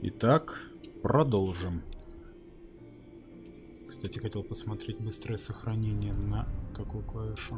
Итак, продолжим. Кстати, хотел посмотреть быстрое сохранение на какую клавишу.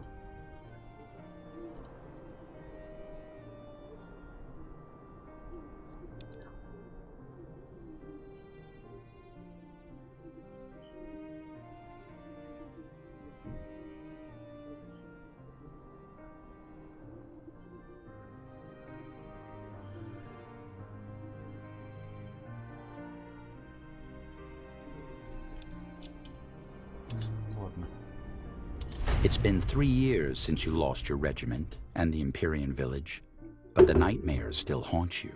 Ладно. It's been 3 years since you lost your regiment and the Empyrean village, but the nightmares still haunt you.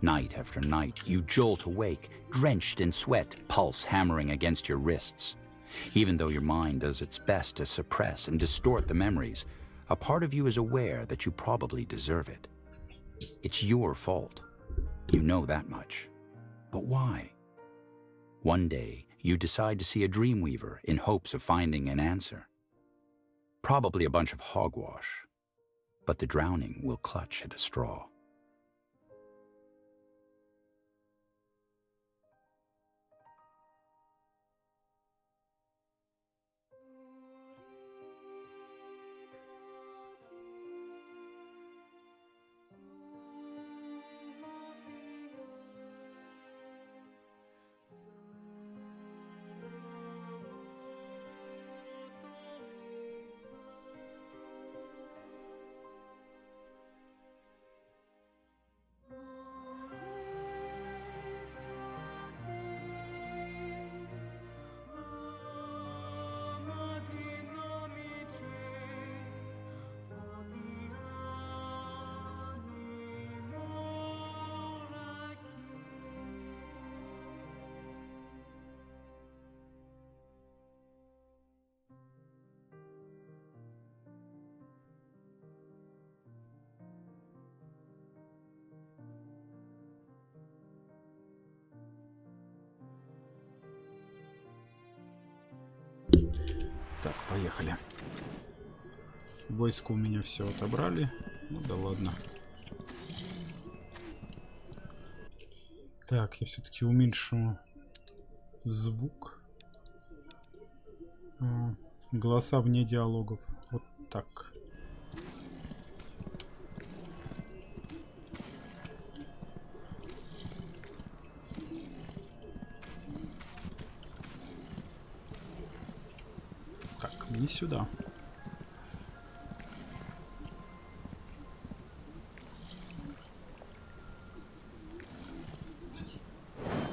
Night after night, you jolt awake, drenched in sweat, pulse hammering against your wrists. Even though your mind does its best to suppress and distort the memories, a part of you is aware that you probably deserve it. It's your fault. You know that much. But why? One day, you decide to see a dreamweaver in hopes of finding an answer. Probably a bunch of hogwash, but the drowning will clutch at a straw. Так, поехали. Войско у меня все отобрали. Ну да ладно. Так, я все-таки уменьшу звук. Голоса вне диалогов. Вот так. Так, не сюда.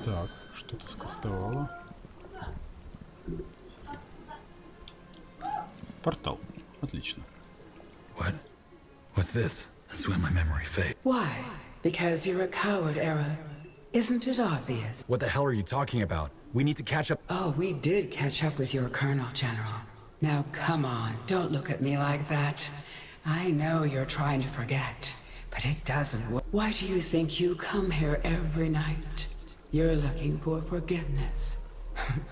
Так, что-то скастовало. Портал. Отлично. What? What's this? That's when my memory fades. Why? Because you're a coward, Era. Isn't it obvious? What the hell are you talking about? We need to catch up. Oh, we did catch up with your Colonel General. Now come on, don't look at me like that. I know you're trying to forget, but it doesn't work. Why do you think you come here every night? You're looking for forgiveness.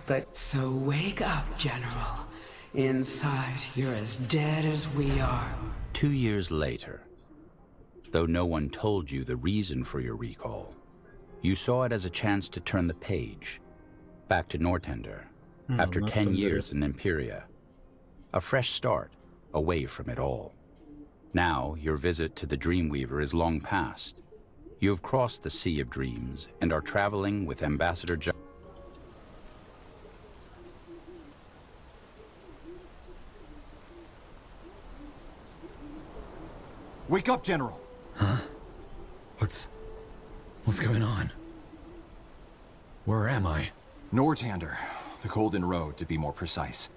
But so wake up, General. Inside, you're as dead as we are. 2 years later, though no one told you the reason for your recall, you saw it as a chance to turn the page, back to Nortender, after 10 years in Imperia. A fresh start, away from it all. Now, your visit to the Dreamweaver is long past. You have crossed the Sea of Dreams and are traveling with Ambassador John. Wake up, General! Huh? What's going on? Where am I? Northander, the Golden Road, to be more precise.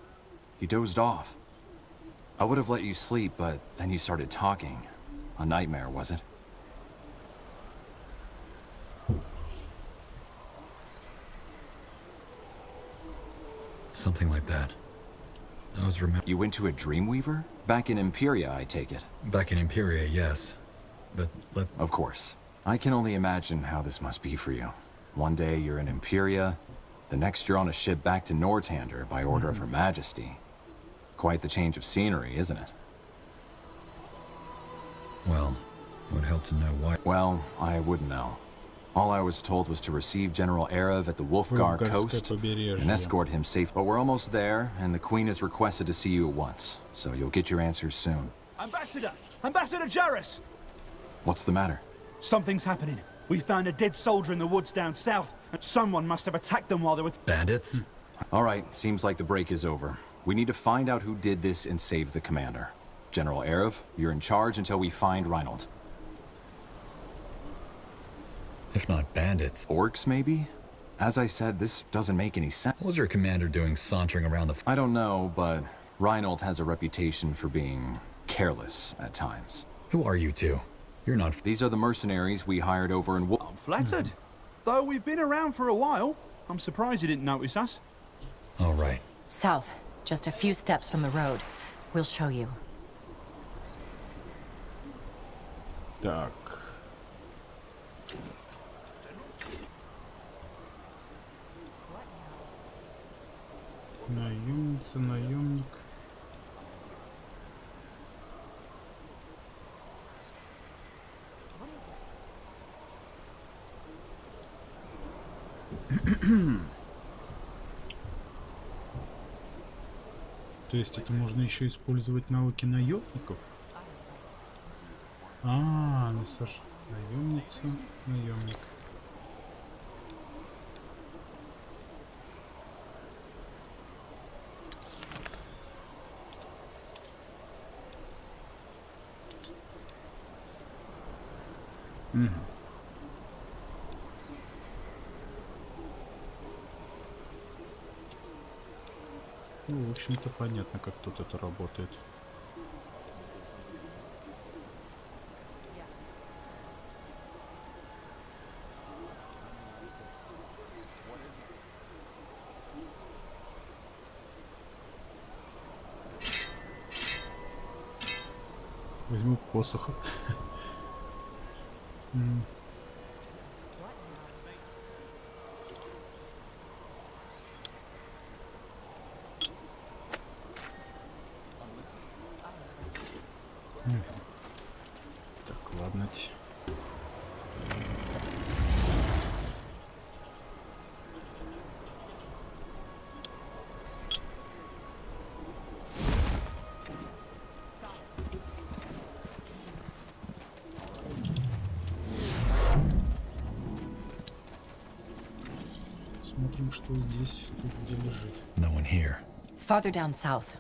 You dozed off. I would have let you sleep, but then you started talking. A nightmare, was it? Something like that. I was You went to a Dreamweaver? Back in Imperia, I take it. back in Imperia, yes. But Of course. I can only imagine how this must be for you. One day you're in Imperia, the next you're on a ship back to Northander by order of Her Majesty. Quite the change of scenery, isn't it? well, it would help to know why. Well, I wouldn't know. All I was told was to receive General Erev at the Wolfgar coast and escort him safe. But we're almost there, and the Queen has requested to see you at once, so you'll get your answers soon. Ambassador! Ambassador Jarrus! What's the matter? Something's happening. We found a dead soldier in the woods down south, and someone must have attacked them while they were... Bandits? All right, seems like the break is over. We need to find out who did this and save the commander. General Erev, you're in charge until we find Reinhold. If not bandits. Orcs, maybe? As I said, this doesn't make any sense. What was your commander doing sauntering around the... I don't know, but Reinhold has a reputation for being careless at times. Who are you two? You're not... These are the mercenaries we hired over in I'm flattered. Though we've been around for a while, I'm surprised you didn't notice us. All right. South, just a few steps from the road. We'll show you. Так. Наемница, наемник. То есть это можно еще использовать навыки наемников? А, ну Саша, наемница, наемник. Угу. Ну, в общем-то, понятно, как тут это работает. Возьму посох. Так, ладно. Смотрим, что здесь, тут где лежит. No one here. Farther down south.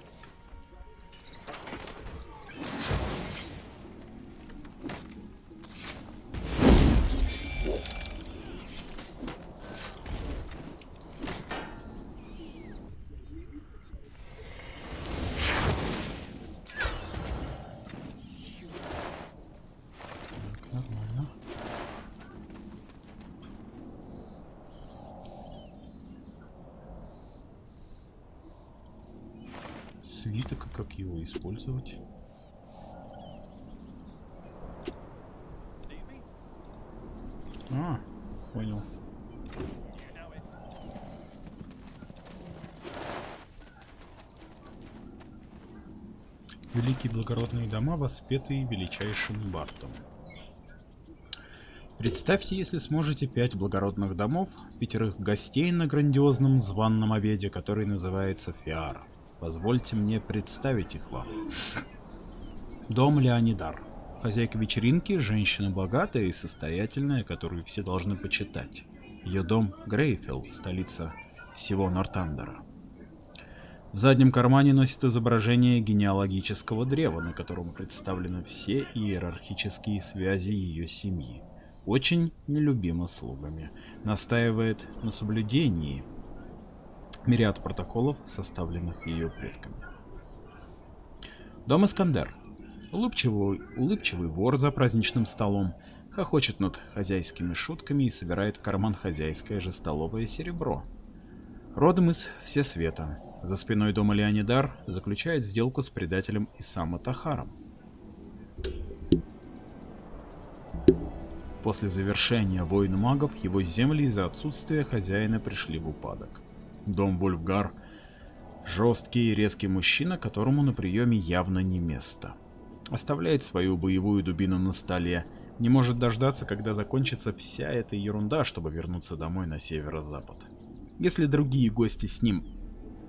Нормально. Свиток, а как его использовать? А, понял. Великие благородные дома, воспетые величайшим Бартом. Представьте, если сможете 5 благородных домов, 5 гостей на грандиозном званном обеде, который называется Фиар. Позвольте мне представить их вам. Дом Леонидар. Хозяйка вечеринки, женщина богатая и состоятельная, которую все должны почитать. Ее дом Грейфилл, столица всего Нортандера. В заднем кармане носит изображение генеалогического древа, на котором представлены все иерархические связи ее семьи. Очень нелюбима слугами. Настаивает на соблюдении мириад протоколов, составленных ее предками. Дом Искандер. Улыбчивый вор за праздничным столом, хохочет над хозяйскими шутками и собирает в карман хозяйское же столовое серебро. Родом из Всесвета. За спиной дома Леонидар заключает сделку с предателем Исама Тахаром. После завершения войн магов его земли из-за отсутствия хозяина пришли в упадок. Дом Вульфгар – жесткий и резкий мужчина, которому на приеме явно не место. Оставляет свою боевую дубину на столе, Не может дождаться, когда закончится вся эта ерунда, чтобы вернуться домой на северо-запад. Если другие гости с ним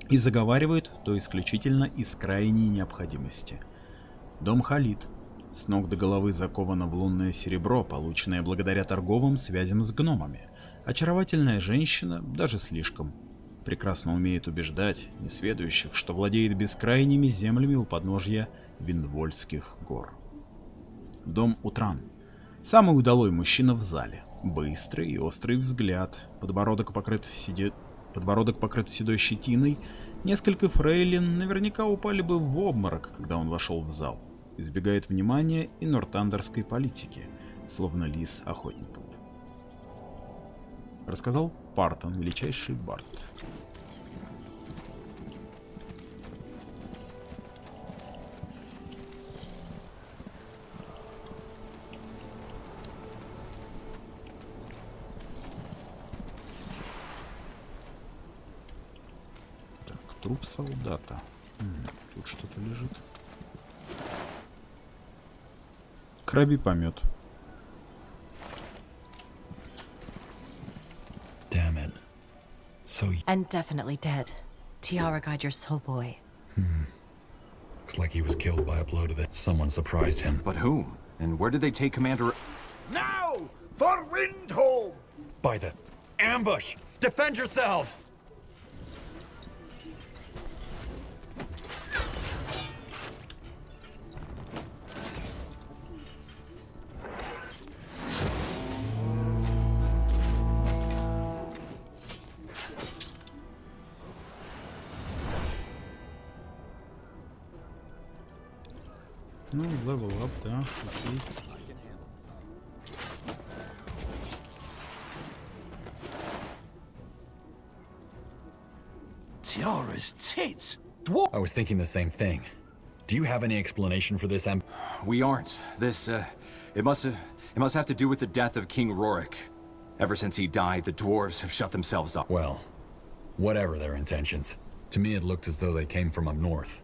и заговаривают, то исключительно из крайней необходимости. Дом Халид с ног до головы заковано в лунное серебро, полученное благодаря торговым связям с гномами. Очаровательная женщина, даже слишком, прекрасно умеет убеждать несведущих, что владеет бескрайними землями у подножья Виндвольских гор. Дом Утран. Самый удалой мужчина в зале. Быстрый и острый взгляд, подбородок покрыт седой щетиной. Несколько фрейлин наверняка упали бы в обморок, когда он вошел в зал. Избегает внимания и нортандерской политики, словно лис охотников. Рассказал Партон, величайший бард. Так, труп солдата. Тут что-то лежит. Крабий помет. Damn it. So And definitely dead. Tiara guide your soul boy. looks like he was killed by a blow to the... Someone surprised him. But whom? And where did they take Commander... Now! For Windholm! By the... Ambush! Defend yourselves! Ну, level up, да, окей. Tiara's tits! I was thinking the same thing. Do you have any explanation for this, We aren't. This, it must have to do with the death of King Rorik. Ever since he died, the dwarves have shut themselves up. Well, whatever their intentions. To me it looked as though they came from up north.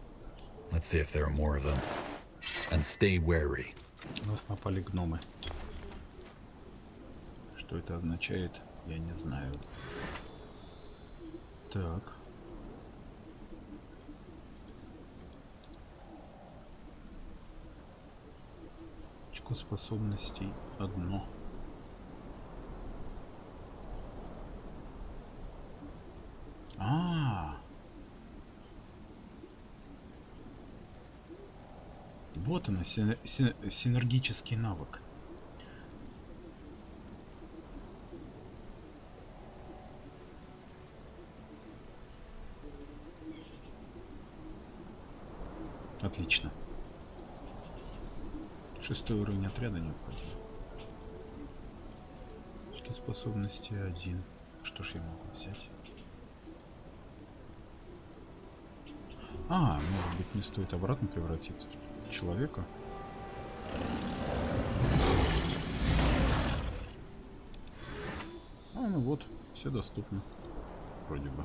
Let's see if there are more of them. And stay wary. У нас напали гномы. Что это означает, я не знаю. Так. Очко способностей одно. Вот она, синергический навык. Отлично. 6-й уровень отряда необходим. Очки способности 1. Что ж я могу взять? Может быть, не стоит обратно превратиться в человека? Ну вот, все доступно. Вроде бы.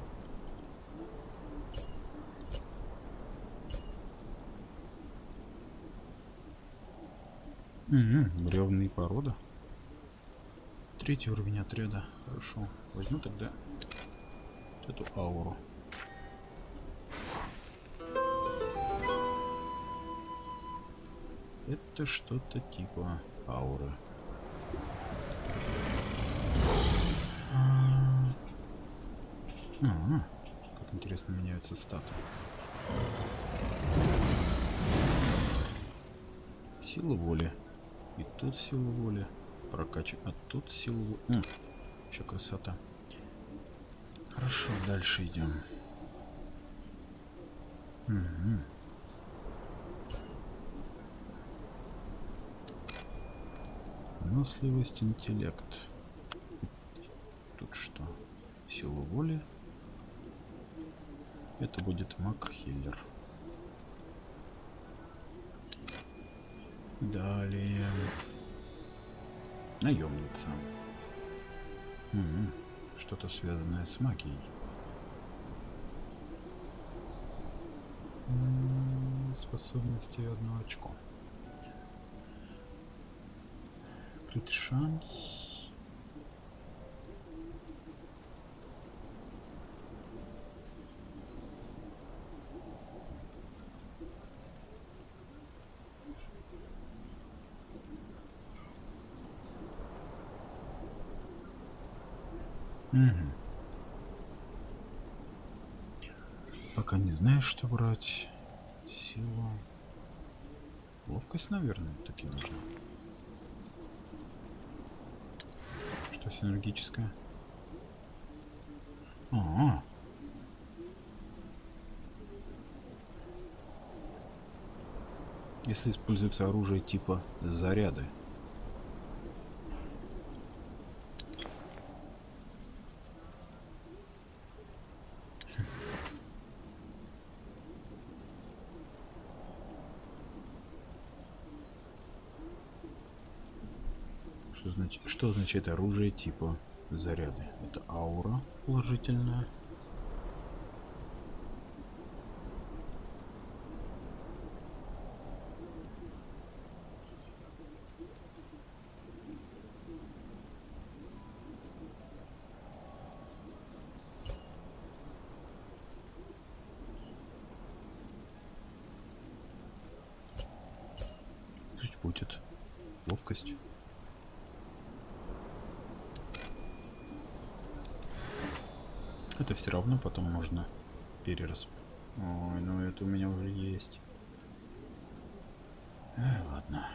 Бревные порода. 3-й уровень отряда. Хорошо. Возьму тогда вот эту ауру. Это что-то типа ауры. Как интересно меняются статы. Сила воли. И тут сила воли. Прокачивать. А тут сила воли. Еще красота. Хорошо, дальше идем. Выносливость, интеллект. Тут что? Сила воли. Это будет маг-хиллер. Далее. Наемница. Что-то связанное с магией. Способности 1 очко. Крит шанс. Угу. Пока не знаешь, что брать. Сила. Ловкость, наверное, таки нужно. Что синергическое? А-а-а. Если используется оружие типа заряды. Что означает оружие типа заряды? Это аура положительная. Пусть будет ловкость. Это все равно потом можно Ой, ну это у меня уже есть. Ладно.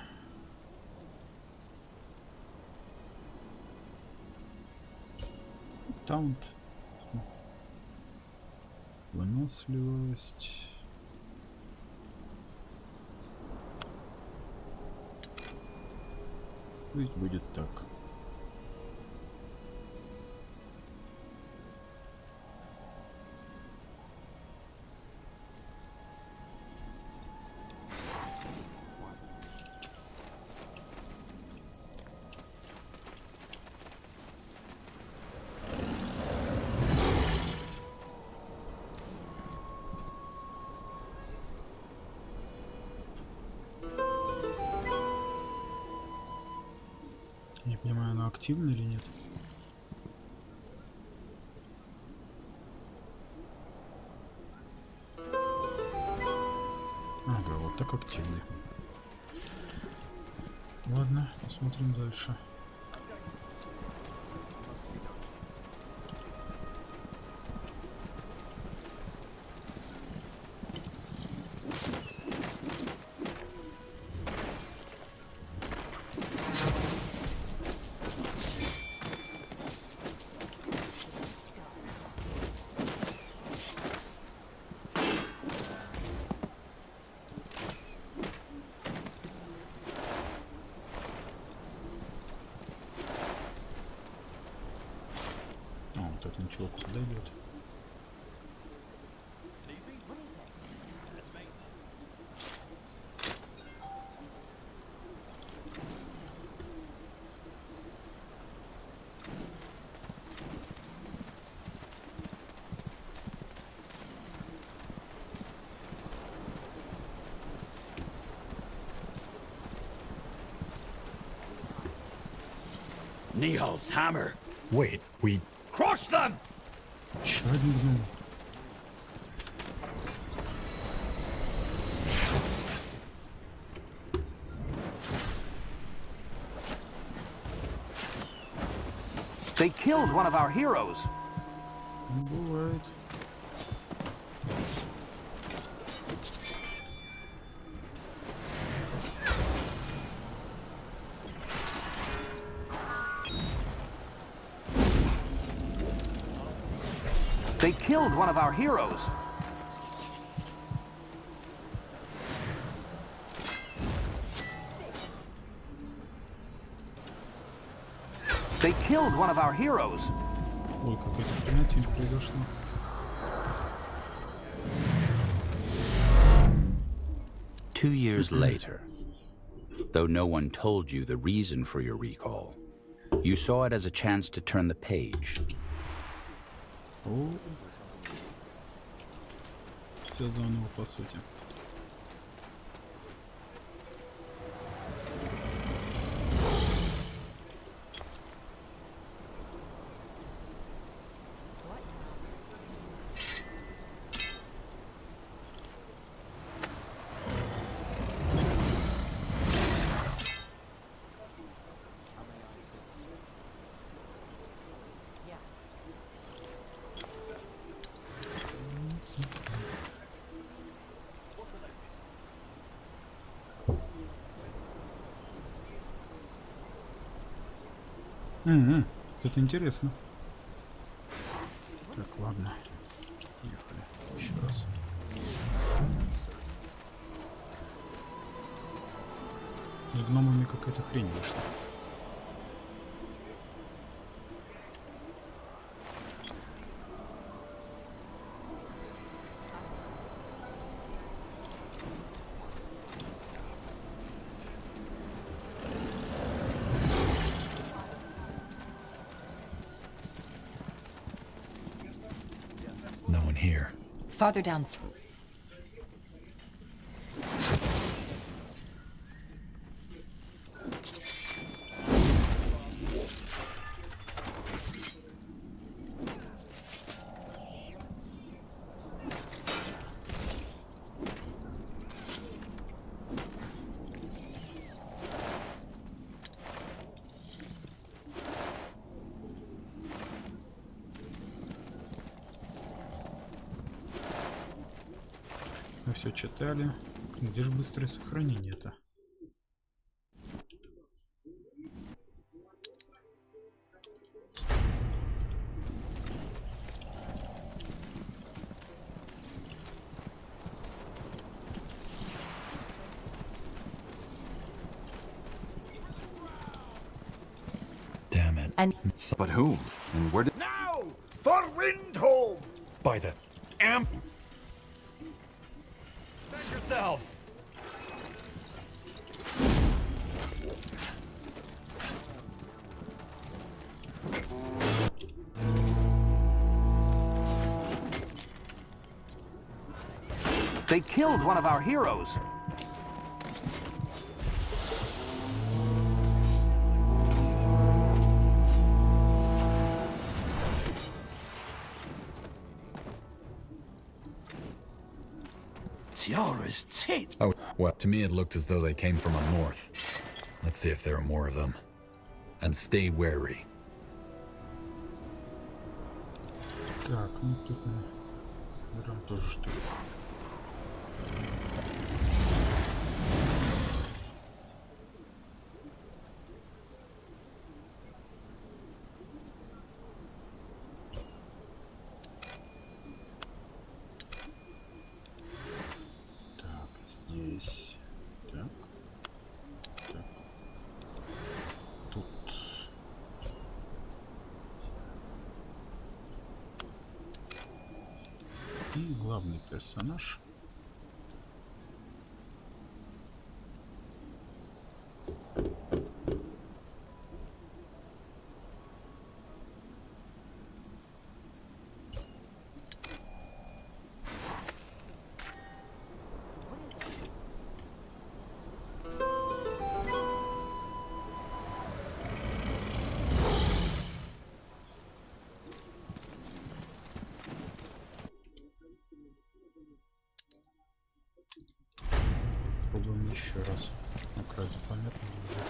Таунт. Выносливость. Пусть будет так. Не понимаю, она активна или нет? Ага, вот так активный. Ладно, посмотрим дальше. Ничего, куда идет? Nihal's hammer. Wait, we... Crush them! Чё дернул? They killed one of our heroes. Бывает. They killed one of our heroes. They killed one of our heroes. Ой, какое-то понятие произошло. Two years later, though no one told you the reason for your recall, you saw it as a chance to turn the page. О, все заново, по сути. Это интересно. Так, ладно. Поехали. Еще раз. С гномами какая-то хрень вышла. No one here. Farther down. Мы все читали. Где же быстрое сохранение-то? Damn it. And But whom? And where did... Now! For Windholm! By the amp. Defend yourselves. They killed one of our heroes. Tiara's tit. Oh, well, to me it looked as though they came from up north. Let's see if there are more of them. And stay wary. Так, ну тут берем тоже что-то. Так, здесь. Так. Так. Тут. И главный персонаж. Попробуем еще раз. На краю понятно будет.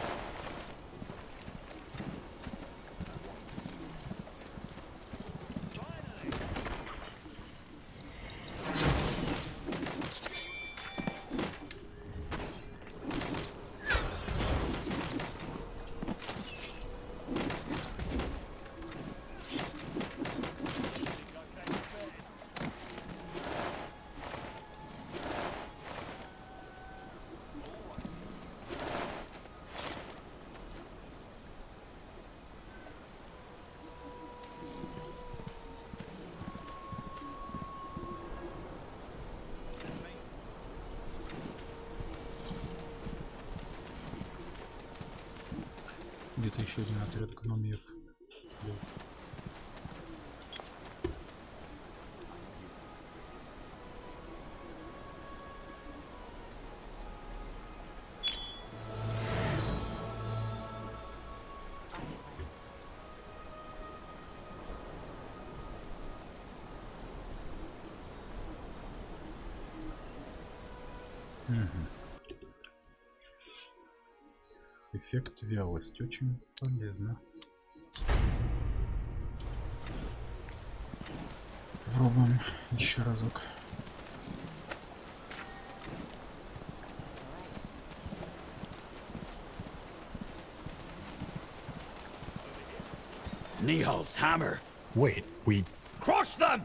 Где-то еще один отряд гномиев. Эффект вялость очень полезно. Пробуем еще разок. Nihal's hammer. Wait, we... Crush them!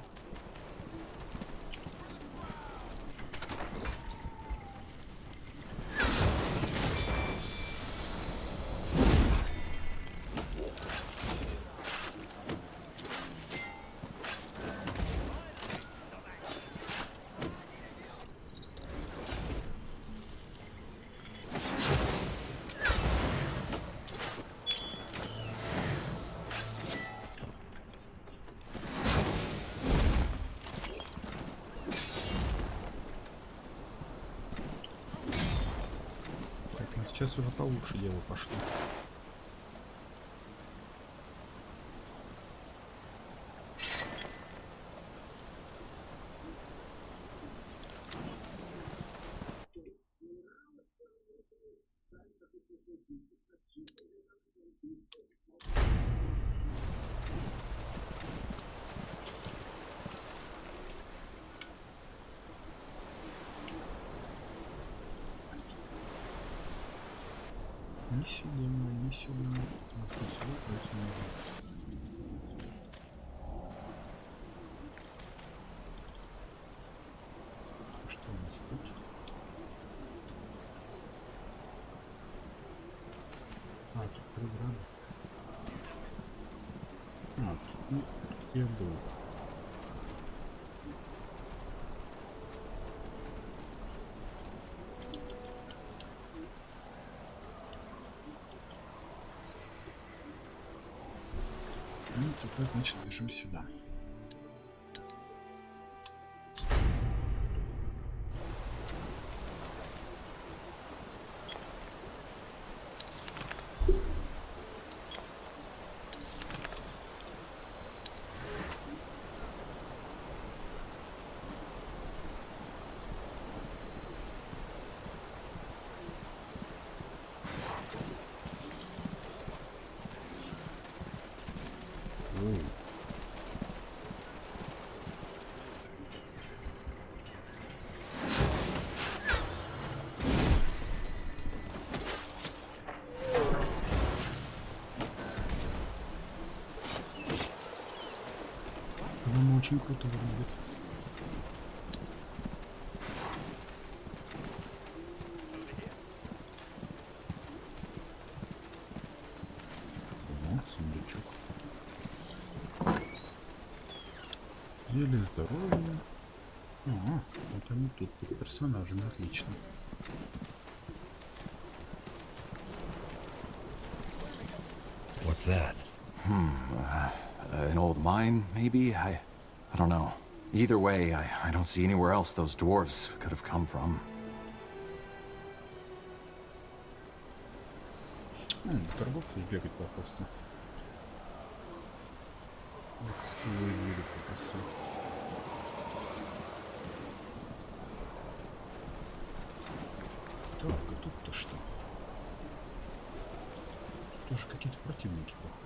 Так, ну сейчас уже получше дело пошло. Не сюда, не сюда. А то сюда, поэтому что у нас тут? А, тут преграда. А, тут, ну, я был. Ну, тогда, значит, бежим сюда. Ой. По-моему, очень круто выглядит. О, сундучок. Зелье здоровья. Ага, это не тут под персонажем, отлично. What's that? An old mine, maybe? I don't know. Either way, I don't see anywhere else those dwarves could have come from. Торговцы бегать опасно. Так, а тут-то что? Тоже какие-то противники, походу.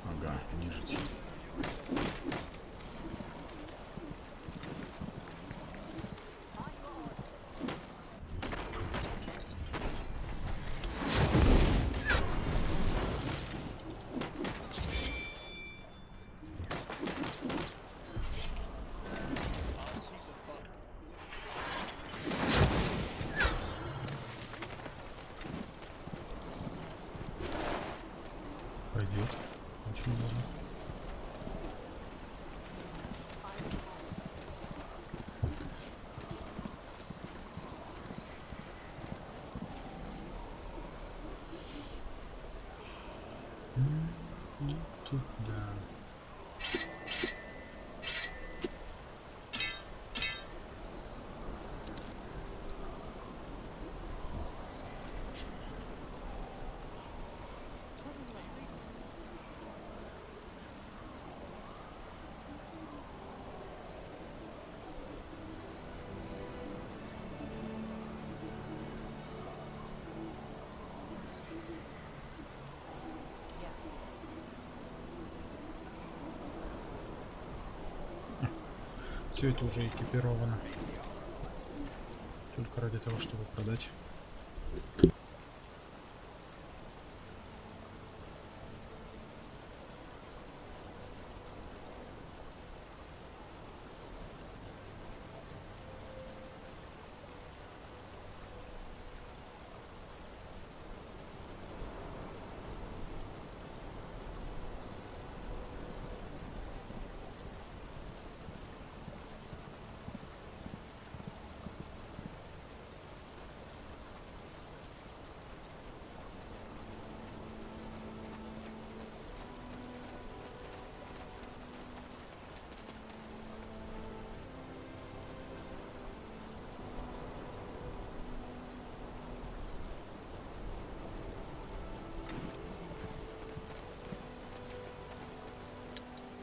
Ага, нежить. Пойдет. Очень можно. Тут, да. Все это уже экипировано. Только ради того, чтобы продать.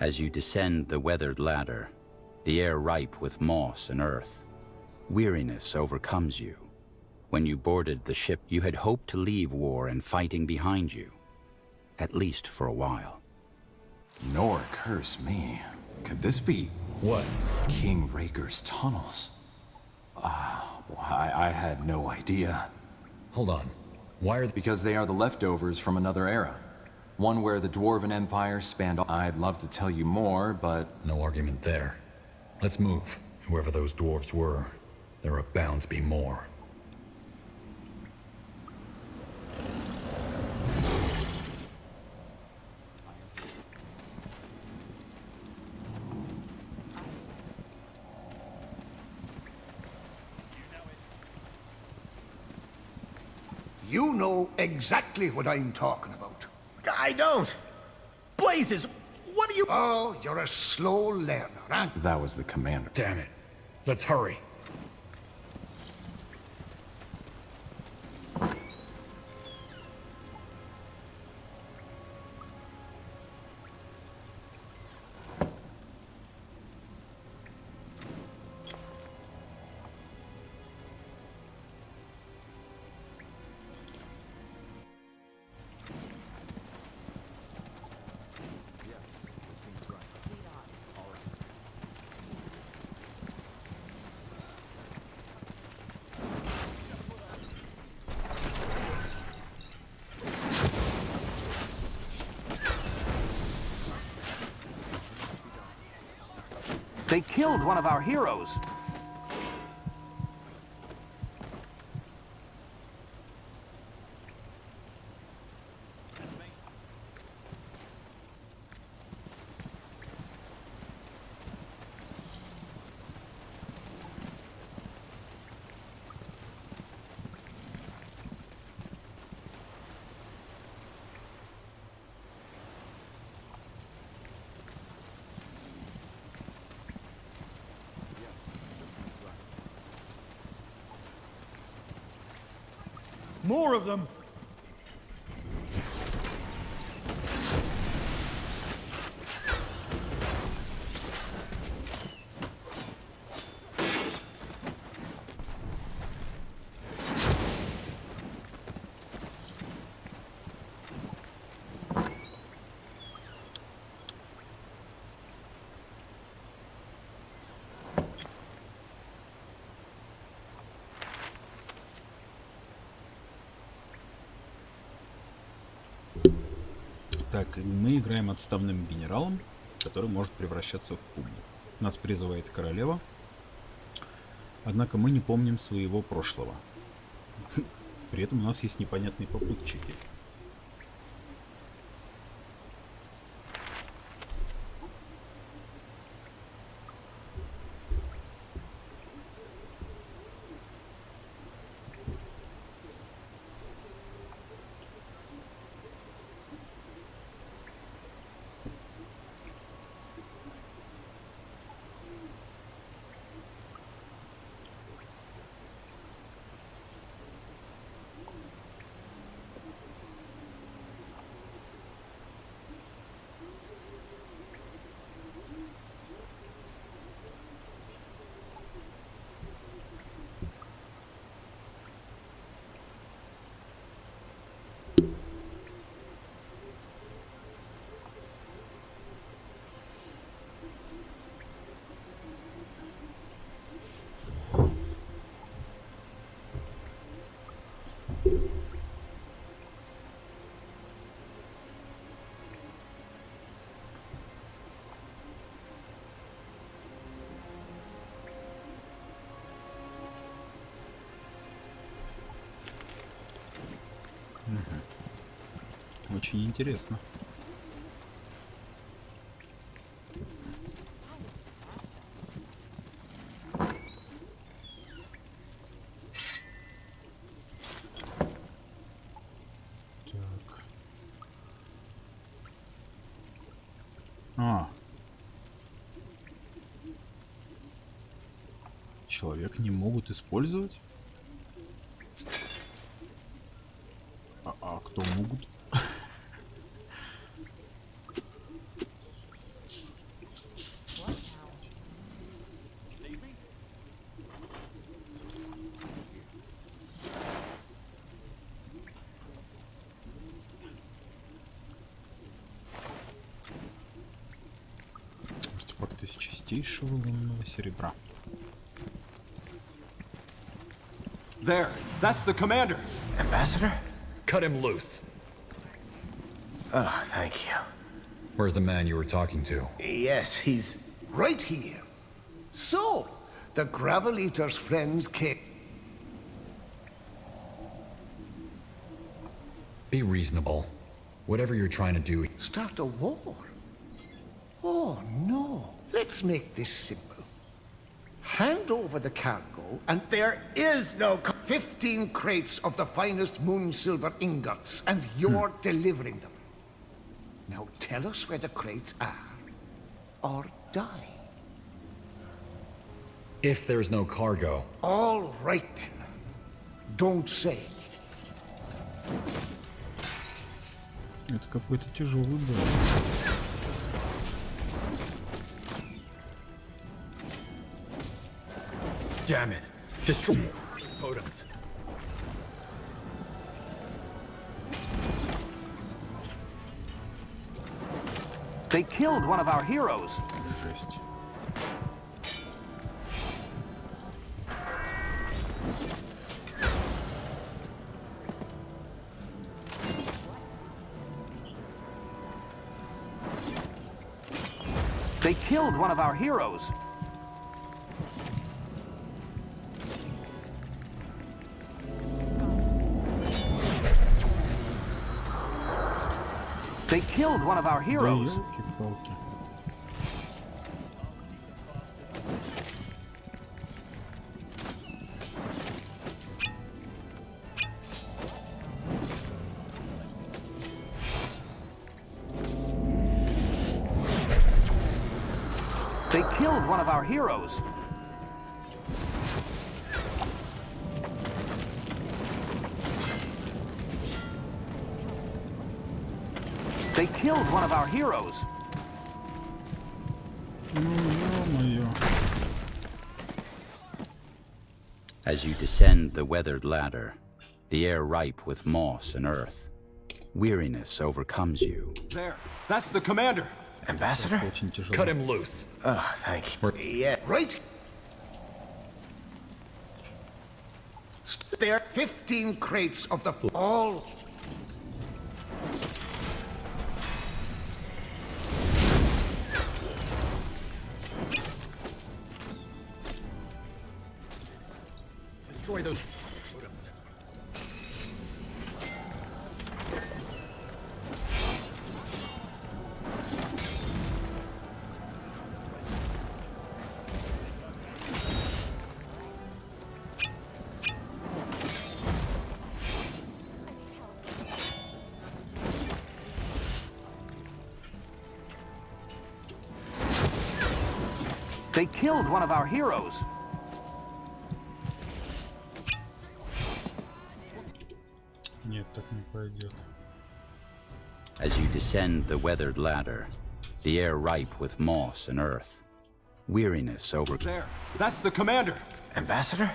As you descend the weathered ladder, the air ripe with moss and earth, weariness overcomes you. When you boarded the ship, you had hoped to leave war and fighting behind you, at least for a while. Nor curse me. Could this be What? King Raker's tunnels? I had no idea. Hold on. Why are Because they are the leftovers from another era. One where the Dwarven Empire spanned. I'd love to tell you more, but no argument there. Let's move. Whoever those dwarves were, there are bound to be more. You know exactly what I'm talking about. I don't. Blazes, what are you... Oh, you're a slow learner, huh? that was the commander. Damn it. Let's hurry. They killed one of our heroes. More of them! Так, мы играем отставным генералом, который может превращаться в пугу. Нас призывает королева, однако мы не помним своего прошлого. При этом у нас есть непонятные попутчики. Очень интересно. Так. Человек не могут использовать? А кто могут? Артефакт из чистейшего лунного серебра. There, that's the commander. Ambassador? Cut him loose. Oh, thank you. Where's the man you were talking to? Yes, he's right here. So, the Gravel Eater's friends came. Be reasonable. Whatever you're trying to do. Start a war? Oh, no. Let's make this simple. Hand over the cargo, and there is no 15 crates of the finest moon silver ingots, and you're delivering them. Now tell us where the crates are, or die. If there's no cargo. All right then. Don't say. Это какой-то тяжелый бой. Damn it. Destroy totems. They killed one of our heroes. Жесть. They killed one of our heroes. They killed one of our Да heroes. елки-палки. They killed one of our heroes. They killed one of our heroes. Ё-моё. As you descend the weathered ladder, the air ripe with moss and earth, weariness overcomes you. There, that's the commander. Ambassador? Очень тяжело. Cut him loose. Oh, thank you. Yeah, right. There are 15 crates of the all. Destroy those totems. They killed one of our heroes. Нет, так не пойдет. As you descend the weathered ladder, the air ripe with moss and earth, weariness over. There, that's the commander. Ambassador?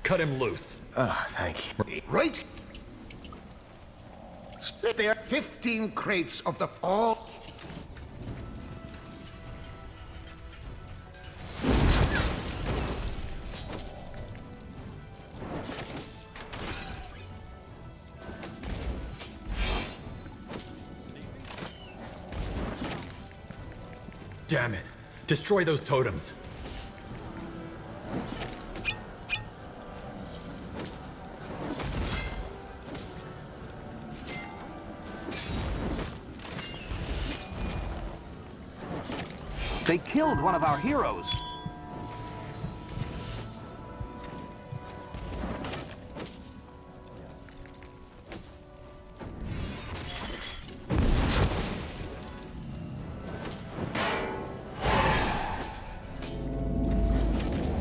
Cut him loose. Oh, thank you. Right. There are 15 crates of the all. Damn it. Destroy those totems. They killed one of our heroes.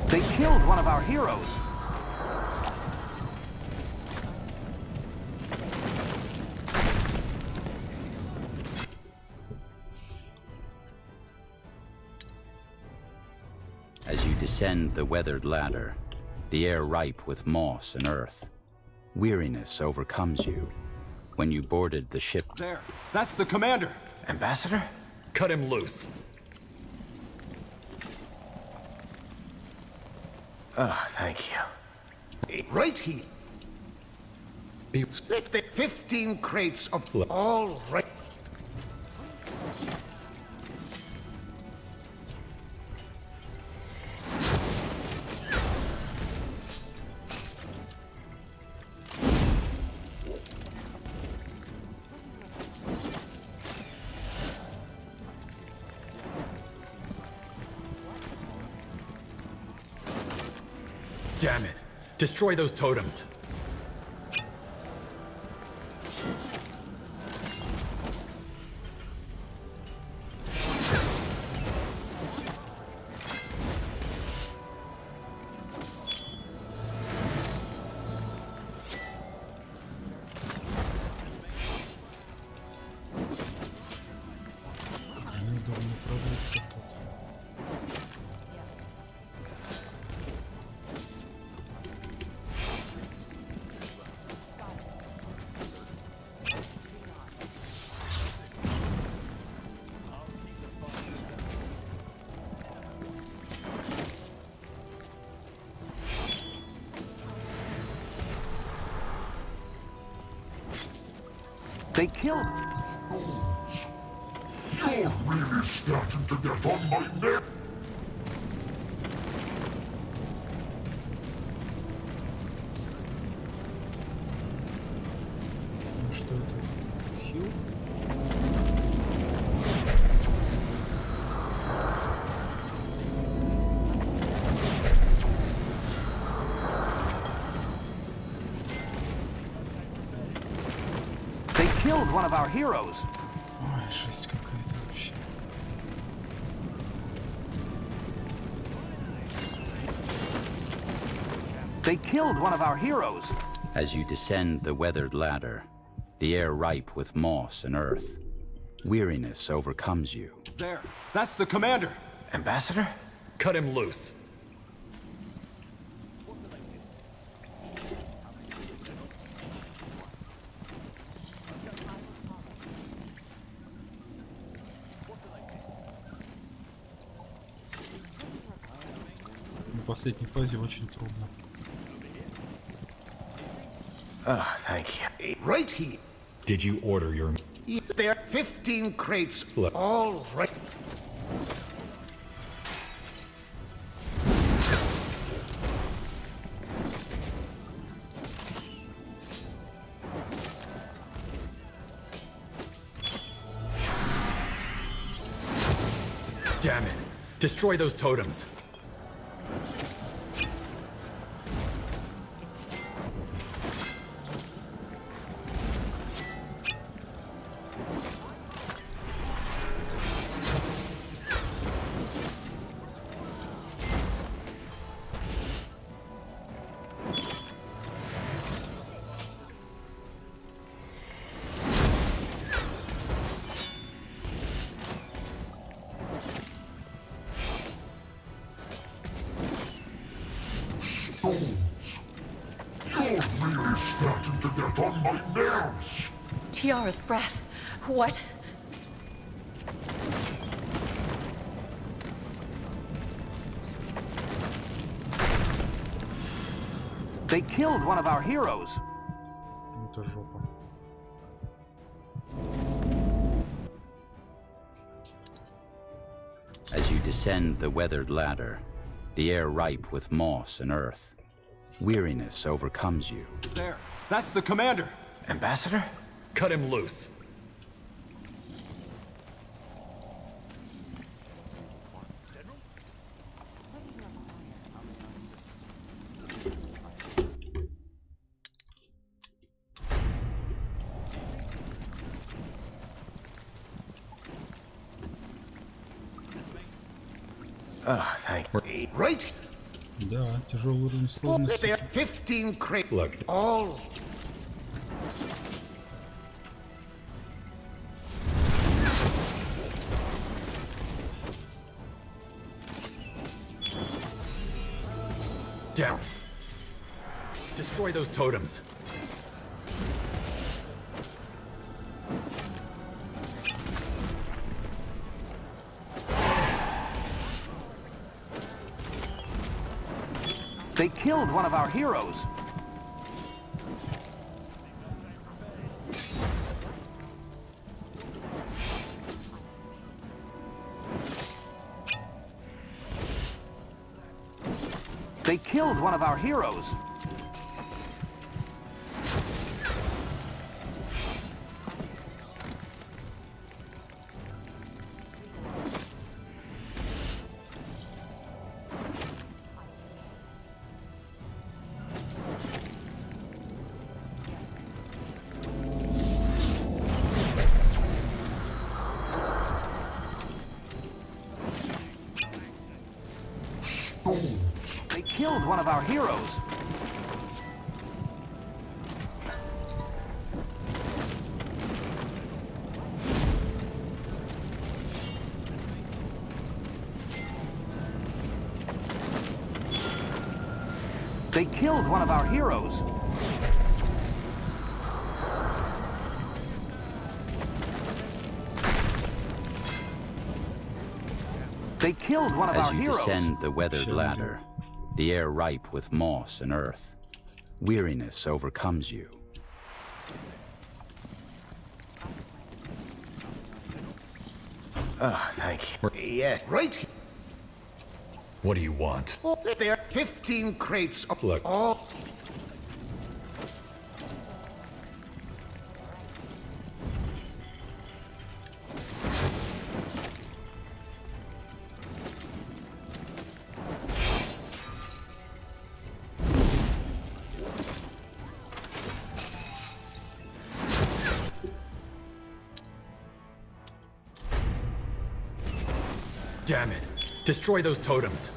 They killed one of our heroes. As you descend the weathered ladder, the air ripe with moss and earth, weariness overcomes you. When you boarded the ship, There. That's the commander. Ambassador? Cut him loose. Oh, thank you. Right here. Split the 15 crates of all right. Damn it. Destroy those totems. Неудобно управляться тут. They killed. You're really starting to get on my nerves. Ну что это? Хил? They killed one of our heroes. Ой, жесть какая-то вообще. They killed one of our heroes. as you descend the weathered ladder, the air ripe with moss and earth, weariness overcomes you. There. That's the commander. Ambassador? Cut him loose. На последней фазе очень трудно. Oh, thank you. Right here. Did you order your... There are 15 crates. Look. All right. Damn it. Destroy those totems. You're really starting to get on my nerves. Tiara's breath. What? They killed one of our heroes. Это жопа. As you descend the weathered ladder, the air ripe with moss and earth, weariness overcomes you. There. That's the commander. Ambassador? Cut him loose. Oh, thank you. Right Да, тяжелый уровень сложности. there, 15 crates. Look. All. Down. Destroy those totems. They killed one of our heroes. They killed one of our heroes. They killed one of our heroes. They killed one of our heroes. They killed one of As our you heroes. descend the weathered ladder, the air ripe with moss and earth, weariness overcomes you. Oh, thank you. Yeah. Right What do you want? there, 15 crates of Look. all. Damn it. Destroy those totems.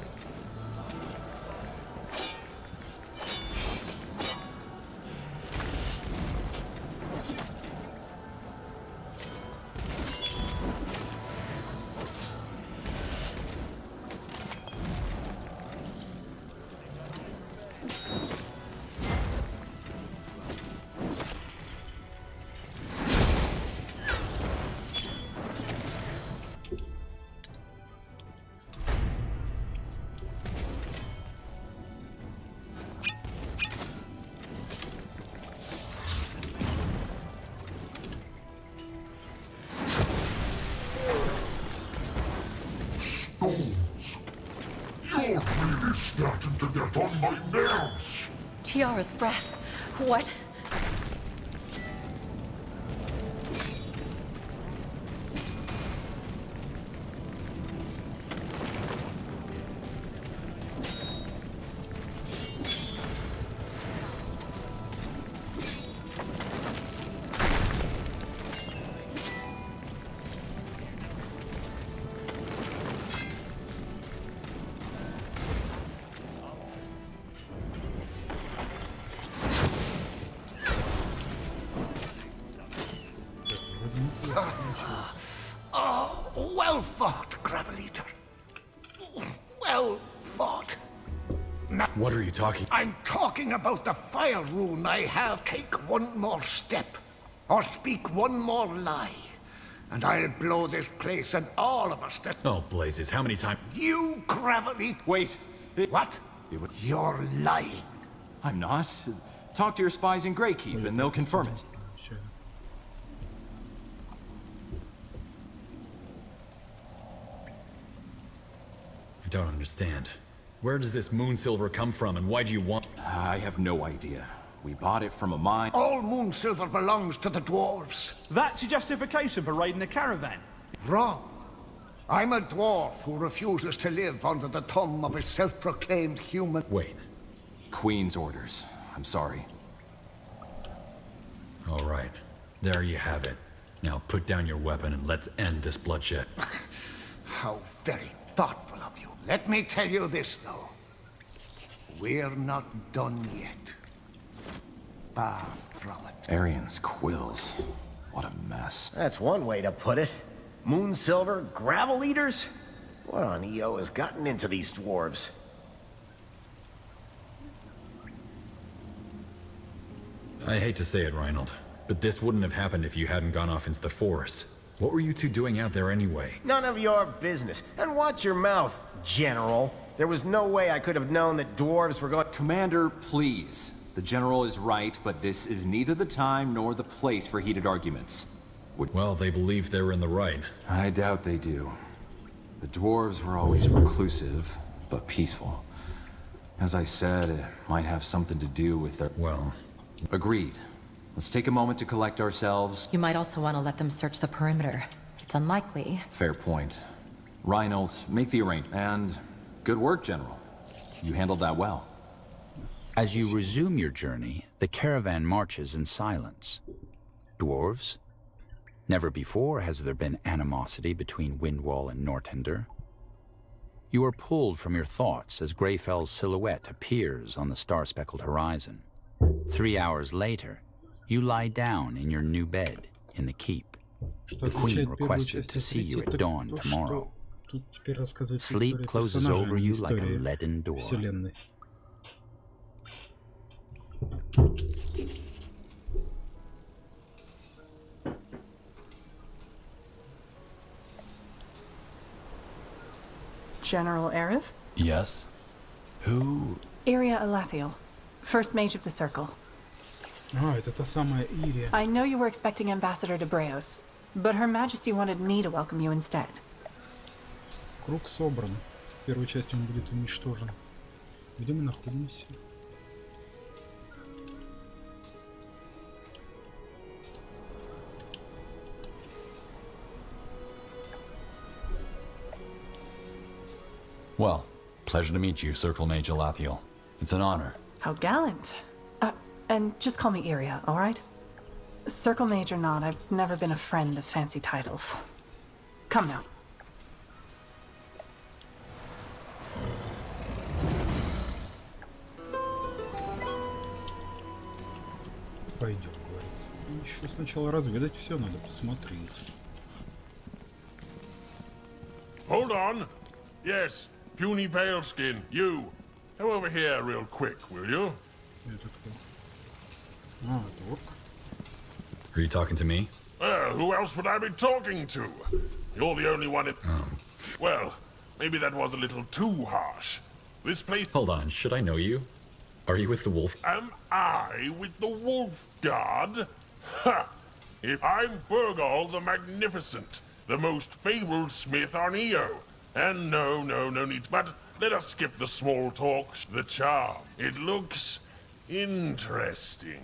You're really starting to get on my nerves. Tiara's breath. What? Oh, well fought, Gravel Eater. Well fought. Now, What are you talking? I'm talking about the fire rune I have. Take one more step, or speak one more lie, and I'll blow this place and all of us to... Oh, blazes, how many times? You, Gravel Eater... Wait. What? You're lying. I'm not. Talk to your spies in Greykeep and they'll confirm it. Sure. I don't understand. Where does this moon silver come from and why do you want... I have no idea. We bought it from a mine. All moon silver belongs to the dwarves. That's your justification for raiding a caravan? Wrong. I'm a dwarf who refuses to live under the thumb of a self-proclaimed human... Wait. Queen's orders. I'm sorry. All right. There you have it. Now put down your weapon and let's end this bloodshed. How very thoughtful of you. Let me tell you this, though. We're not done yet. Far from it. Arian's quills. What a mess. That's one way to put it. Moon silver, gravel eaters? What on EO has gotten into these dwarves? I hate to say it, Reinhold, but this wouldn't have happened if you hadn't gone off into the forest. What were you two doing out there anyway? None of your business. And watch your mouth, General. There was no way I could have known that dwarves were going... Commander, please. The General is right, but this is neither the time nor the place for heated arguments. Well, they believed they were in the right. I doubt they do. The dwarves were always reclusive, but peaceful. As I said, it might have something to do with their... Well... Agreed. Let's take a moment to collect ourselves. You might also want to let them search the perimeter. It's unlikely. Fair point. Reinhold, make the arrangement. And good work, General. You handled that well. As you resume your journey, the caravan marches in silence. Dwarves? Never before has there been animosity between Windwall and Nortender. You are pulled from your thoughts as Greyfell's silhouette appears on the star-speckled horizon. 3 hours later, you lie down in your new bed in the keep. The Queen requested to see you at dawn tomorrow. Sleep closes over you like a leaden door. General Arif? Yes? Who... Iria Alathiel, First Mage of the Circle. Это та самая Ирия. I know you were expecting Ambassador de Breos, but Her Majesty wanted me to welcome you instead. Круг собран. В первой части он будет уничтожен. Где мы находимся? Well, pleasure to meet you, Circle Mage Alathiel. It's an honor. How gallant. And just call me Iria, all right? Circle Mage or not, I've never been a friend of fancy titles. Come now. Пойдем, говорит. Еще сначала разведать все надо, посмотреть. Hold on. Yes, puny paleskin, you. Come over here real quick, will you? Это кто? А, это орк. Are you talking to me? Well, who else would I be talking to? You're the only one in... Well, maybe that was a little too harsh. This place... Hold on, should I know you? Are you with the wolf? Am I with the Wolf Guard? Ha! If I'm Burgal the Magnificent, the most fabled smith on Eo. And no need. But let us skip the small talk. The charm. It looks interesting.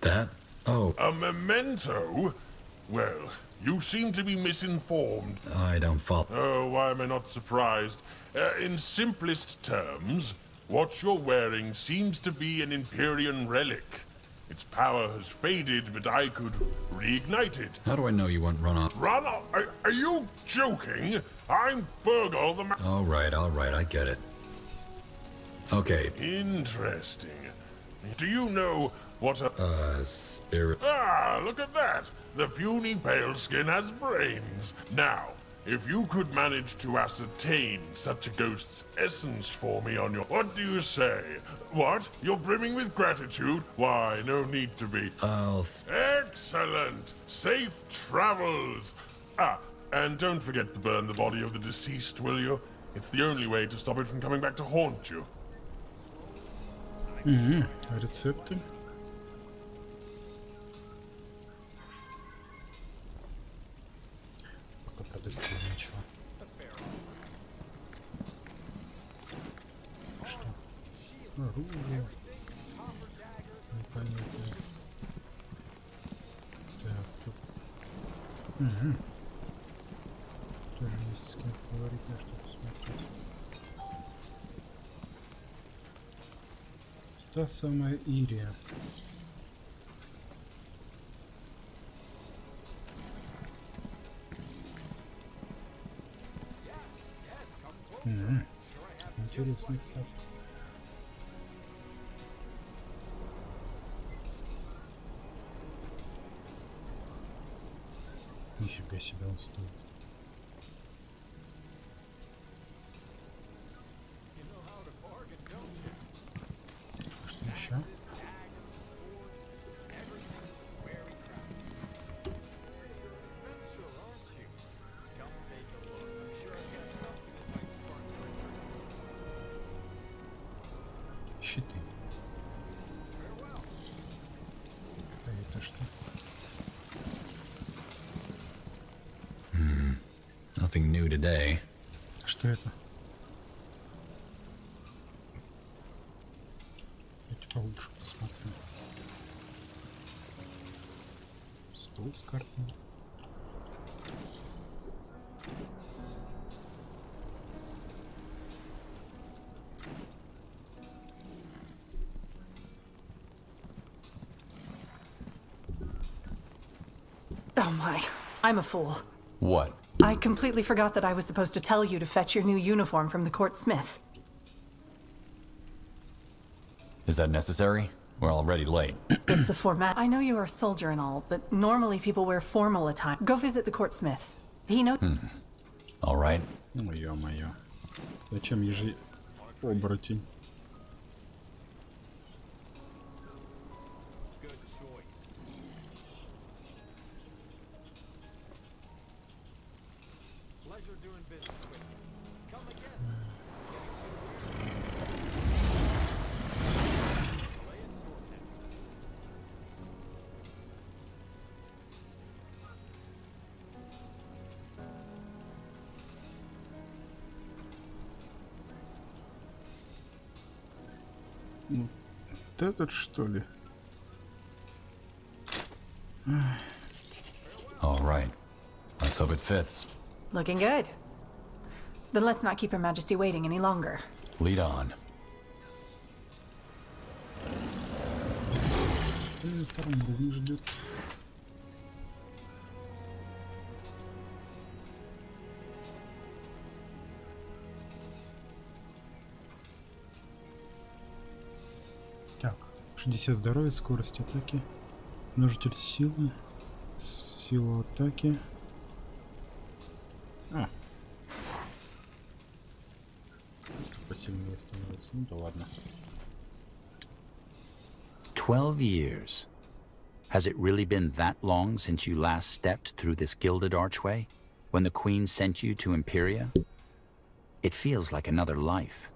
That? Oh. A memento? Well, you seem to be misinformed. I don't follow. Oh, why am I not surprised? In simplest terms, what you're wearing seems to be an Empyrean relic. Its power has faded, but I could reignite it. How do I know you won't run off? Run off? Are you joking? I'm Burgal the All right, I get it. Okay. Interesting. Do you know what a... Spirit... Ah, look at that! The puny paleskin has brains. Now, if you could manage to ascertain such a ghost's essence for me on your... What do you say? What? You're brimming with gratitude? Why, no need to be. Excellent! Safe travels! Ah, and don't forget to burn the body of the deceased, will you? It's the only way to stop it from coming back to haunt you. Рецепты. Пока продать ничего. Что? Оружие. Непонятно. Так, тут... Тоже есть с кем поговорить, на что посмотреть. Та самая Ирия. Интересный старт. Нифига себе он стоит. Что еще? Щиты. А это что? Nothing new today. Что это? Давайте получше посмотрим. Стол с картами. Oh my, I'm a fool. What? I completely forgot that I was supposed to tell you to fetch your new uniform from the court smith. Is that necessary? We're already late. It's a format. I know you're a soldier and all, but normally people wear formal attire. Go visit the court smith. He knows. All right. Ну ё-моё. Зачем ежи оборотень? Вот этот что ли? All right. Let's hope it fits. Looking good. Then let's not keep Her Majesty waiting any longer. Lead on. Что на втором уровне ждет? Так, 60 здоровья, скорость атаки, множитель силы, сила атаки. А. Посильнее становится. Ну да ладно. 12 years. Has it really been that long since you last stepped through this gilded archway? When the Queen sent you to Imperia? It feels like another life.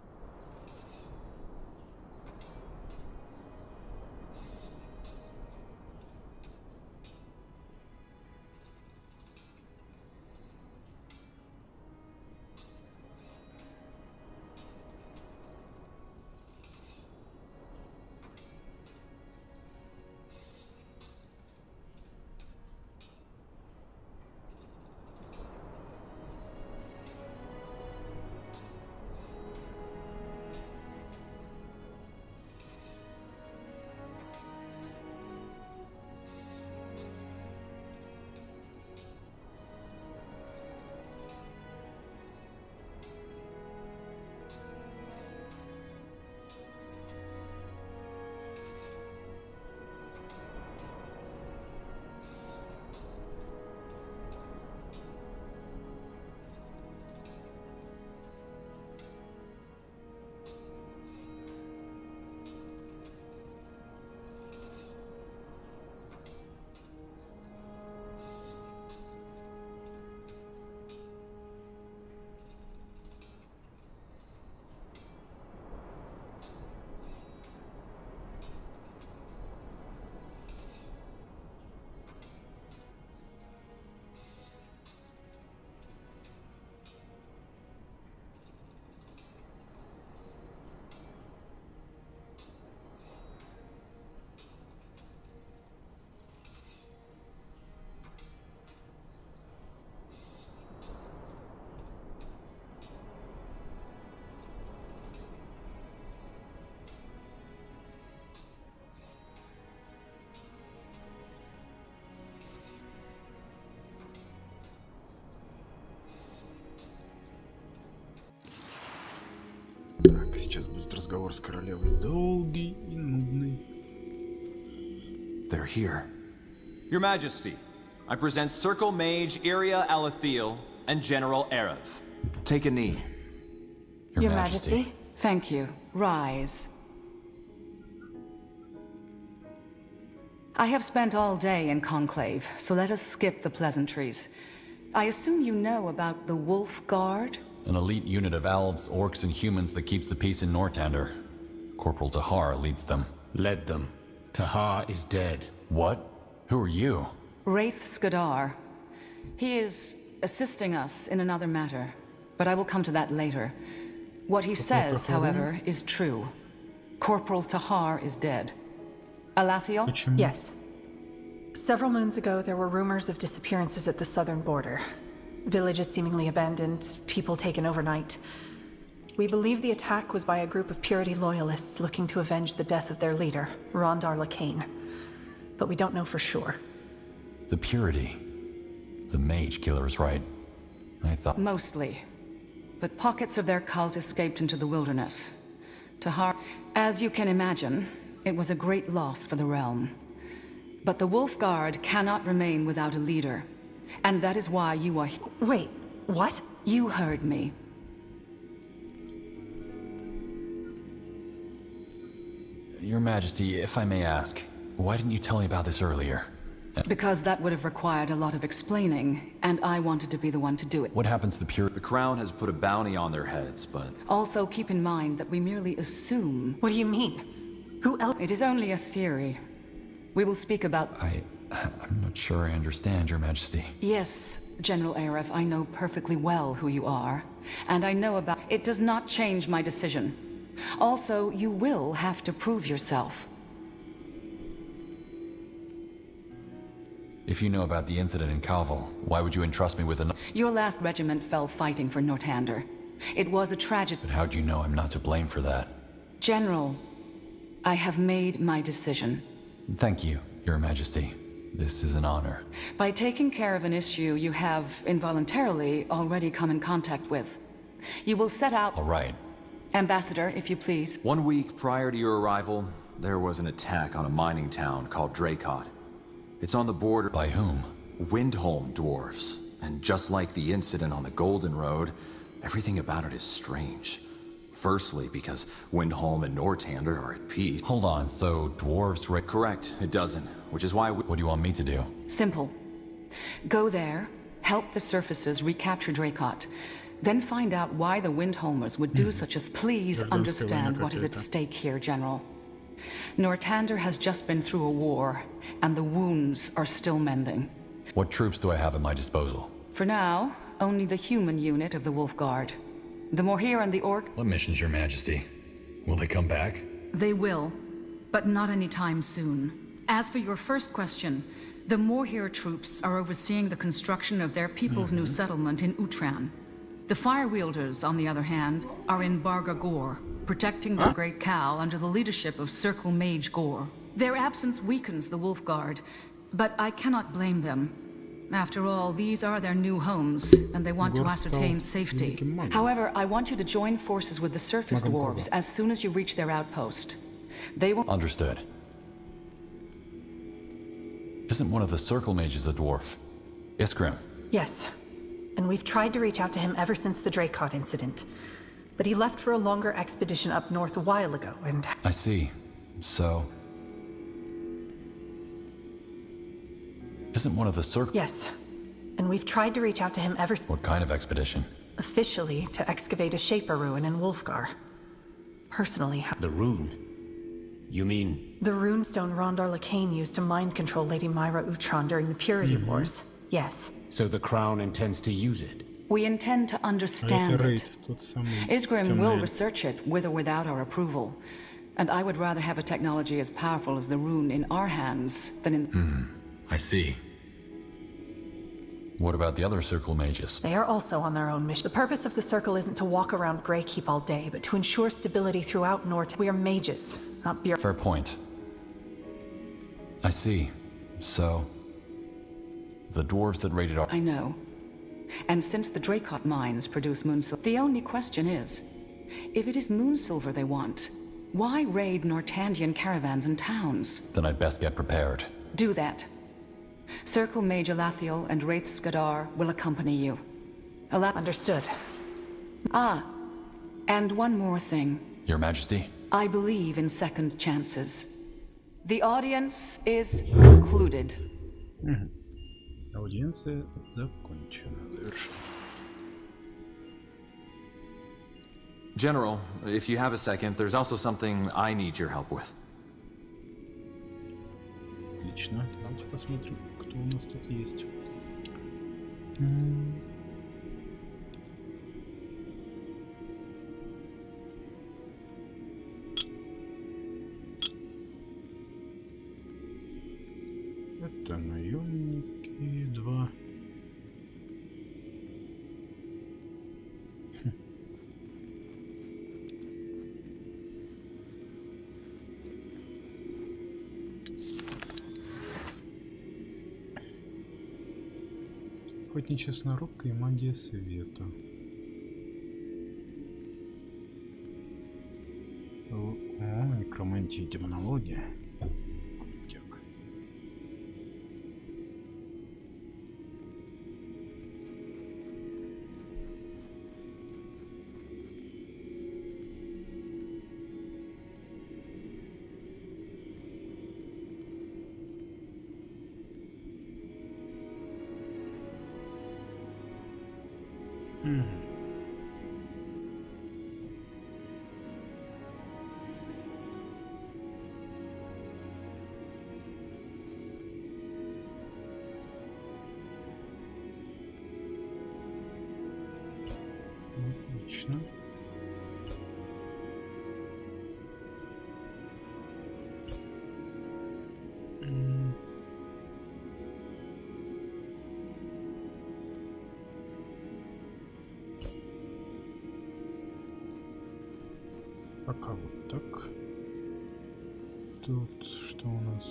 сейчас будет разговор с королевой долгий и нудный. They're here. Your Majesty, I present Circle Mage Iria Alathiel and General Erev. Take a knee. Your Majesty. Thank you. Rise. I have spent all day in Conclave, so let us skip the pleasantries. I assume you know about the Wolf Guard? An elite unit of elves, orcs, and humans that keeps the peace in Nortander. Corporal Tahar leads them. Led them. Tahar is dead. What? Who are you? Wraith Skadar. He is assisting us in another matter, but I will come to that later. What he says, however, is true. Corporal Tahar is dead. Alathiel? Yes. Several moons ago, there were rumors of disappearances at the southern border. Villages seemingly abandoned, people taken overnight. We believe the attack was by a group of Purity loyalists looking to avenge the death of their leader, Rondar Lacane. But we don't know for sure. The Purity. The mage killer is right. I thought... Mostly. But pockets of their cult escaped into the wilderness. Tahar, as you can imagine, it was a great loss for the realm. But the Wolf Guard cannot remain without a leader. And that is why you are here. Wait, what? You heard me. Your Majesty, if I may ask, why didn't you tell me about this earlier? Because that would have required a lot of explaining, and I wanted to be the one to do it. What happens to the Purity? The Crown has put a bounty on their heads, but... Also keep in mind that we merely assume... What do you mean? Who else? It is only a theory. We will speak about... I'm not sure I understand, Your Majesty. Yes, General Erev, I know perfectly well who you are. And I know about... It does not change my decision. Also, you will have to prove yourself. If you know about the incident in Calval, why would you entrust me with Your last regiment fell fighting for Nortander. It was a tragedy. But how'd you know I'm not to blame for that? General, I have made my decision. Thank you, Your Majesty. This is an honor. By taking care of an issue you have involuntarily already come in contact with, you will set out... All right. Ambassador, if you please. 1 week prior to your arrival, there was an attack on a mining town called Dracot. It's on the border... By whom? Windholm dwarves. And just like the incident on the Golden Road, everything about it is strange. Firstly, because Windholm and Nortander are at peace. Hold on, so dwarves... Correct, it doesn't. Which is why What do you want me to do? Simple. Go there, help the surfaces recapture Dracot, then find out why the Windholmers would do such a... Please understand what is at stake here, General. Nortander has just been through a war, and the wounds are still mending. What troops do I have at my disposal? For now, only the human unit of the Wolf Guard. The Morhir and the Orc... What missions, Your Majesty? Will they come back? They will, but not anytime soon. As for your first question, the Morhir troops are overseeing the construction of their people's new settlement in Utran. The Firewielders, on the other hand, are in Barga Gor, protecting their great cow under the leadership of Circle Mage Gor. Their absence weakens the Wolf Guard, but I cannot blame them. After all, these are their new homes, and they want to ascertain safety. However, I want you to join forces with the surface dwarves as soon as you reach their outpost. They will... Understood. Isn't one of the Circle Mages a dwarf? Iskrim? Yes. And we've tried to reach out to him ever since the Dracot incident. But he left for a longer expedition up north a while ago, and... I see. So... Isn't one of the Circle... Yes. And we've tried to reach out to him ever since... What kind of expedition? Officially, to excavate a Shaper ruin in Wolfgar. Personally... The rune? You mean... The runestone Rondar Lacane used to mind control Lady Myra Utron during the Purity Wars. Yes. So the Crown intends to use it? We intend to understand it. Isgrim will research it, with or without our approval. And I would rather have a technology as powerful as the rune in our hands than in... I see. What about the other Circle Mages? They are also on their own mission. The purpose of the Circle isn't to walk around Greykeep all day, but to ensure stability throughout Nort. We are mages, not beer. Fair point. I see. So... The dwarves that raided our... I know. And since the Dracot mines produce moonsilver, the only question is, If it is moon silver they want, why raid Nortandian caravans and towns? Then I'd best get prepared. Do that. Circle Mage Alathiel and Wraith Skadar will accompany you. Understood. Ah, and one more thing. Your Majesty? I believe in second chances. The audience is concluded. Аудиенция закончена. Завершена. General, if you have a second, there's also something I need your help with. Отлично. Давайте посмотрим, кто у нас тут есть. Это наемники 2. Охотничья сноровка и магия света. О, некромантия и демонология. Так. Отлично. Пока вот так. Тут что у нас?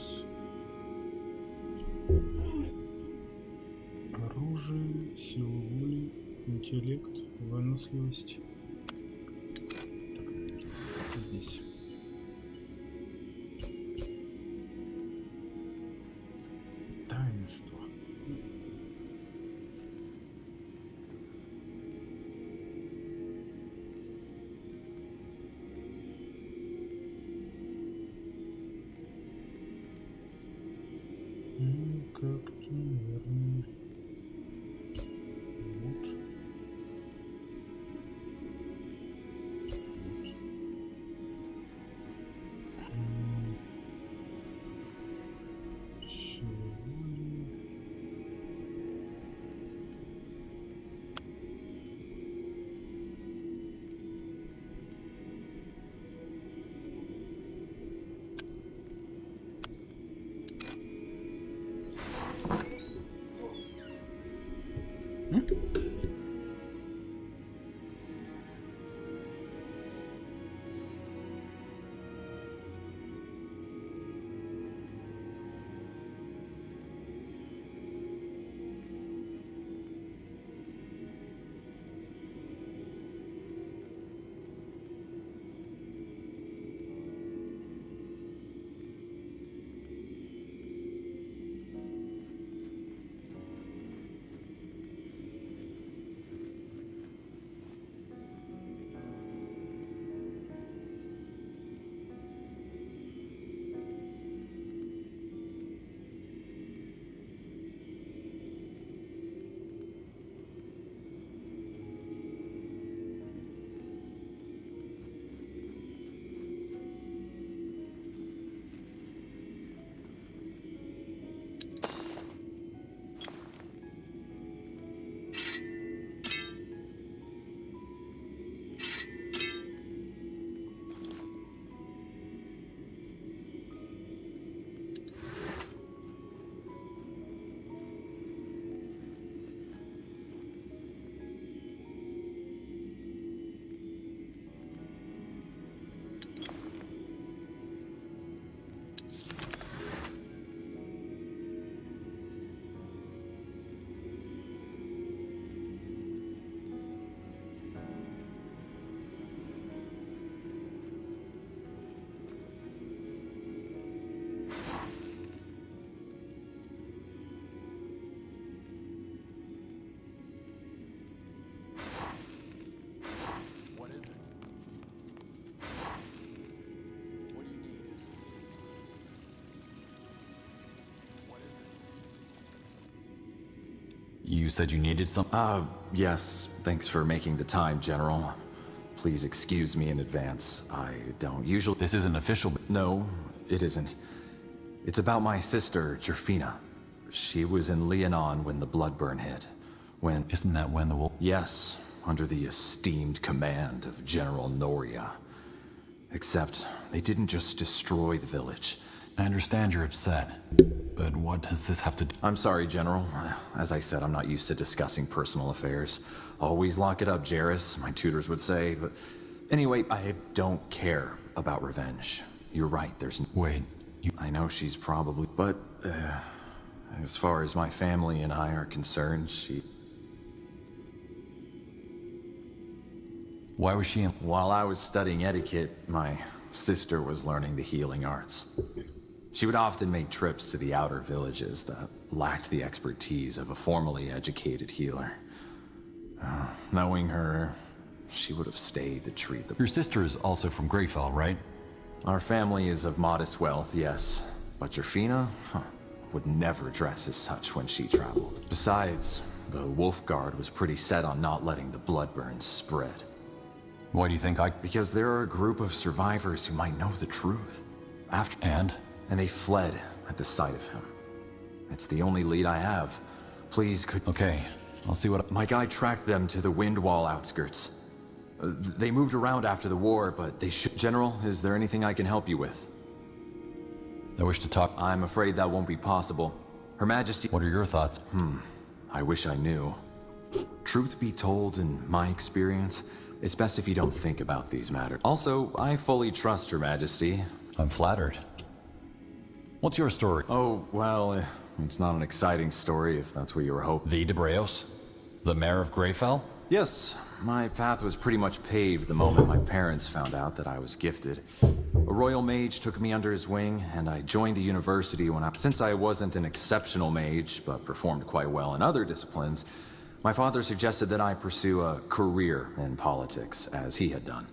Оружие, сила воли, интеллект, выносливость. Так, здесь. Таинство. Как-то, наверное. Вот. You said you needed some? Yes. Thanks for making the time, General. Please excuse me in advance. I don't usually... This isn't official. No, it isn't. It's about my sister, Jerfina. She was in Leonon when the Bloodburn hit. When... Isn't that when the wolf... Yes, under the esteemed command of General Noria. Except, they didn't just destroy the village. I understand you're upset, but what does this have to do? I'm sorry, General. As I said, I'm not used to discussing personal affairs. Always lock it up, Jarrus, my tutors would say, but... Anyway, I don't care about revenge. You're right, there's... Wait, I know she's probably... But, as far as my family and I are concerned, she... Why was she in... While I was studying etiquette, my sister was learning the healing arts. She would often make trips to the outer villages that lacked the expertise of a formally educated healer. Knowing her, she would have stayed to treat the... Your sister is also from Greyfell, right? Our family is of modest wealth, yes. But Jerfina would never dress as such when she traveled. Besides, the Wolf Guard was pretty set on not letting the Bloodburn spread. Why do you think I... Because there are a group of survivors who might know the truth. And they fled at the sight of him. It's the only lead I have. Please, could... Okay, I'll see what... My guide tracked them to the Windwall outskirts. They moved around after the war, but they should... General, is there anything I can help you with? I wish to talk... I'm afraid that won't be possible. Her Majesty... What are your thoughts? I wish I knew. Truth be told, in my experience, it's best if you don't think about these matters. Also, I fully trust Her Majesty. I'm flattered. What's your story? Oh, well, it's not an exciting story, if that's what you were hoping. The Debreos? The mayor of Greyfell? Yes, my path was pretty much paved the moment my parents found out that I was gifted. A royal mage took me under his wing, and I joined the university when Since I wasn't an exceptional mage, but performed quite well in other disciplines, my father suggested that I pursue a career in politics, as he had done.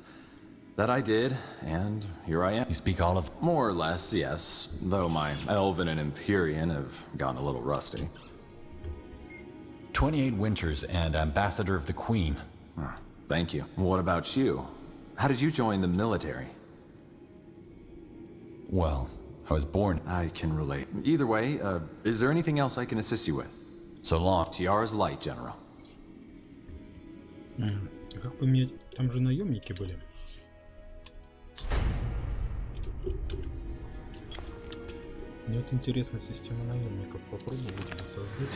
That I did, and here I am. You speak all of... More or less, yes. Though my Elven and Empyrean have gotten a little rusty. 28 winters and Ambassador of the Queen. Thank you. What about you? How did you join the military? Well, I was born... I can relate. Either way, is there anything else I can assist you with? So long. Tiara's light, General. Как поменять? Там же наемники были. Мне вот интересна система наемников. Попробую ее создать.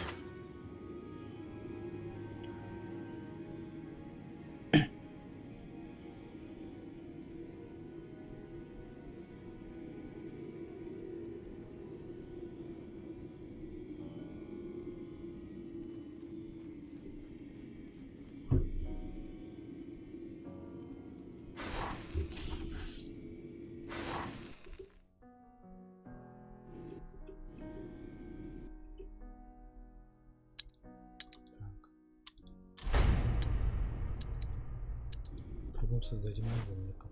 Попробуем создать наемников.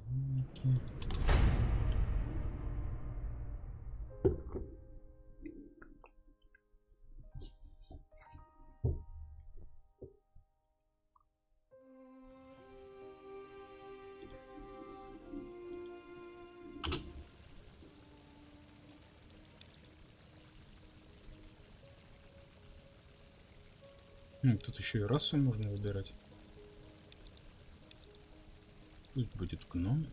Наемники. Тут еще и расу можно выбирать. Пусть будет гном.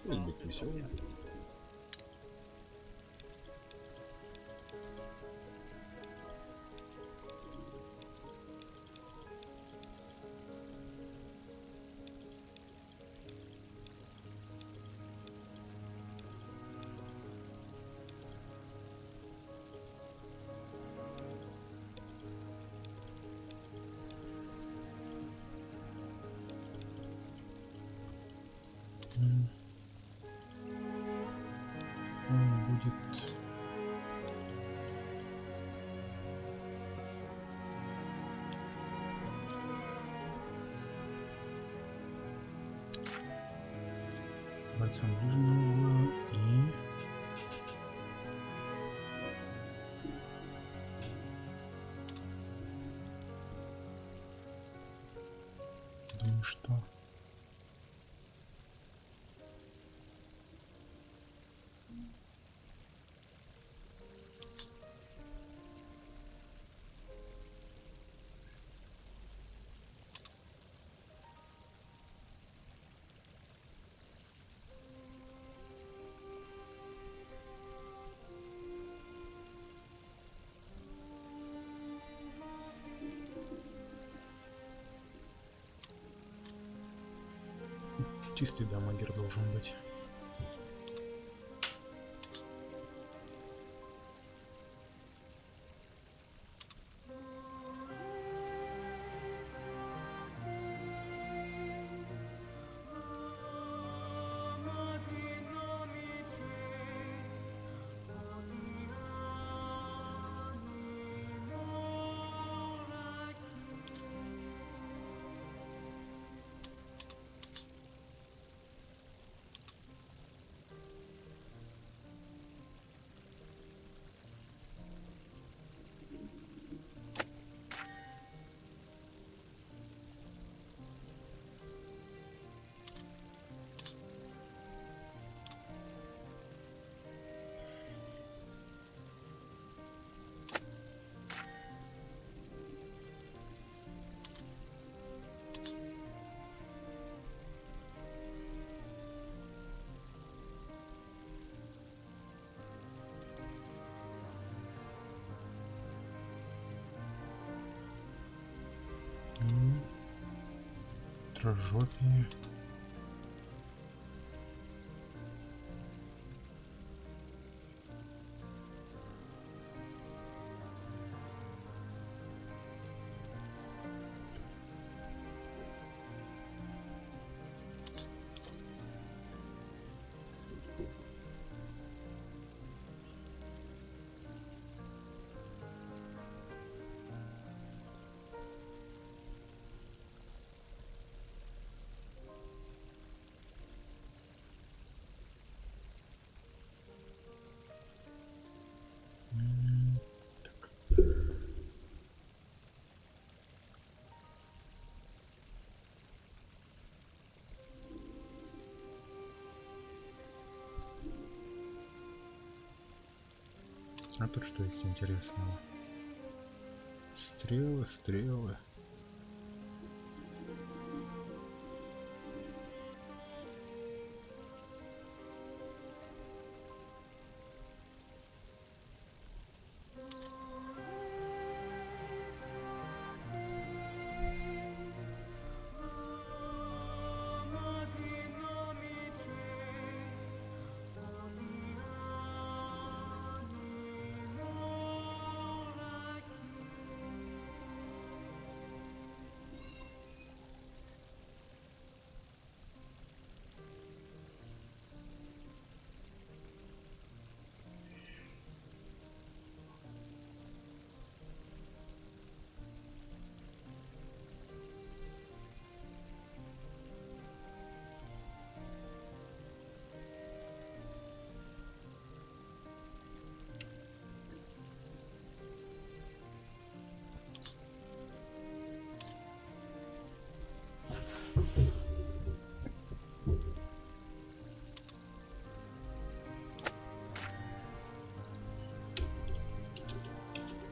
Пусть будет веселый. ближнего и... Думаю, что... Чистый дамагер должен быть. Трожопие. А тут что есть интересного? Стрелы, стрелы.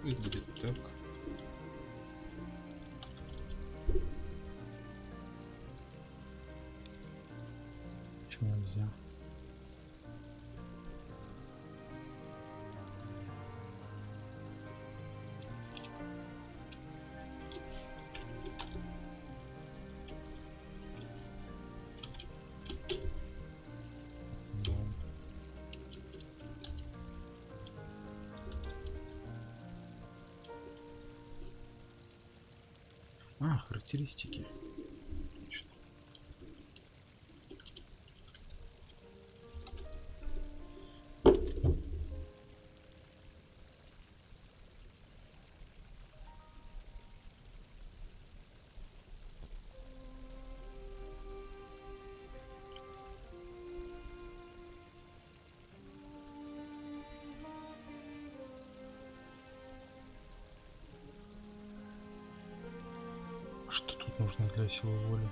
Пусть будет так. Почему нельзя? А, характеристики. Отлично. Что тут нужно для силы воли?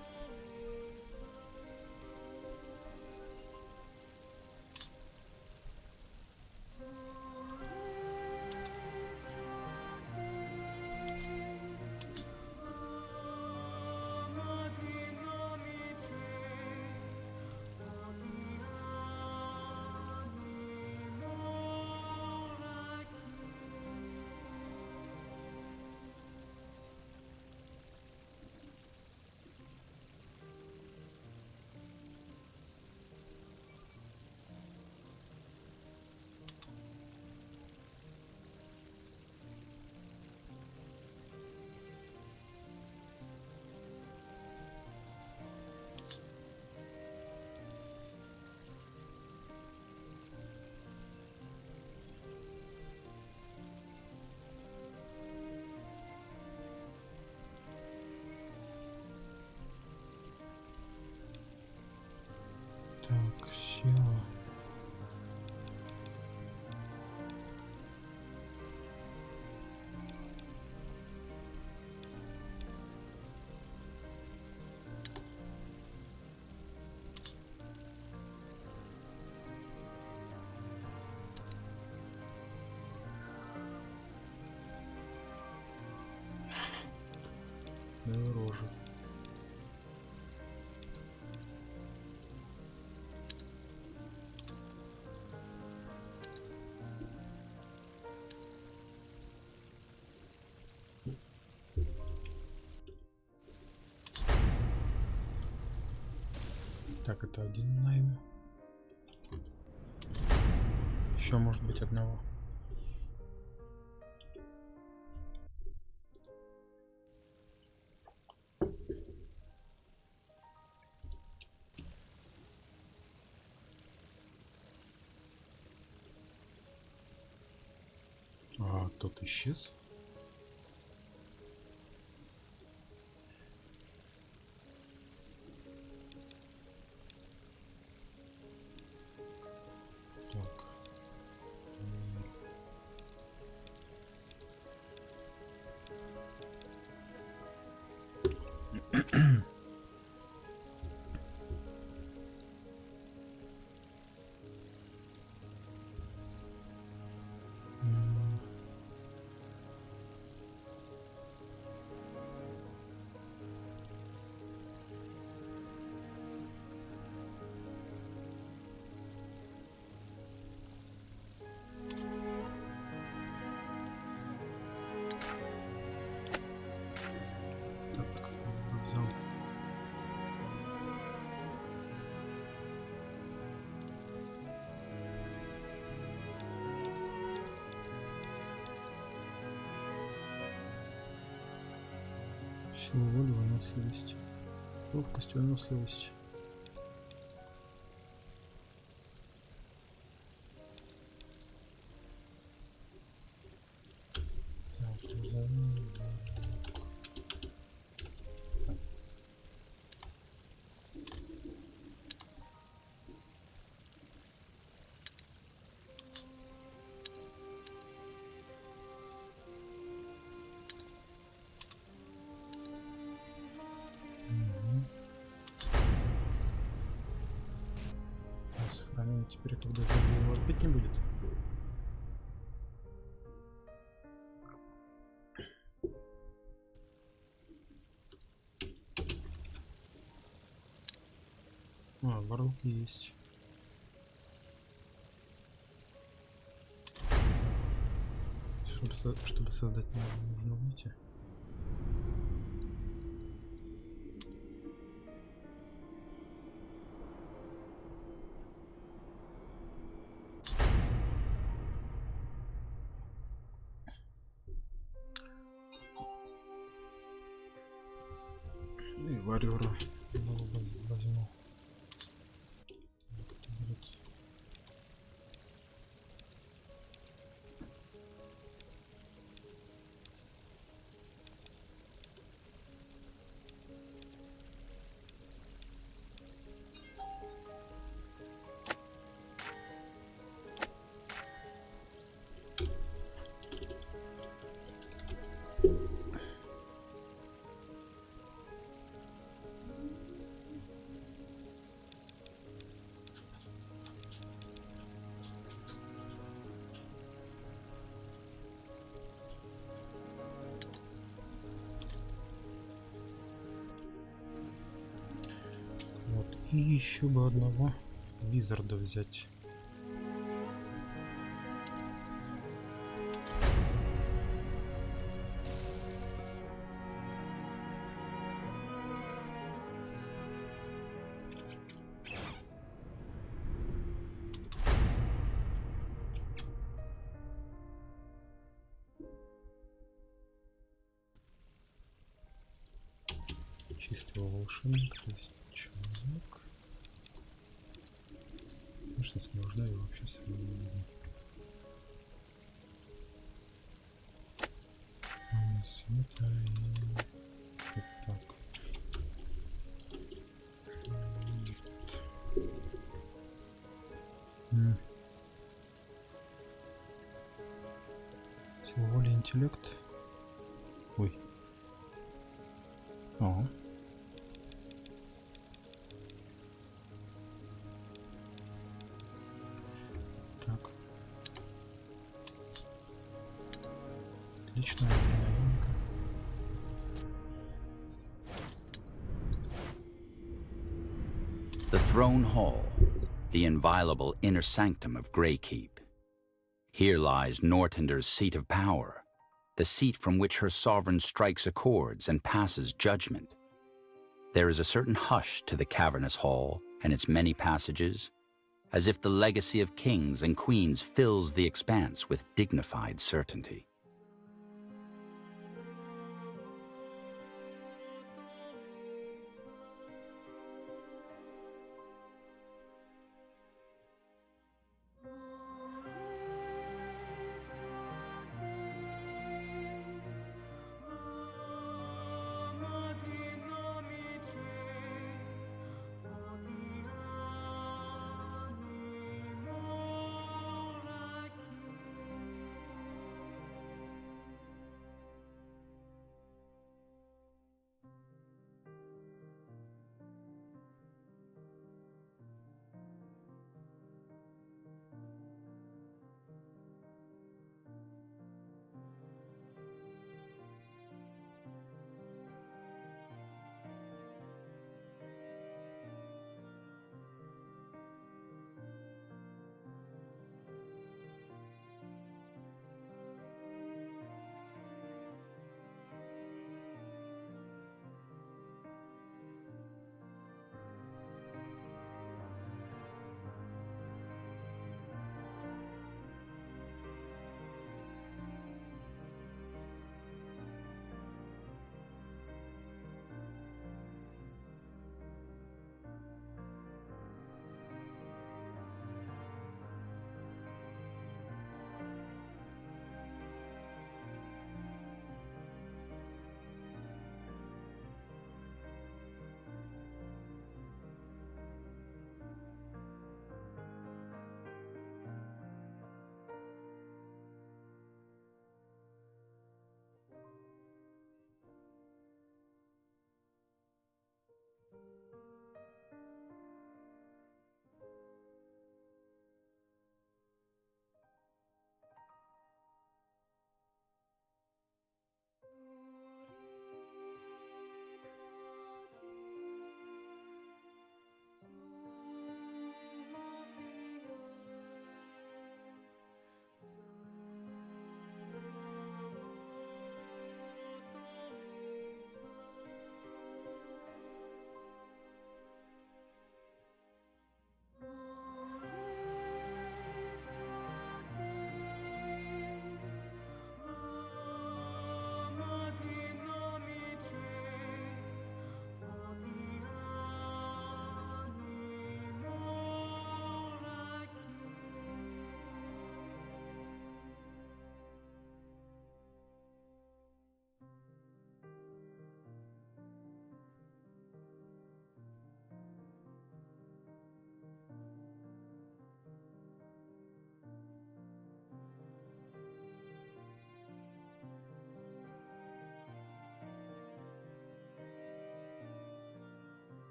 Так, сила. Рожи. Так, это один найм. Еще может быть одного. А тот исчез. Так. Сила воли, выносливость. Ловкость, выносливость. Сохраним теперь, когда его опять не будет. А, ворлки есть. Чтобы создать нужно выйти. И варьера возьму. еще бы одного визарда взять. Чистого волшебника, то есть человек. Конечно, освобождаю вообще свободно. Света и вот так. Сила воли, интеллект. Ой. О. Так. Отлично, новинка. The Throne Hall, the inviolable inner sanctum of Greykeep. Here lies Nortender's seat of power, the seat from which her sovereign strikes accords and passes judgment. There is a certain hush to the cavernous hall and its many passages, as if the legacy of kings and queens fills the expanse with dignified certainty.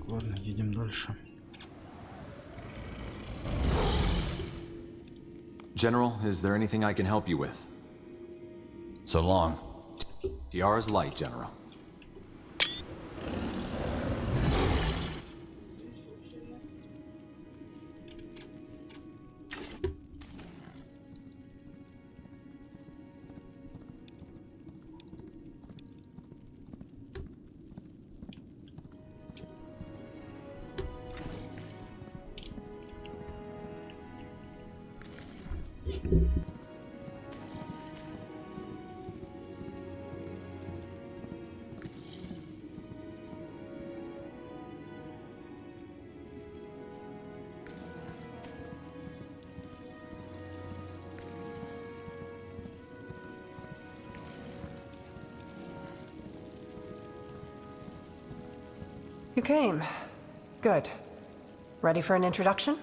ладно, едем дальше. General, is there anything I can help you with? So long. Tiara's light, General. You came. Good. Ready for an introduction?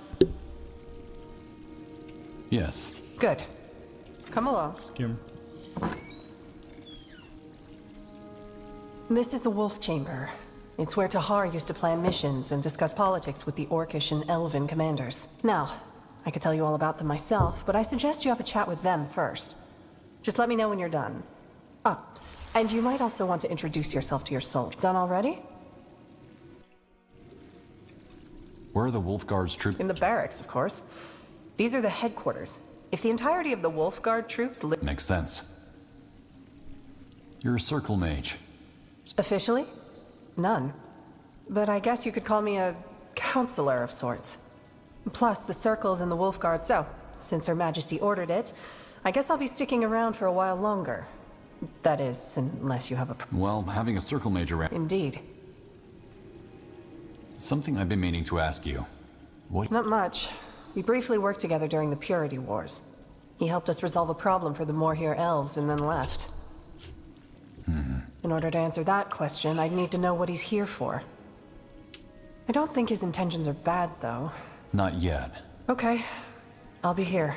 Yes. Good. Come along. С кем? This is the Wolf Chamber. It's where Tahar used to plan missions and discuss politics with the Orcish and Elven commanders. Now, I could tell you all about them myself, but I suggest you have a chat with them first. Just let me know when you're done. Ah, and you might also want to introduce yourself to your soldier. Done already? Where are the Wolf Guard's troops? In the barracks, of course. These are the headquarters. If the entirety of the Wolf Guard troops live... Makes sense. You're a circle mage. Officially? None. But I guess you could call me a counselor of sorts. Plus, the circle's in the Wolf Guard, so since Her Majesty ordered it, I guess I'll be sticking around for a while longer. That is, unless you have a... Well, having a circle mage around... Indeed. Something I've been meaning to ask you. What... Not much. We briefly worked together during the Purity Wars. He helped us resolve a problem for the Morhere elves and then left. In order to answer that question, I'd need to know what he's here for. I don't think his intentions are bad, though. Not yet. Okay. I'll be here.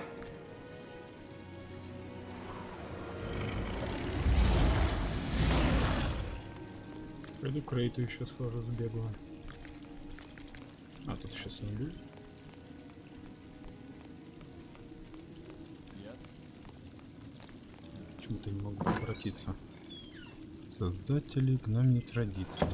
Пойду к Рейту еще схожу, сбегаю. А, тут сейчас индюк. Почему-то не могу обратиться. Создатели гномьей традиции.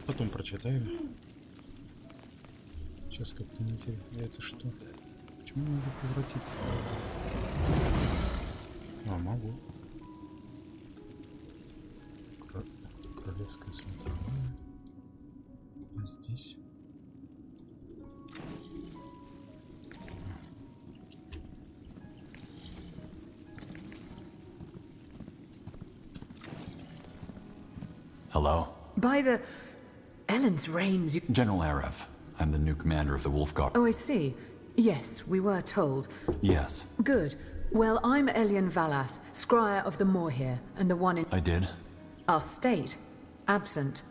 Потом прочитаю. Сейчас как-то не интересно. Это что? Почему не могу превратиться? А, могу. Королевская смотровая. А здесь. Hello? By the... Ellen's reigns, you... General Arev. I'm the new commander of the Wolf Guard. Oh, I see. Yes, we were told. Yes. Good. Well, I'm Elian Valath, Scryer of the Morhere, and the one in... I did? Our state. Absent.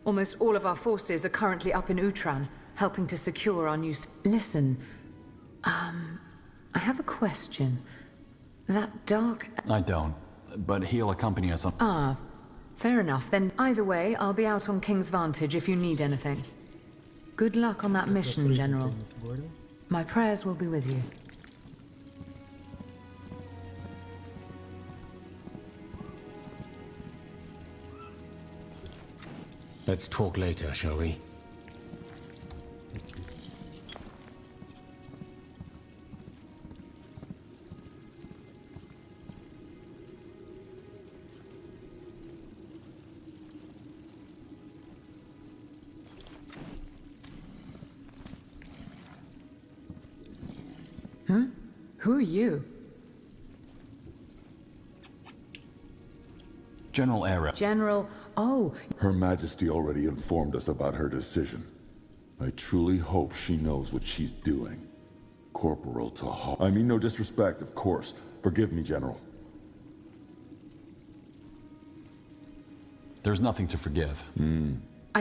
Almost all of our forces are currently up in Utran, helping to secure our new... Listen. I have a question. That dark... I don't. But he'll accompany us on... Ah, fair enough. Then either way, I'll be out on King's Vantage if you need anything. Good luck on that mission, General. My prayers will be with you. Let's talk later, shall we? Huh? Who are you? General Arev. General... Oh... Her Majesty already informed us about her decision. I truly hope she knows what she's doing. Corporal Taha. I mean no disrespect, of course. Forgive me, General. There's nothing to forgive.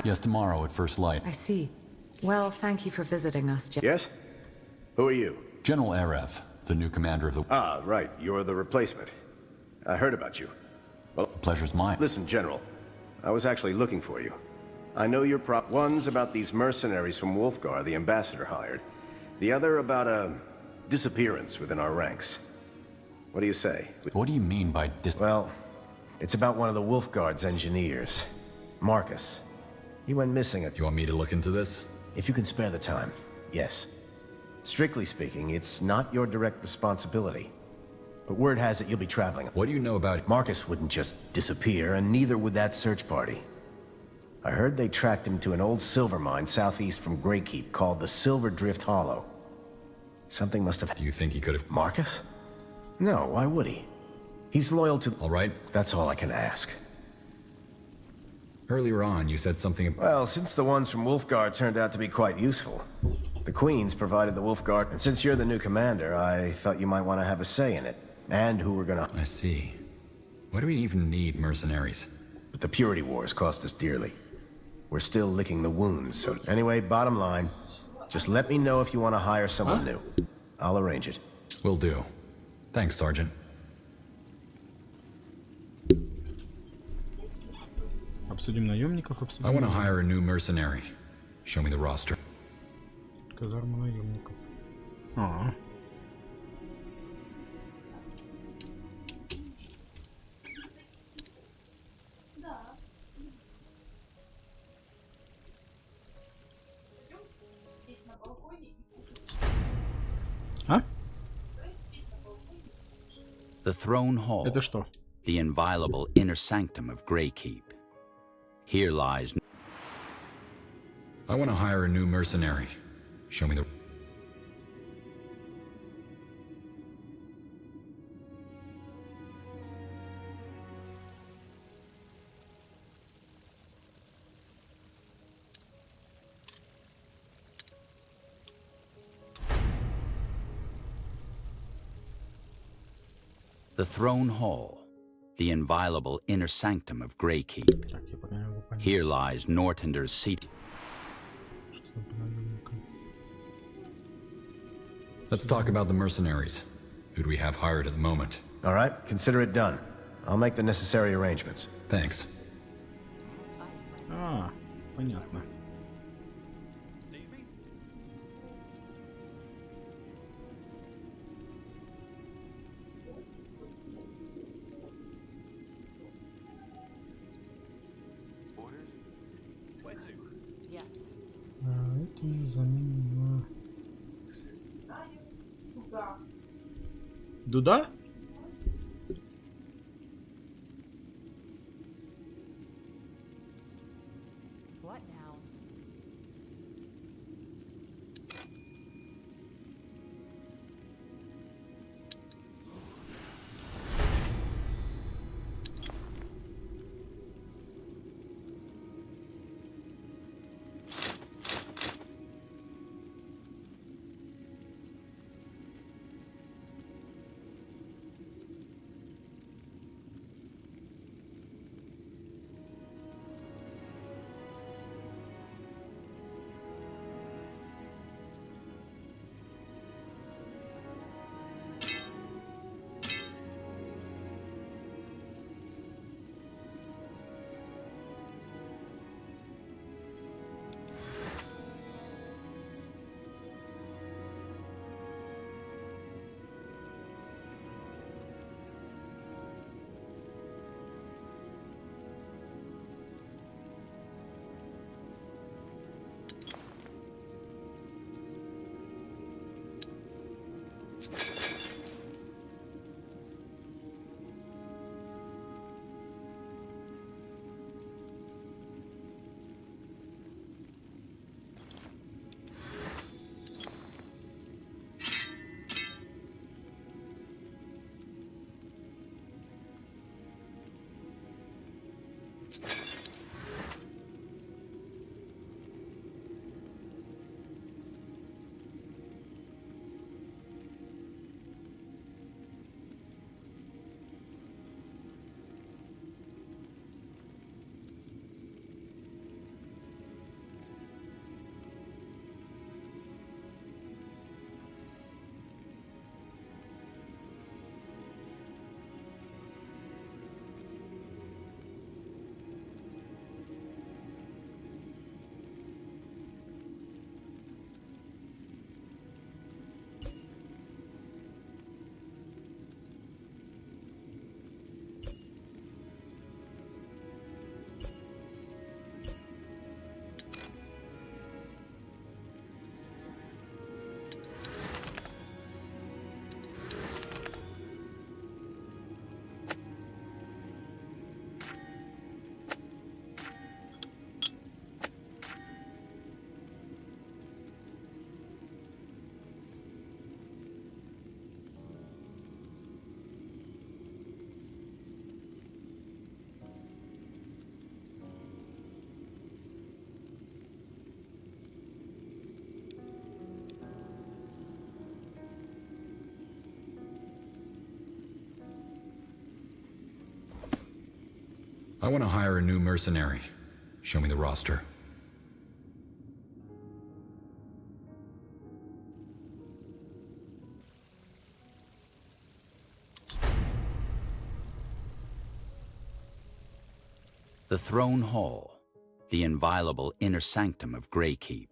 Yes, tomorrow at first light. I see. Well, thank you for visiting us, Yes? Who are you? General Aref, the new commander of the... Ah, right. You're the replacement. I heard about you. Well, The pleasure's mine. listen, General. I was actually looking for you. I know your one's about these mercenaries from Wolfgar the ambassador hired. The other about a disappearance within our ranks. What do you say? What do you mean by Well, it's about one of the Wolfguard's engineers. Marcus. He went missing You want me to look into this? If you can spare the time, yes. Strictly speaking, it's not your direct responsibility. But word has it you'll be traveling. What do you know about... Marcus wouldn't just disappear, and neither would that search party. I heard they tracked him to an old silver mine southeast from Greykeep called the Silver Drift Hollow. Something must have... Do you think he could have... Marcus? No, why would he? He's loyal to... All right. That's all I can ask. Earlier on, you said something... Well, since the ones from Wolfguard turned out to be quite useful. The Queens provided the Wolfguard, and since you're the new commander, I thought you might want to have a say in it. And who we're gonna... I see. Why do we even need mercenaries? But the Purity Wars cost us dearly. We're still licking the wounds, so... Anyway, bottom line, just let me know if you want to hire someone new. I'll arrange it. Will do. Thanks, Sergeant. Обсудим наемников, I обсудим... want to hire a new mercenary. Show me the roster. Казарма наемников. А. А? The Throne Hall. Это что? The inviolable inner sanctum of Greykeep. Here lies... I want to hire a new mercenary. Show me the... The Throne Hall. The inviolable inner sanctum of Greykeep. Так, я пока не могу понять. Here lies Nortender's seat. Что там по наемникам? Let's talk about the mercenaries. Who do we have hired at the moment? All right, consider it done. I'll make the necessary arrangements. Thanks. А, понятно. Это заменим на... Дуда? What now? I want to hire a new mercenary. Show me the roster. The Throne Hall, the inviolable inner sanctum of Greykeep.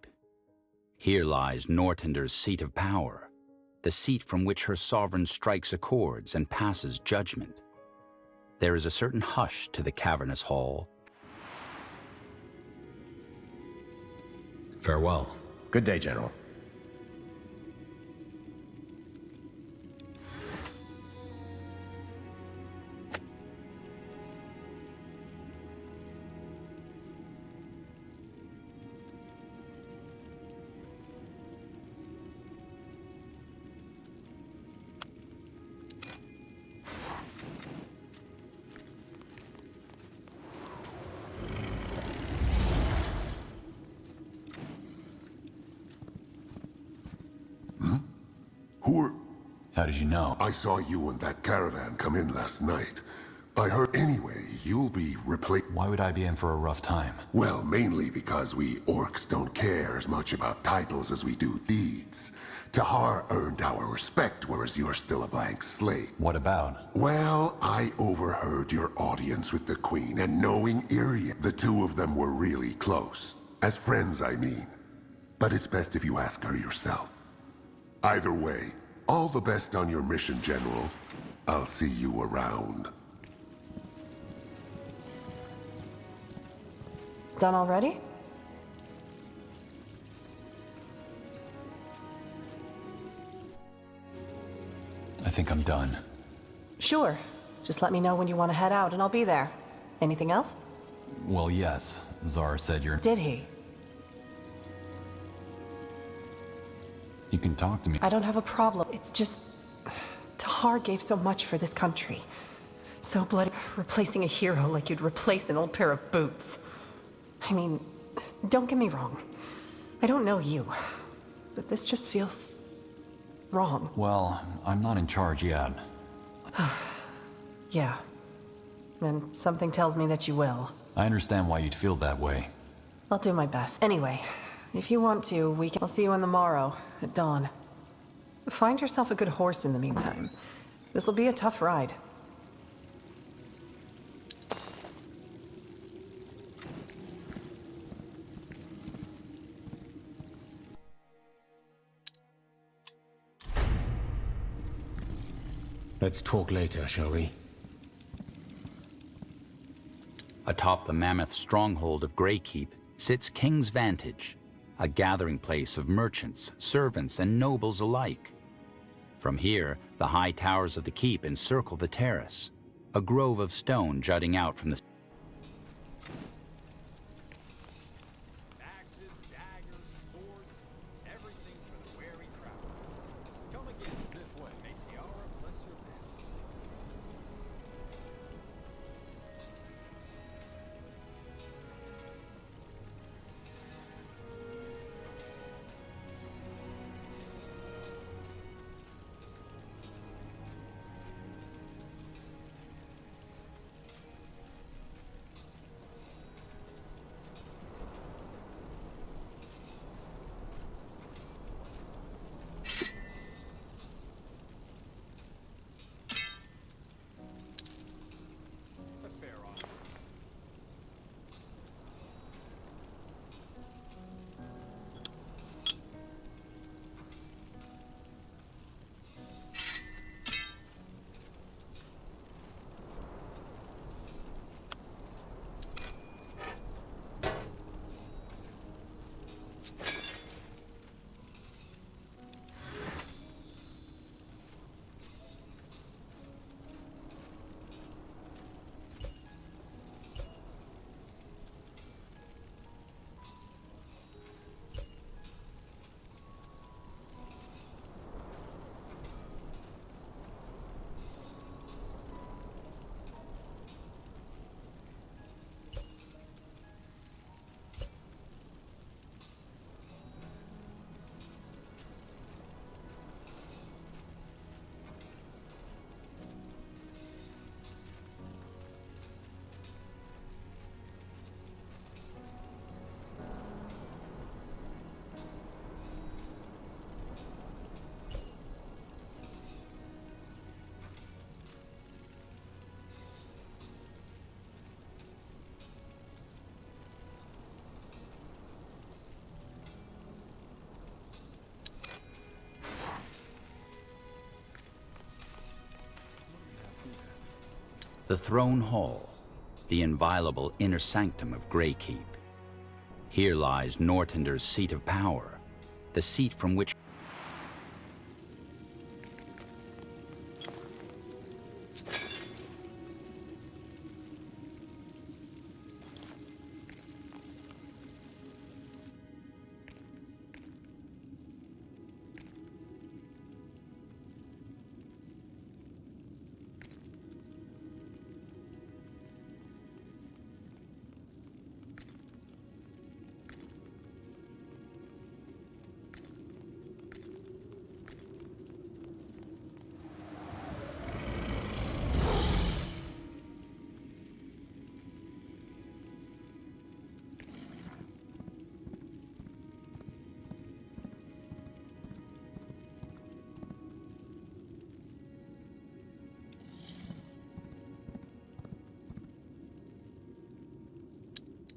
Here lies Nortender's seat of power, the seat from which her sovereign strikes accords and passes judgment. There is a certain hush to the cavernous hall. Farewell. Good day, General. How did you know? I saw you and that caravan come in last night. I heard anyway, you'll be replaced. Why would I be in for a rough time? Well, mainly because we orcs don't care as much about titles as we do deeds. Tahar earned our respect, whereas you're still a blank slate. What about? Well, I overheard your audience with the Queen, and knowing Iria, the two of them were really close. As friends, I mean. But it's best if you ask her yourself. Either way, all the best on your mission, General. I'll see you around. Done already? I think I'm done. Sure. Just let me know when you want to head out and I'll be there. Anything else? Well, yes. Zara said you're... Did he? You can talk to me. I don't have a problem. It's just... Tahar gave so much for this country. So bloody... Replacing a hero like you'd replace an old pair of boots. I mean, don't get me wrong. I don't know you. But this just feels... wrong. Well, I'm not in charge yet. Yeah. And something tells me that you will. I understand why you'd feel that way. I'll do my best. Anyway, if you want to, I'll see you on the morrow, at dawn. Find yourself a good horse in the meantime. This'll be a tough ride. Let's talk later, shall we? Atop the mammoth stronghold of Greykeep sits King's Vantage, a gathering place of merchants, servants, and nobles alike. From here, the high towers of the keep encircle the terrace, a grove of stone jutting out from the... The Throne Hall, the inviolable inner sanctum of Greykeep. Here lies Nortender's seat of power, the seat from which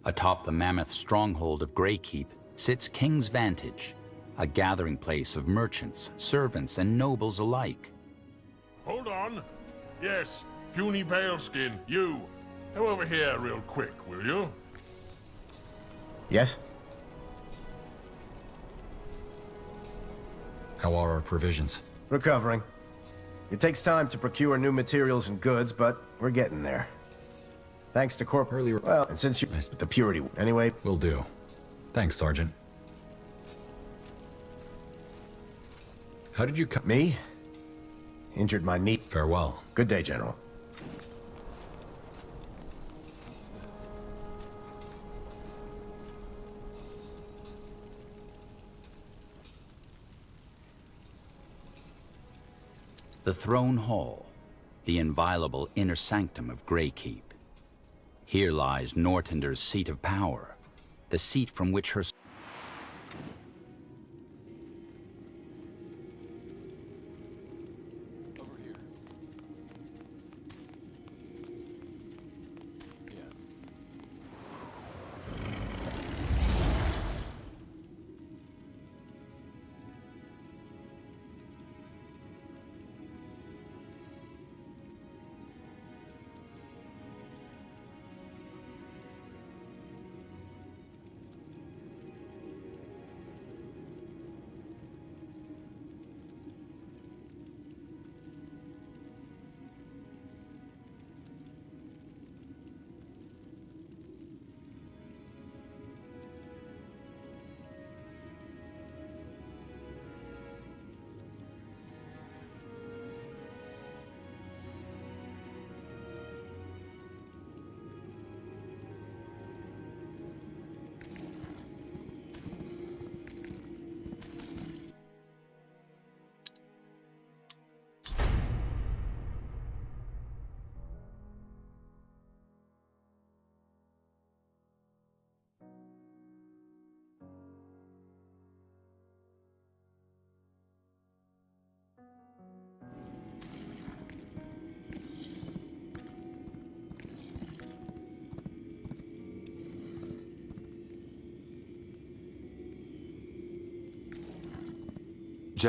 atop the mammoth stronghold of Greykeep sits King's Vantage, a gathering place of merchants, servants, and nobles alike. Hold on. Yes, puny paleskin, you. Come over here real quick, will you? Yes? How are our provisions? Recovering. It takes time to procure new materials and goods, but we're getting there. Thanks to Earlier. Well, and since you... the purity... Anyway... Will do. Thanks, Sergeant. How did you come? Me? Injured my knee. Farewell. Good day, General. The Throne Hall, the inviolable inner sanctum of Greykeep. Here lies Nortender's seat of power, the seat from which her...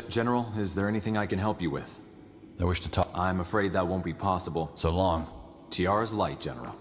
General, is there anything I can help you with? I wish to talk. I'm afraid that won't be possible. So long. Tiara's light, General.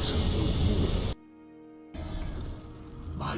to know more. My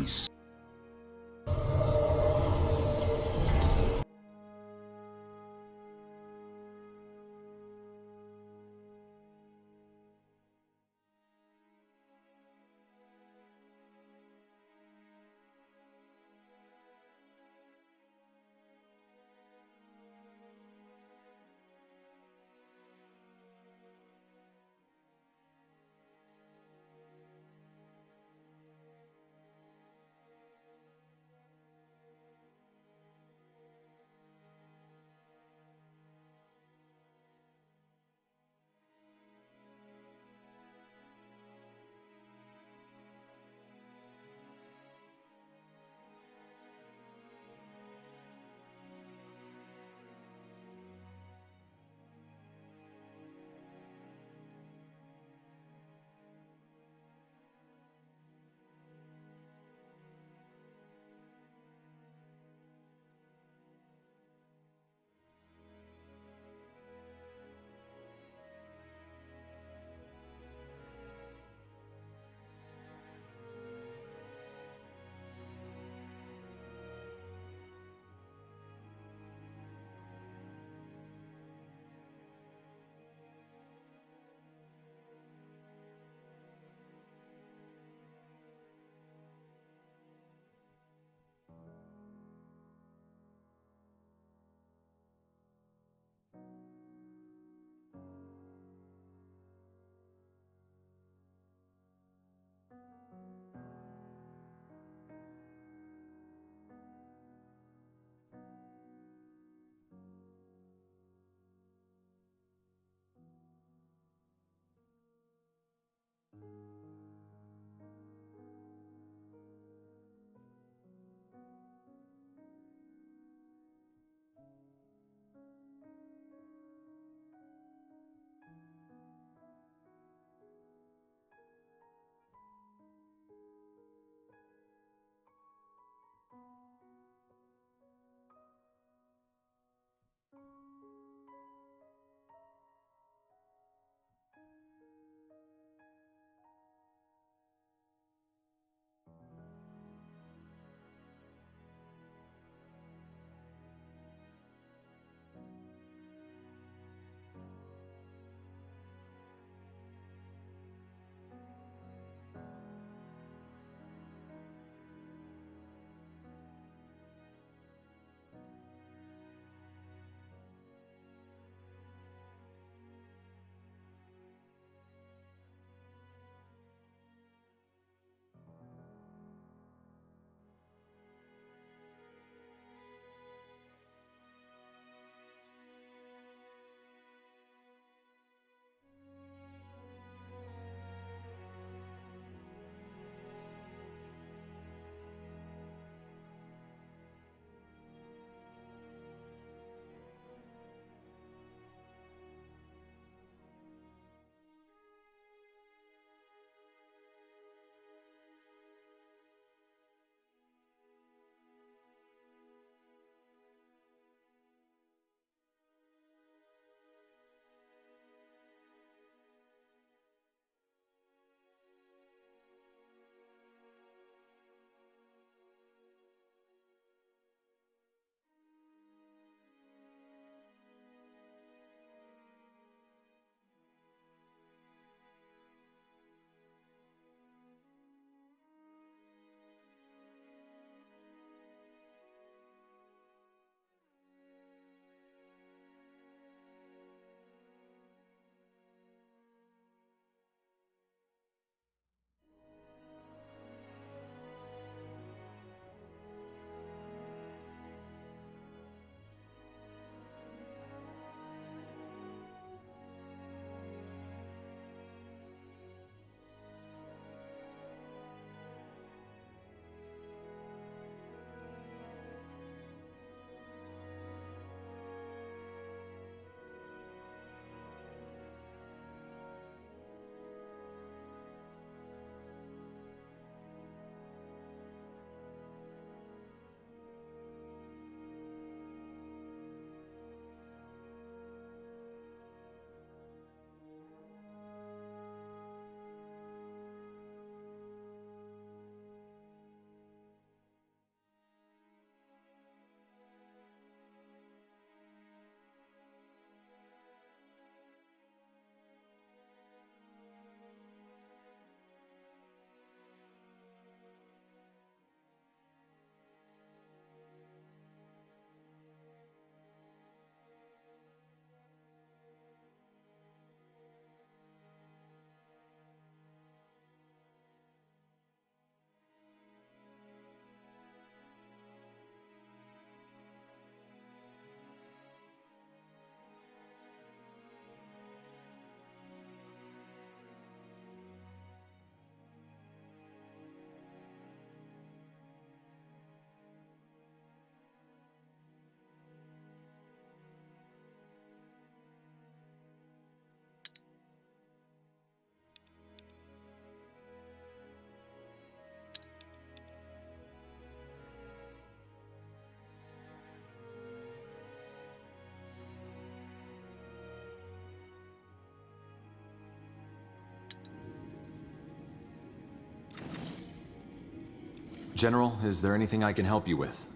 General, is there anything I can help you with?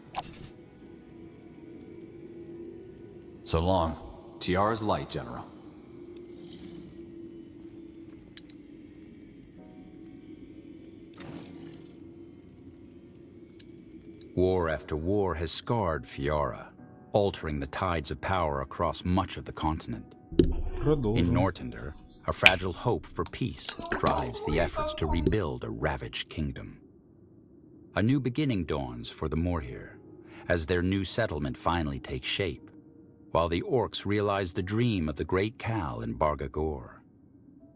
So long. Tiara's light, General. War after war has scarred Fiara, altering the tides of power across much of the continent. In Northander, a fragile hope for peace drives the efforts to rebuild a ravaged kingdom. A new beginning dawns for the Morhir, as their new settlement finally takes shape, while the orcs realize the dream of the Great Khal in Bargagor.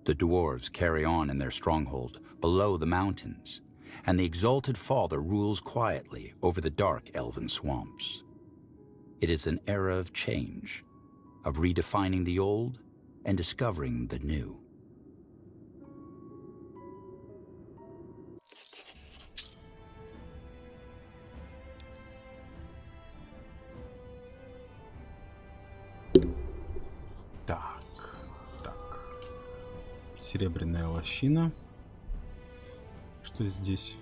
The dwarves carry on in their stronghold below the mountains, and the Exalted Father rules quietly over the dark elven swamps. It is an era of change, of redefining the old and discovering the new. Так. Серебряная лощина. Что здесь?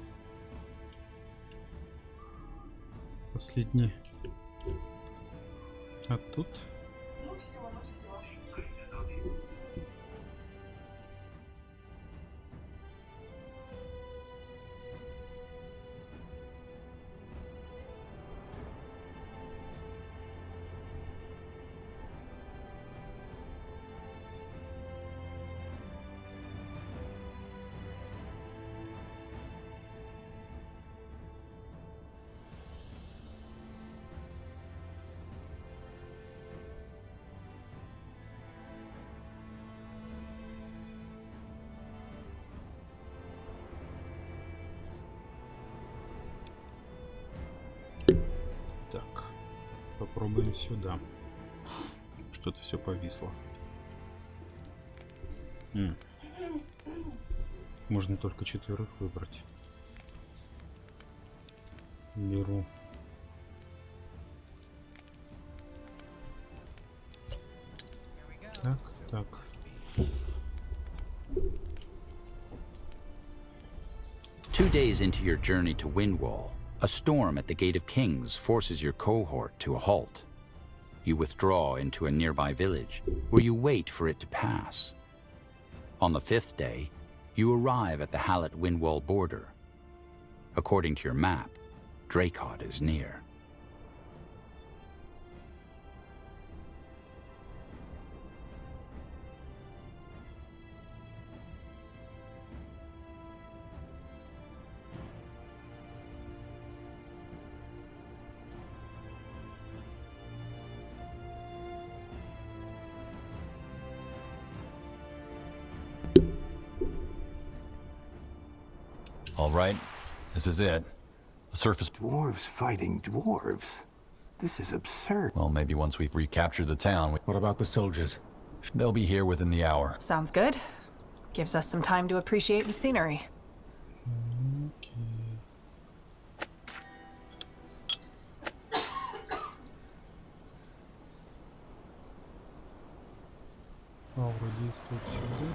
Последний. А тут? Так, попробуем сюда. Что-то все повисло. Можно только 4 выбрать. Беру. Так. 2 days into your journey to Windwall, a storm at the Gate of Kings forces your cohort to a halt. You withdraw into a nearby village, where you wait for it to pass. On the 5th day, you arrive at the Hallet-Windwall border. According to your map, Dracod is near. All right, this is it. A surface... Dwarves fighting dwarves? This is absurd. Well, maybe once we've recaptured the town... What about the soldiers? They'll be here within the hour. Sounds good. Gives us some time to appreciate the scenery. Вроде есть тут сюда.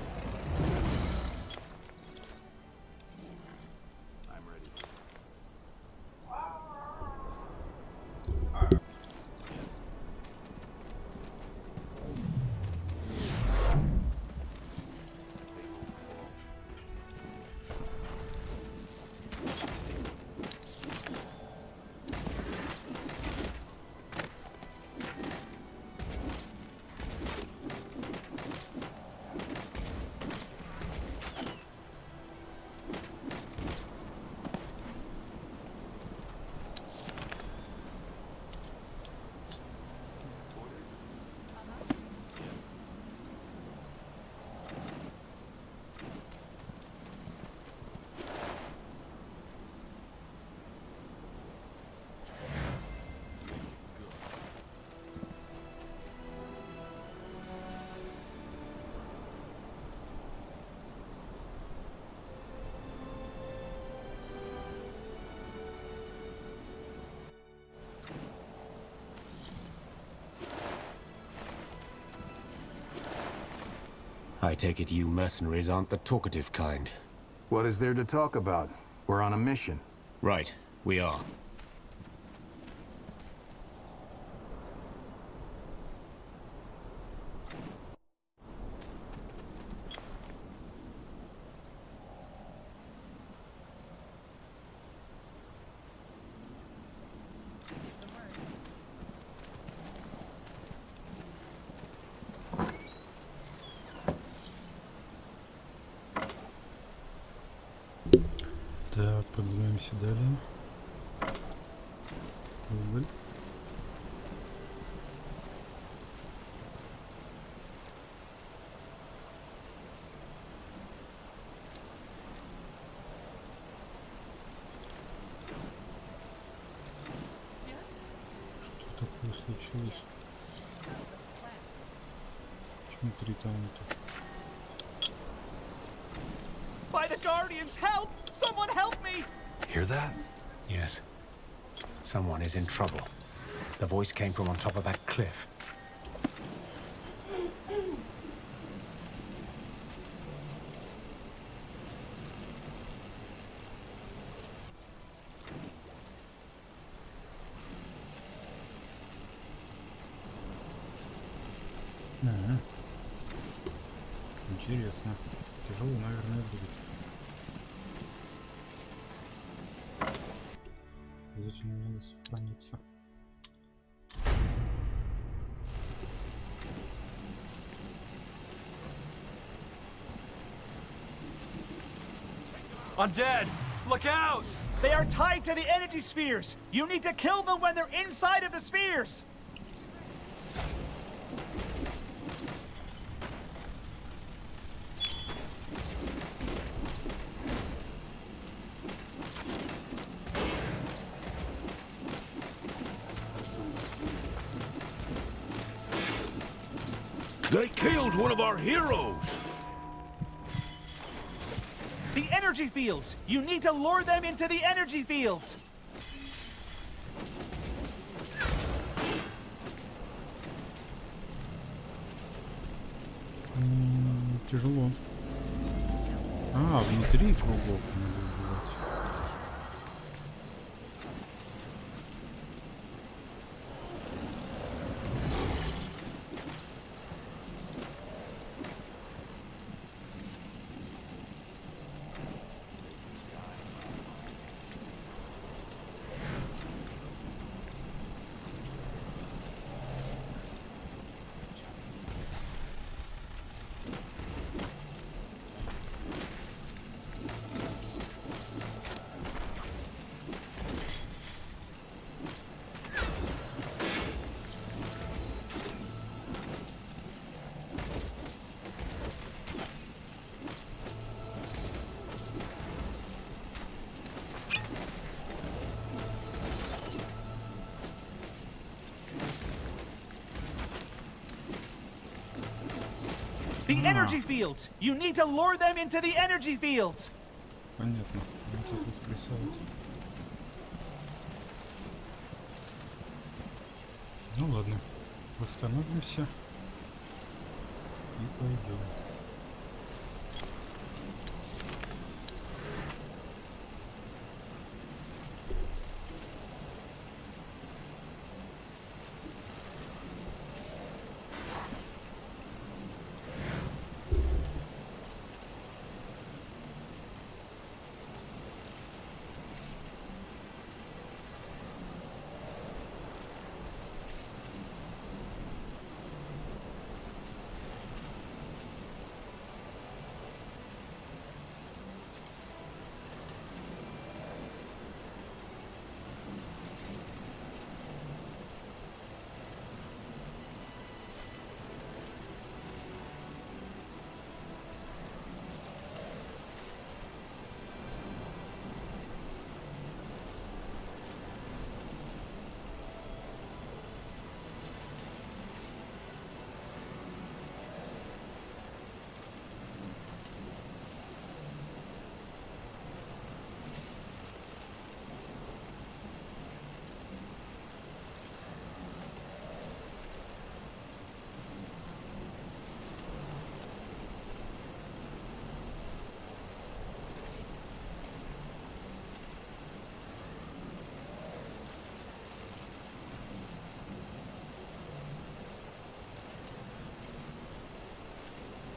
I take it you mercenaries aren't the talkative kind. What is there to talk about? We're on a mission. Right, we are. Так, поднимаемся далее. Уголь. Что такое случилось? Почему 3 таунта? By the Guardians, help! Someone help me! Hear that? Yes. Someone is in trouble. The voice came from on top of that cliff. Интересно. Тяжело, наверное, будет. Обязательно надо сохраниться. Undead! Look out! They are tied to the energy spheres! You need to kill them when they're inside of the spheres! They killed one of our heroes! The energy fields! You need to lure them into the energy fields! Тяжело. А, внутри кругов надо убивать. The energy fields! You need to lure them into the energy fields! Понятно. Вот тут воскресают. Ну ладно. Восстановимся. И пойдем.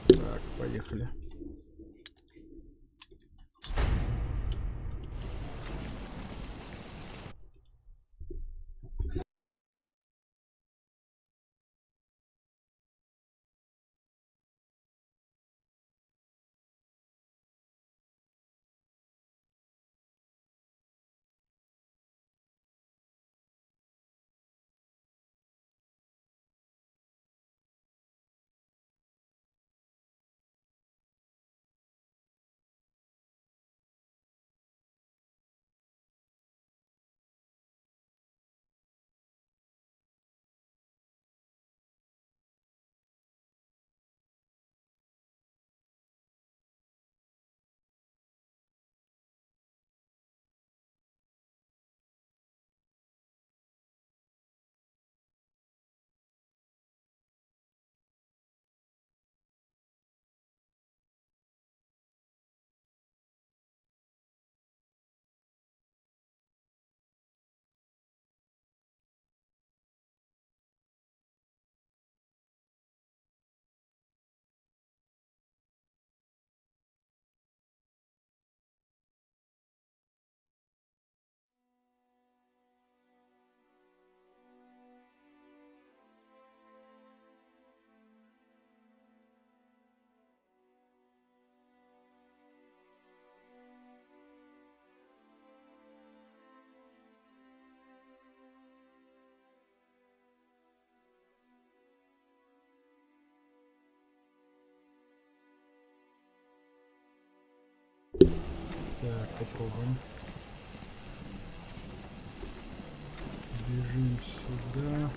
Так, поехали. Так, попробуем. Бежим сюда.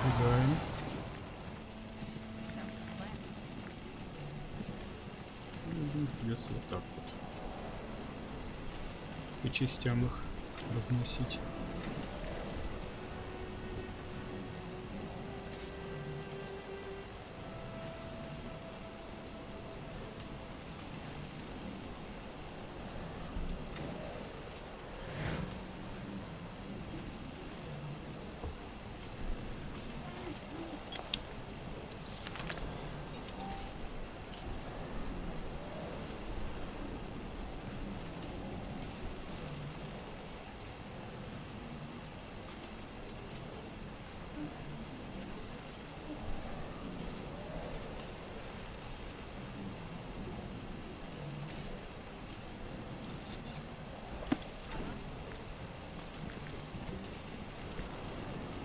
Убегаем. Придется вот так вот по частям их разносить.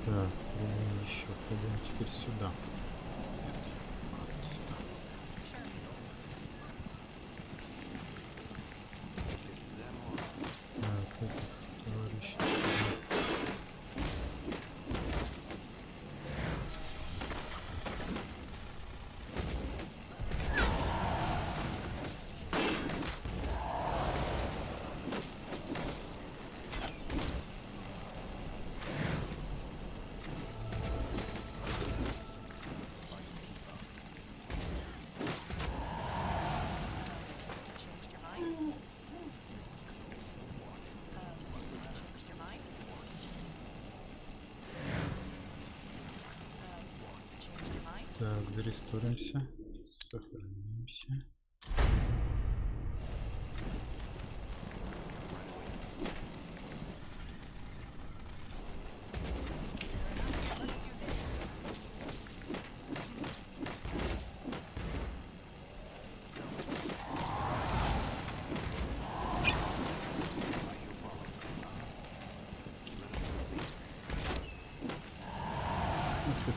Так, пробуем еще, пробуем теперь сюда. Так, это, товарищи. Так, заресторимся, сохранимся.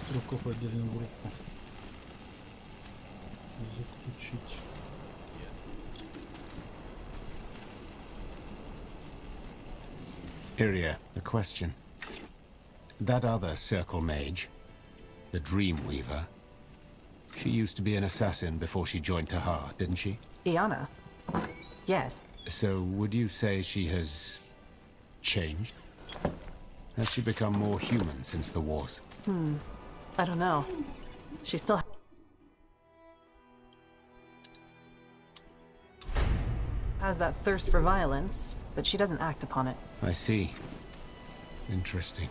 Стрелков в отдельную группу заключить. Iria, a question. That other Circle Mage, the Dreamweaver, she used to be an assassin before she joined Tahar, didn't she? Iana? Yes. So would you say she has changed? Has she become more human since the wars? I don't know. She still has that thirst for violence, but she doesn't act upon it. I see. Interesting.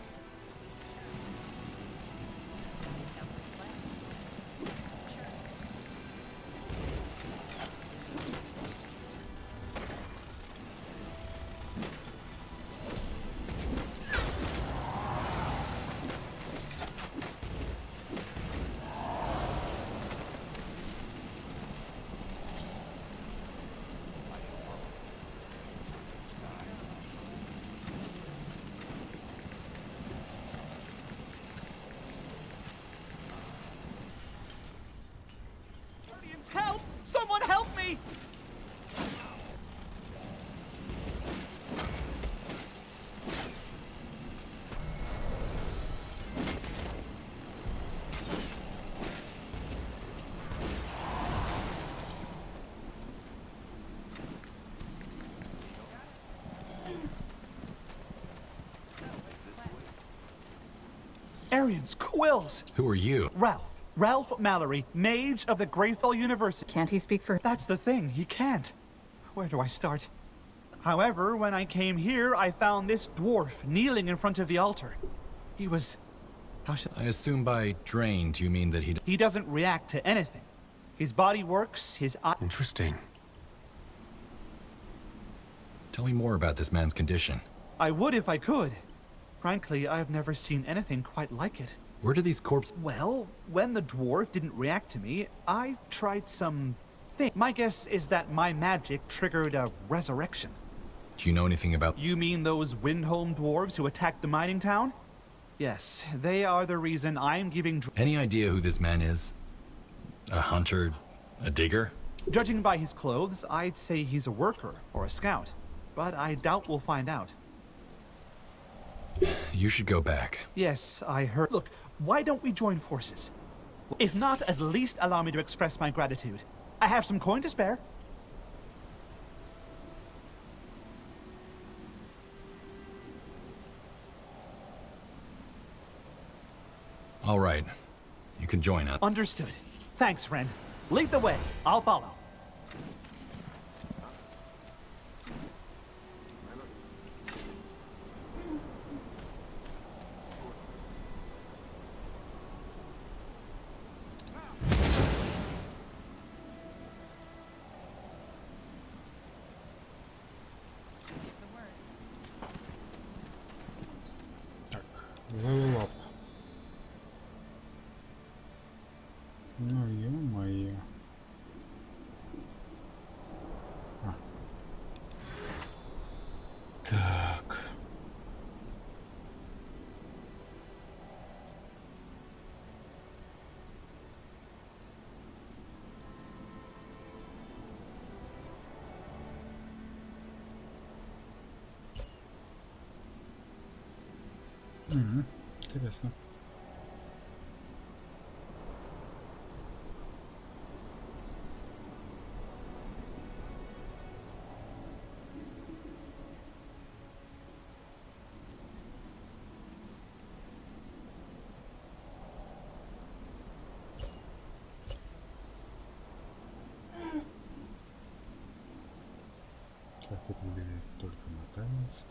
Help! Someone help me! Arian's quills! Who are you? Ralph Mallory, mage of the Greyfell University. Can't he speak for... That's the thing, he can't. Where do I start? However, when I came here, I found this dwarf kneeling in front of the altar. He was... I assume by drained you mean that He doesn't react to anything. His body works, his eye... Interesting. Tell me more about this man's condition. I would if I could. Frankly, I've never seen anything quite like it. Where do these corpses... Well, when the dwarf didn't react to me, I tried some thing. My guess is that my magic triggered a resurrection. Do you know anything about... You mean those Windholm dwarves who attacked the mining town? Yes, they are the reason I'm giving... Any idea who this man is? A hunter? A digger? Judging by his clothes, I'd say he's a worker or a scout. But I doubt we'll find out. You should go back. Yes, I heard... Look, why don't we join forces? If not, at least allow me to express my gratitude. I have some coin to spare. All right. You can join us. Understood. Thanks, friend. Lead the way. I'll follow. Лап. Ну, ё-моё. Так. Интересно. Так, это влияет только на таинство.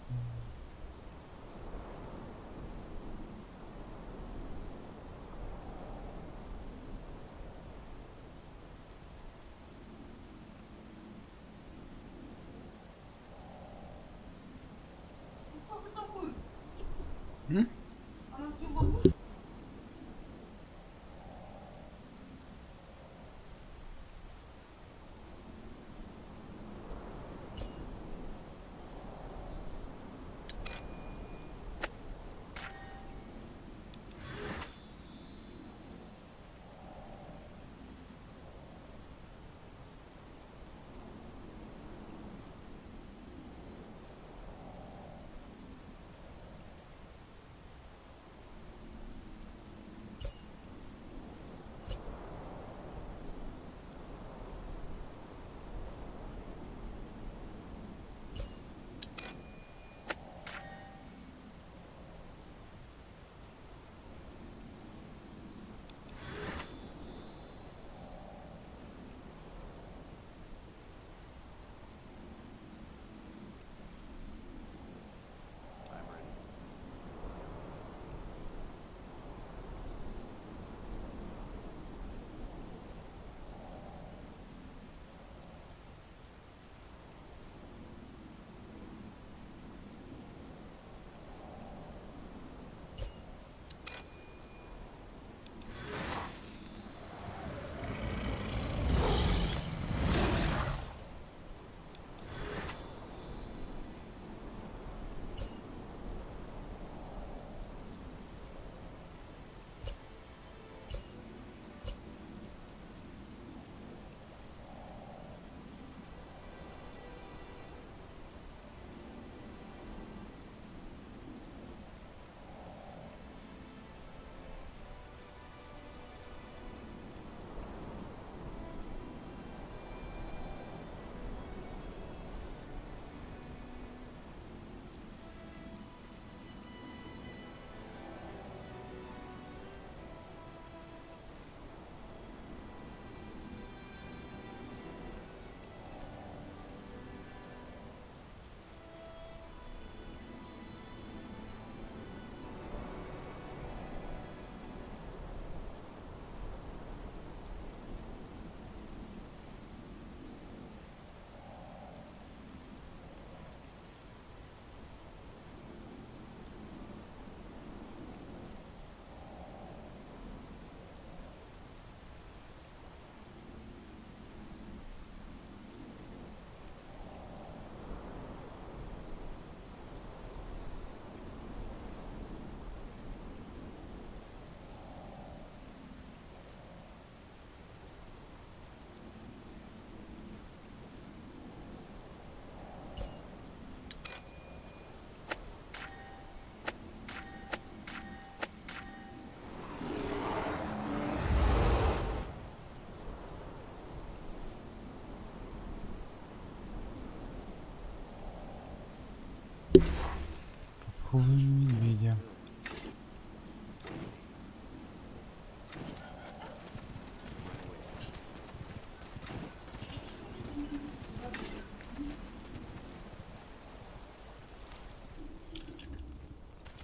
Похожие на медведя.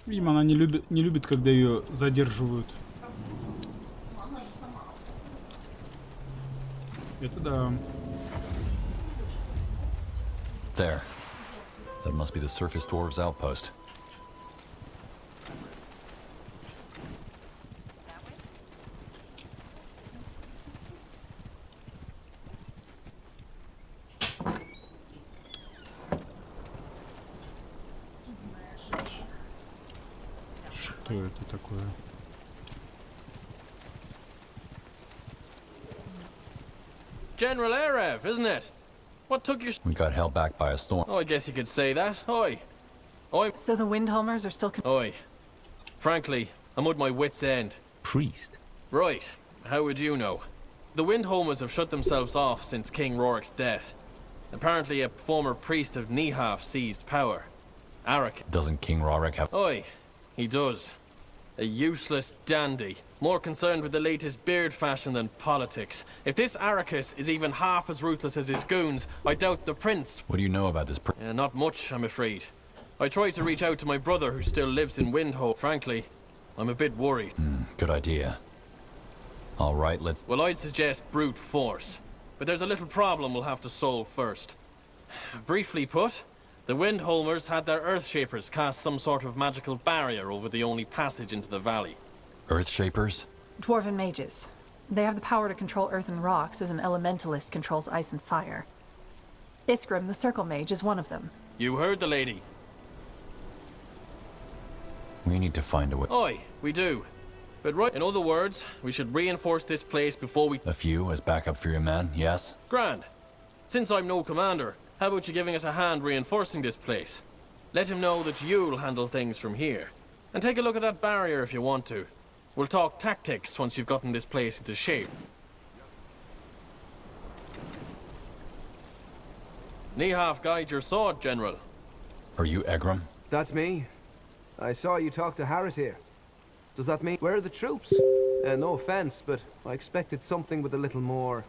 Видимо, она не любит, когда ее задерживают. Это да. There. That must be the surface dwarves' outpost. Что это такое? General Erev, isn't it? What took you? We got held back by a storm. Oh, I guess you could say that. Oi. So the Windholmers are still... Oi. Frankly, I'm at my wit's end. Priest? Right. How would you know? The Windholmers have shut themselves off since King Rorik's death. Apparently a former priest of Nihaf seized power. Arak. Doesn't King Rorik have... Oi. He does. A useless dandy. More concerned with the latest beard fashion than politics. If this Arrakis is even half as ruthless as his goons, I doubt the prince... What do you know about this not much, I'm afraid. I tried to reach out to my brother who still lives in Windhoe. Frankly, I'm a bit worried. Good idea. All right, let's... Well, I'd suggest brute force. But there's a little problem we'll have to solve first. Briefly put, the Windholmers had their Earthshapers cast some sort of magical barrier over the only passage into the valley. Earthshapers? Dwarven mages. They have the power to control earth and rocks as an elementalist controls ice and fire. Iskrim, the Circle Mage, is one of them. You heard the lady. We need to find a way... Oi, we do. But right, in other words, we should reinforce this place before we... A few as backup for your man, yes? Grand. Since I'm no commander, how about you giving us a hand reinforcing this place? Let him know that you'll handle things from here. And take a look at that barrier if you want to. We'll talk tactics once you've gotten this place into shape. Nihaf, guide your sword, General. Are you Egram? That's me. I saw you talk to Harrit here. Does that mean... Where are the troops? No offense, but I expected something with a little more...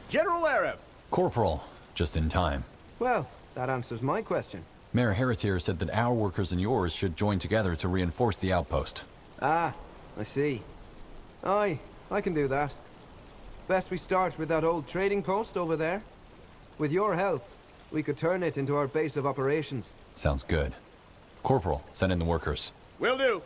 General Erev! Corporal, just in time. Well, that answers my question. Mayor Heretier said that our workers and yours should join together to reinforce the outpost. Ah, I see. Aye, I can do that. Best we start with that old trading post over there. With your help, we could turn it into our base of operations. Sounds good. Corporal, send in the workers. Will do.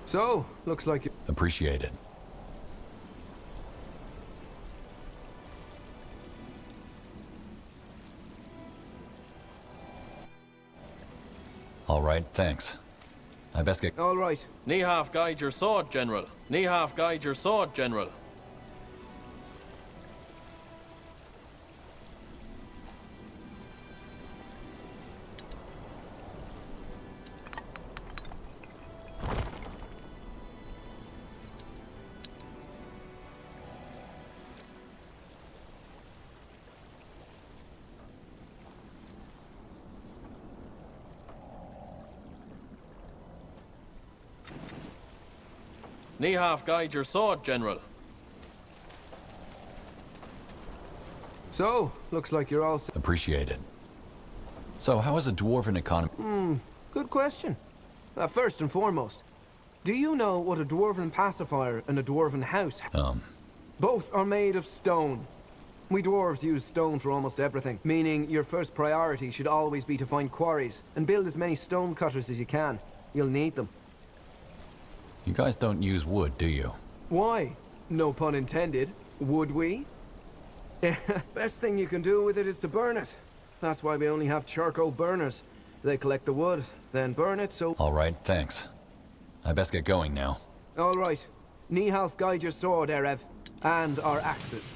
So, looks like you... Appreciate it. All right, thanks. I best get... All right. Nihaf, guide your sword, General. Nihaf, guide your sword, General. Nihaf guide your sword, General. So, looks like you're all... Appreciated. So, how is a dwarven economy? Good question. First and foremost, do you know what a dwarven pacifier and a dwarven house... Both are made of stone. We dwarves use stone for almost everything, meaning your first priority should always be to find quarries and build as many stone cutters as you can. You'll need them. You guys don't use wood, do you? Why? No pun intended. Would we? Best thing you can do with it is to burn it. That's why we only have charcoal burners. They collect the wood, then burn it, so... All right, thanks. I best get going now. All right. Nihalf guide your sword, Erev. And our axes.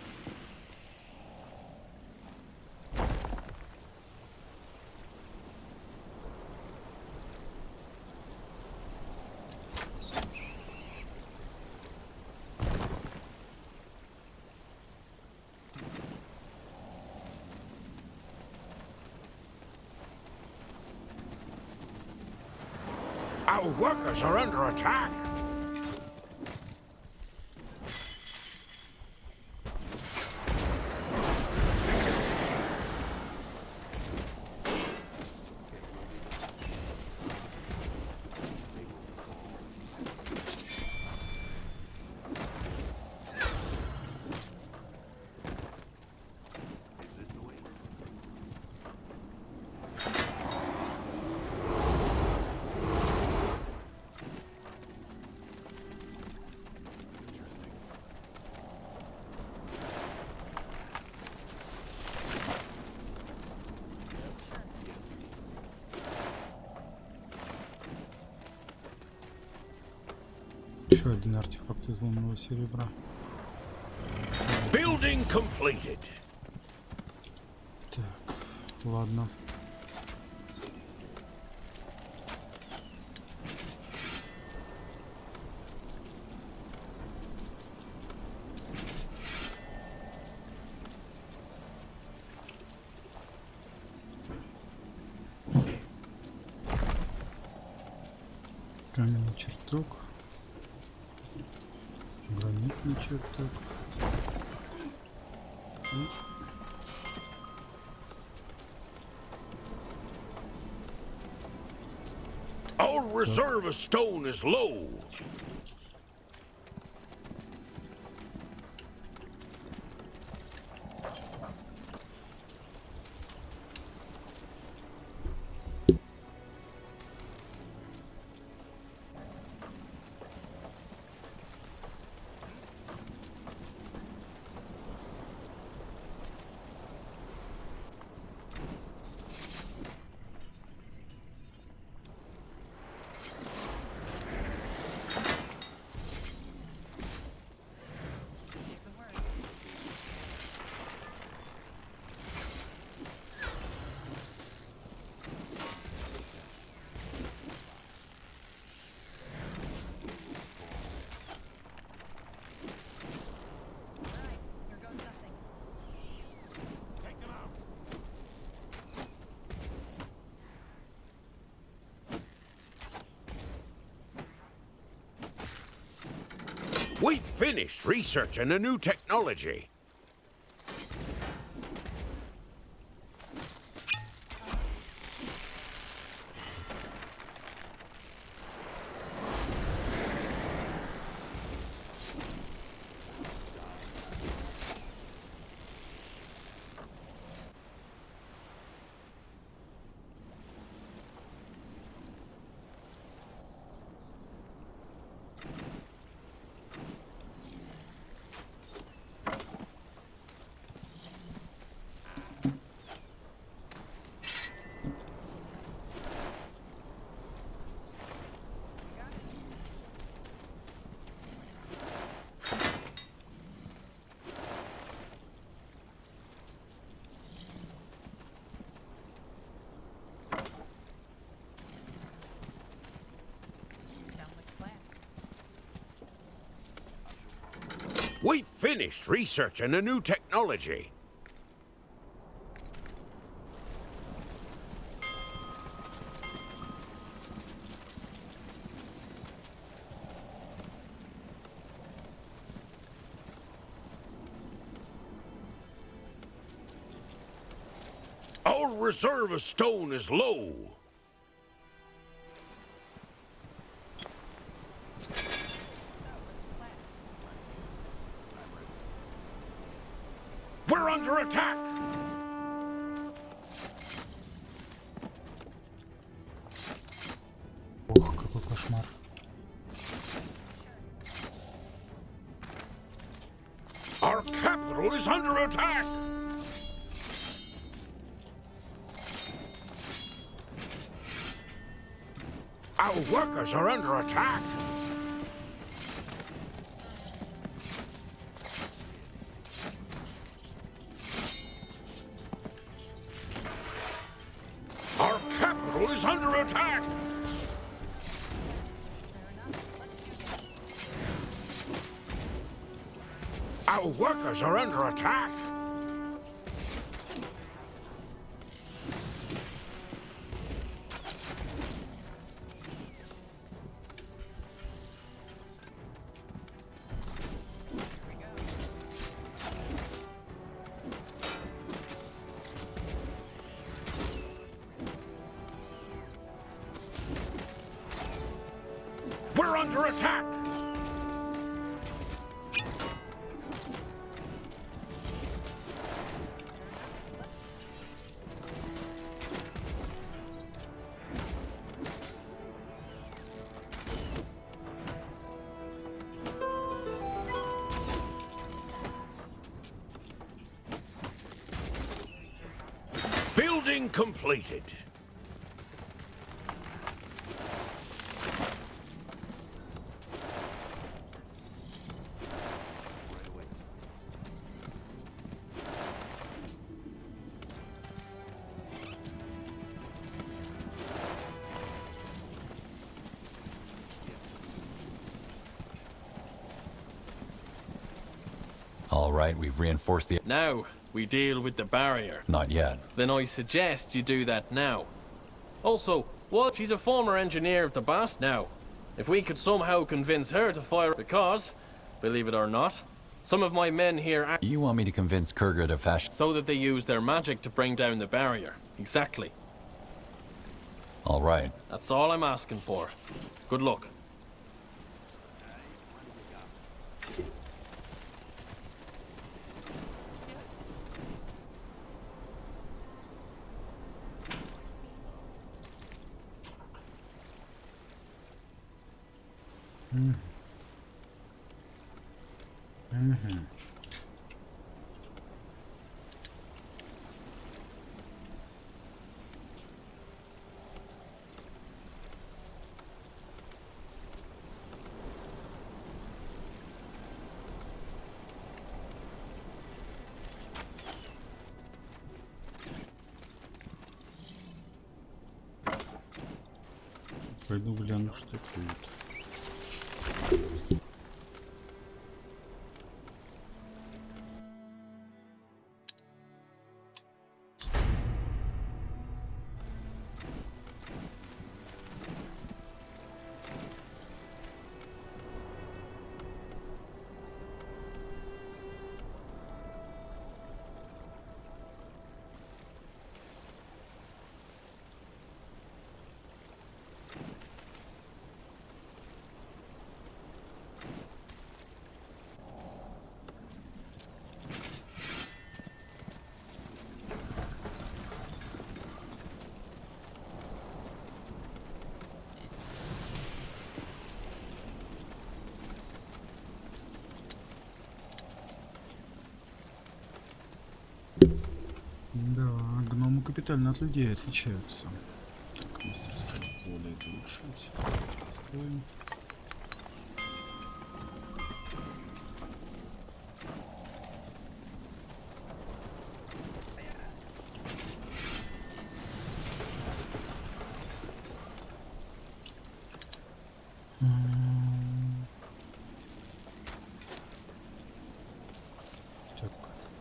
Our workers are under attack. Еще один артефакт изломанного серебра. Building completed. Так, ладно. Каменный чертог. Гранитный чертог. Our reserve of stone is low. We finished researching a new technology. We finished researching a new technology. Our reserve of stone is low. We're under attack! Ох, какой кошмар. Our capital is under attack! Our workers are under attack! Our capital is under attack! Our workers are under attack! We're under attack! Building completed. All right, we've reinforced the... Now, we deal with the barrier. Not yet. Then I suggest you do that now. Also, what? She's a former engineer of the Bast now. If we could somehow convince her to fire, because, believe it or not, some of my men here act You want me to convince Kurga to fashion... so that they use their magic to bring down the barrier. Exactly. All right. That's all I'm asking for. Good luck. Пойду гляну, что тут. Да, гномы капитально от людей отличаются. Так, мастерское поле это улучшить. Раскроем.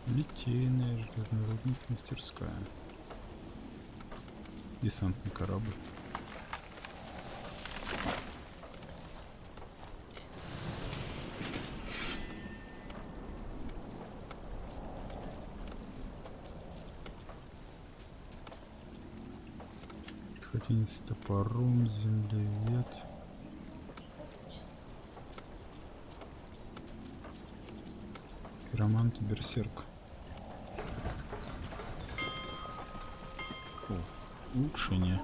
Литейная, железнорудник, мастерская. Десантный корабль. Пехотинец с топором, землевед. Пиромант и берсерк. О, улучшение.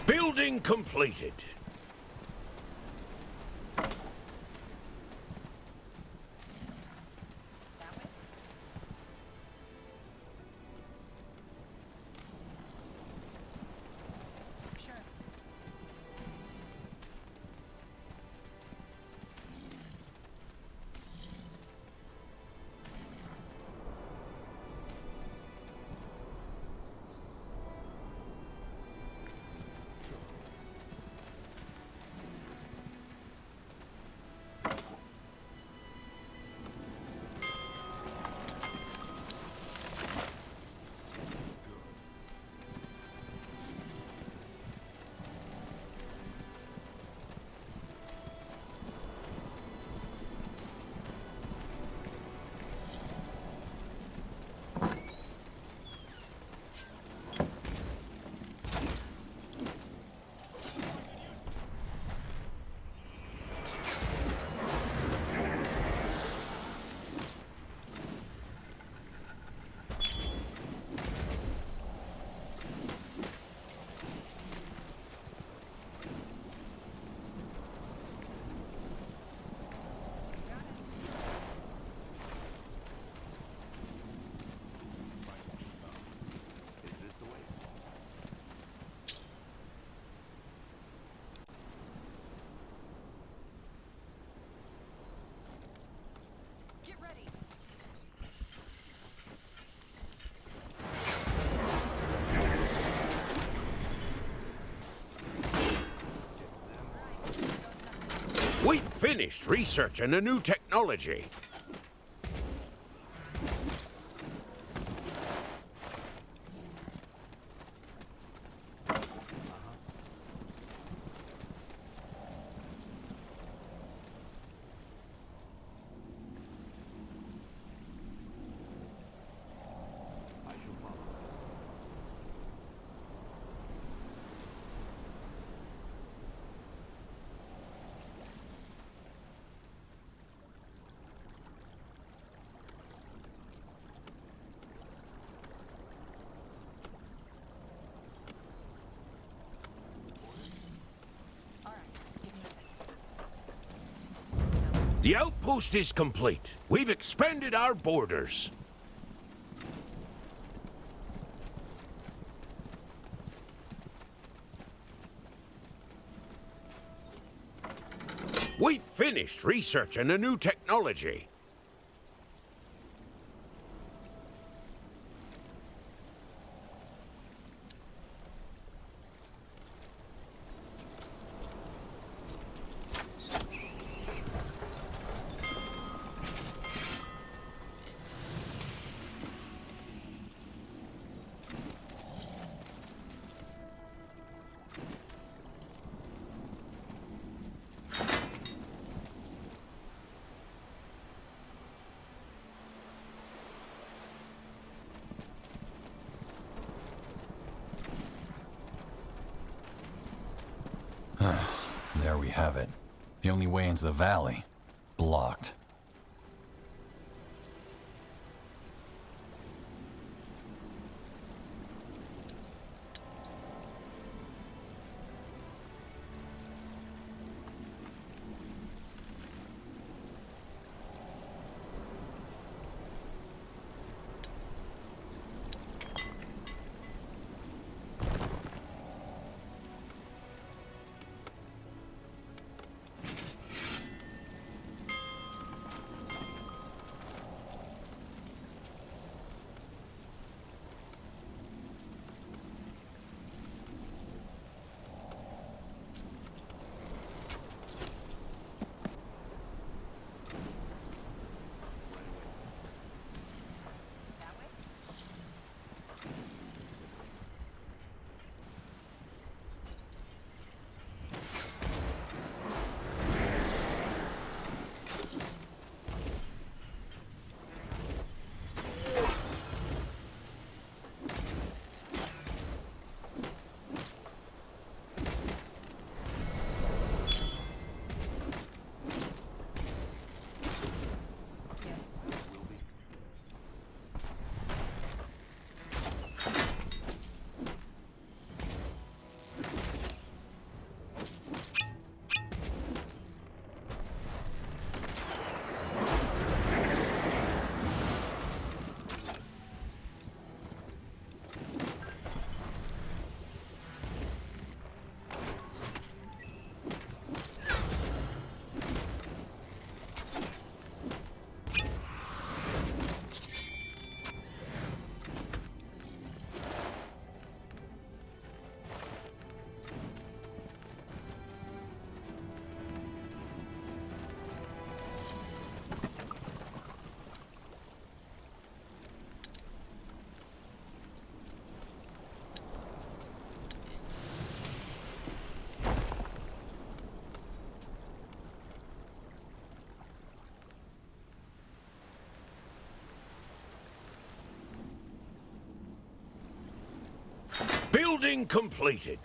Building completed. We finished researching a new technology. The outpost is complete. We've expanded our borders. We've finished researching a new technology. There we have it. The only way into the valley. Blocked. Building completed.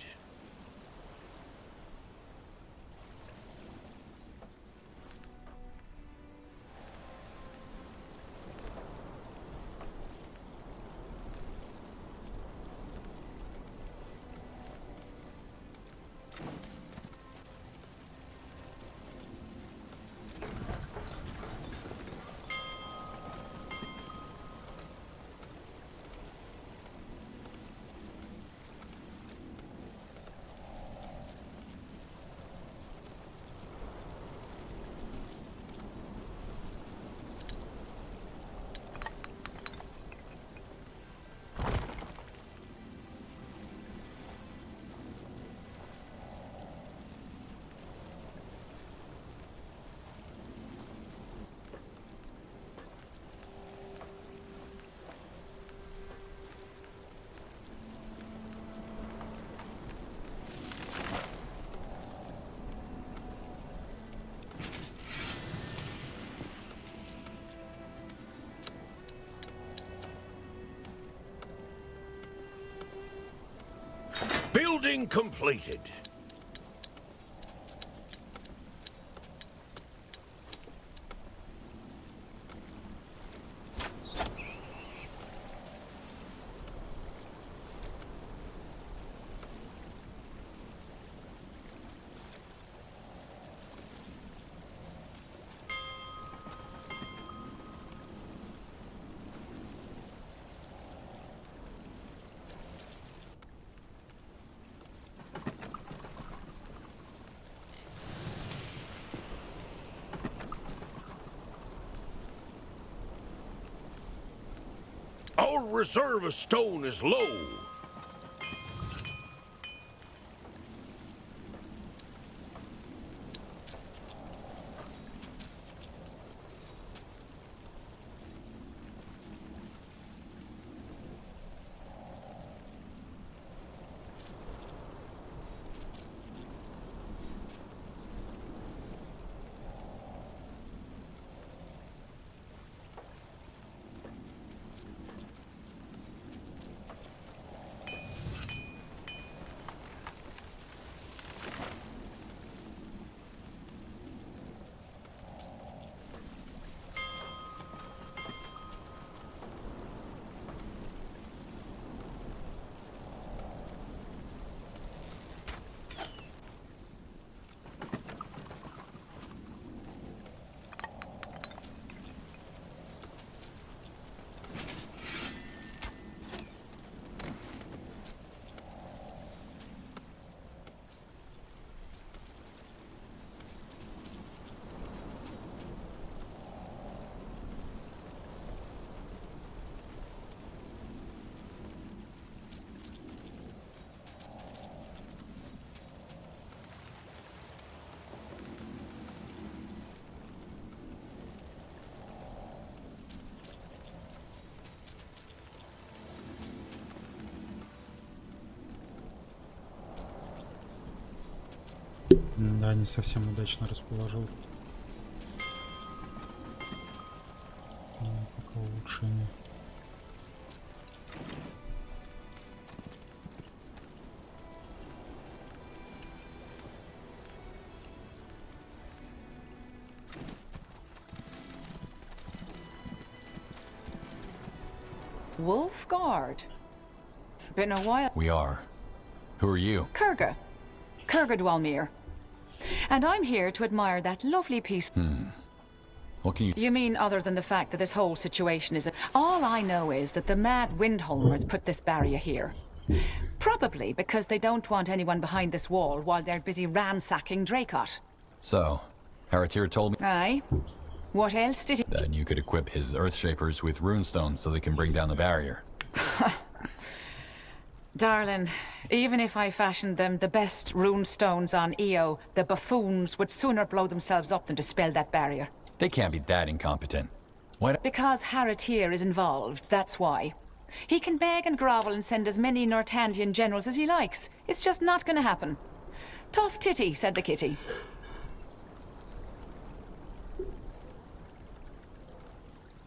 Building completed. Our reserve of stone is low. Да, не совсем удачно расположил. Пока улучшение. Wolfguard. Been a while. We are. Who are you? Kurga. Kurga Dwalmir. And I'm here to admire that lovely piece. What can you... You mean other than the fact that this whole situation is... All I know is that the mad Windholmers put this barrier here. Probably because they don't want anyone behind this wall while they're busy ransacking Dracot. So, Haratir told me... Aye. What else did he... That you could equip his Earthshapers with runestones so they can bring down the barrier. Darling, even if I fashioned them the best runestones on Io, the buffoons would sooner blow themselves up than dispel that barrier. They can't be that incompetent. Why? Because Haratir is involved, that's why. He can beg and grovel and send as many Northandian generals as he likes. It's just not gonna happen. Tough titty, said the kitty.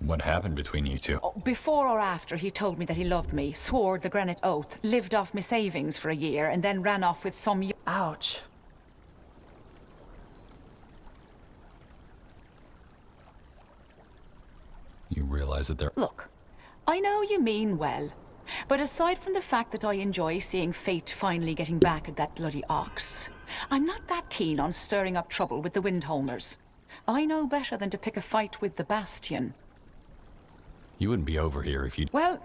What happened between you two? Before or after he told me that he loved me, swore the granite oath, lived off my savings for a year, and then ran off with some... Ouch. You realize that they're... Look, I know you mean well, but aside from the fact that I enjoy seeing fate finally getting back at that bloody ox, I'm not that keen on stirring up trouble with the Windholmers. I know better than to pick a fight with the Bastion. You wouldn't be over here if you... Well,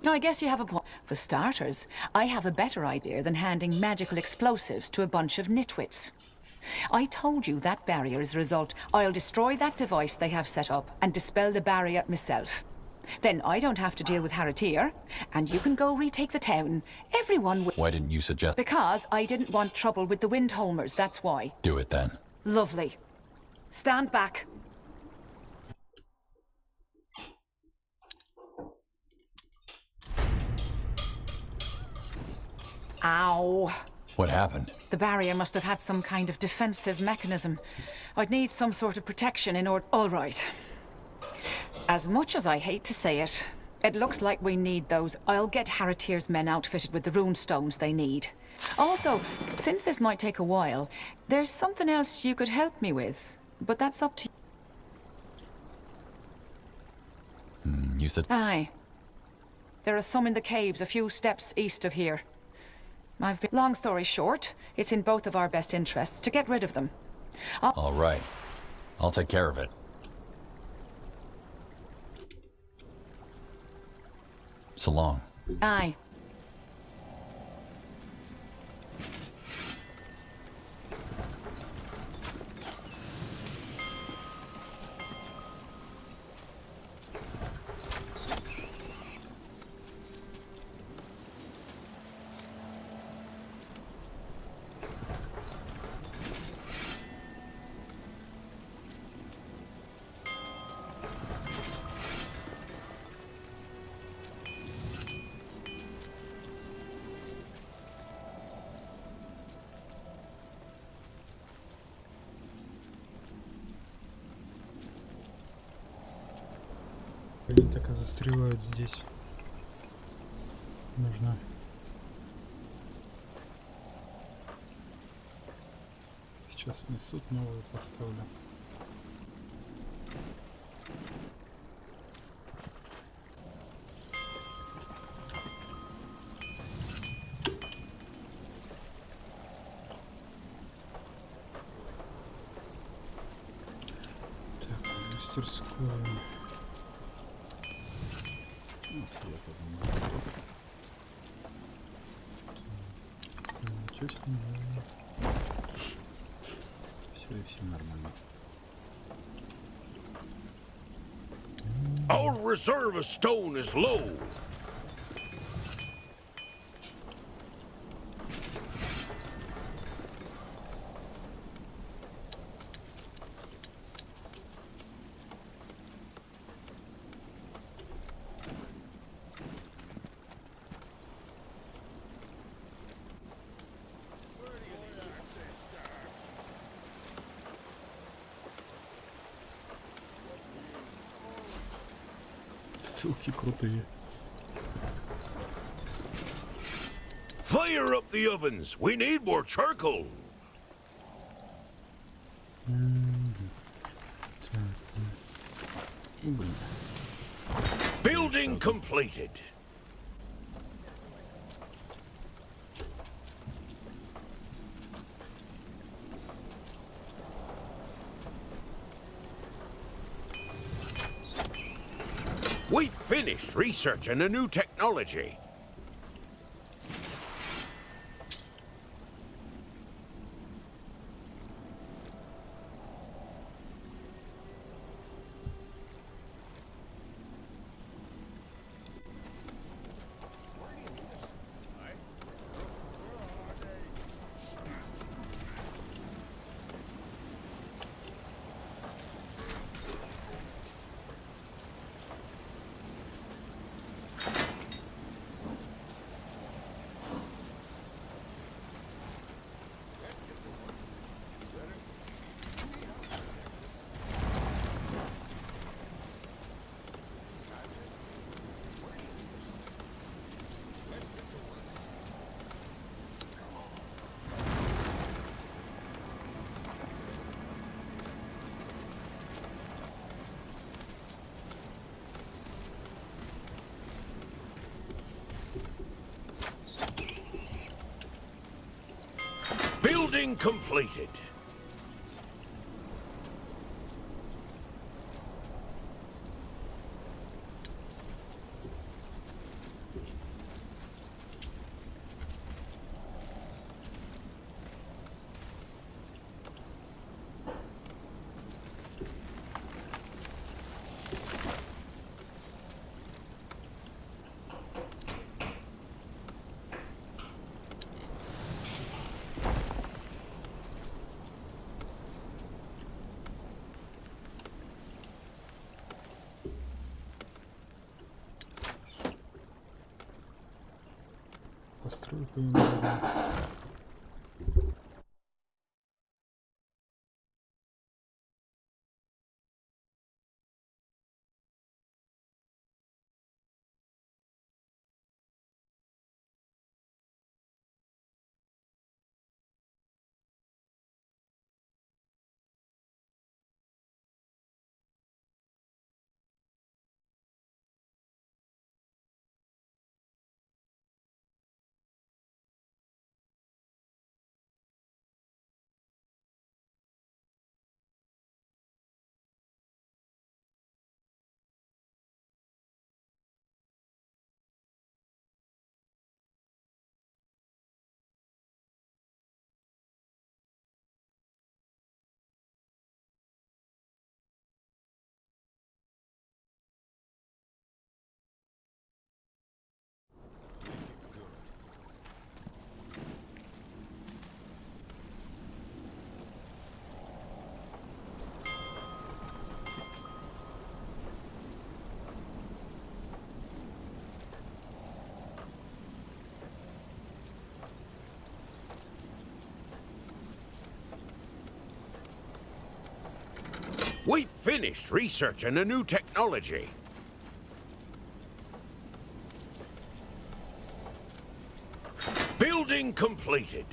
I guess you have a point. For starters, I have a better idea than handing magical explosives to a bunch of nitwits. I told you that barrier is a result. I'll destroy that device they have set up and dispel the barrier myself. Then I don't have to deal with Haratir, and you can go retake the town. Everyone will... Why didn't you suggest... Because I didn't want trouble with the Windholmers, that's why. Do it then. Lovely. Stand back. Ow. What happened? The barrier must have had some kind of defensive mechanism. I'd need some sort of protection in order... All right. As much as I hate to say it, it looks like we need those. I'll get Haratir's men outfitted with the rune stones they need. Also, since this might take a while, there's something else you could help me with. But that's up to you. You said... Aye. There are some in the caves a few steps east of here. Long story short, it's in both of our best interests to get rid of them. All right. I'll take care of it. So long. Aye. Блин, так и застревают здесь. Нужно... Сейчас несут, новую поставлю. Так, мастерскую. Все нормально. Our reserve of stone is low. Ссылки крутые. Fire up the ovens. We need more charcoal. Building completed. We finished researching a new technology. Building completed. Постройка именно. We've finished researching a new technology. Building completed.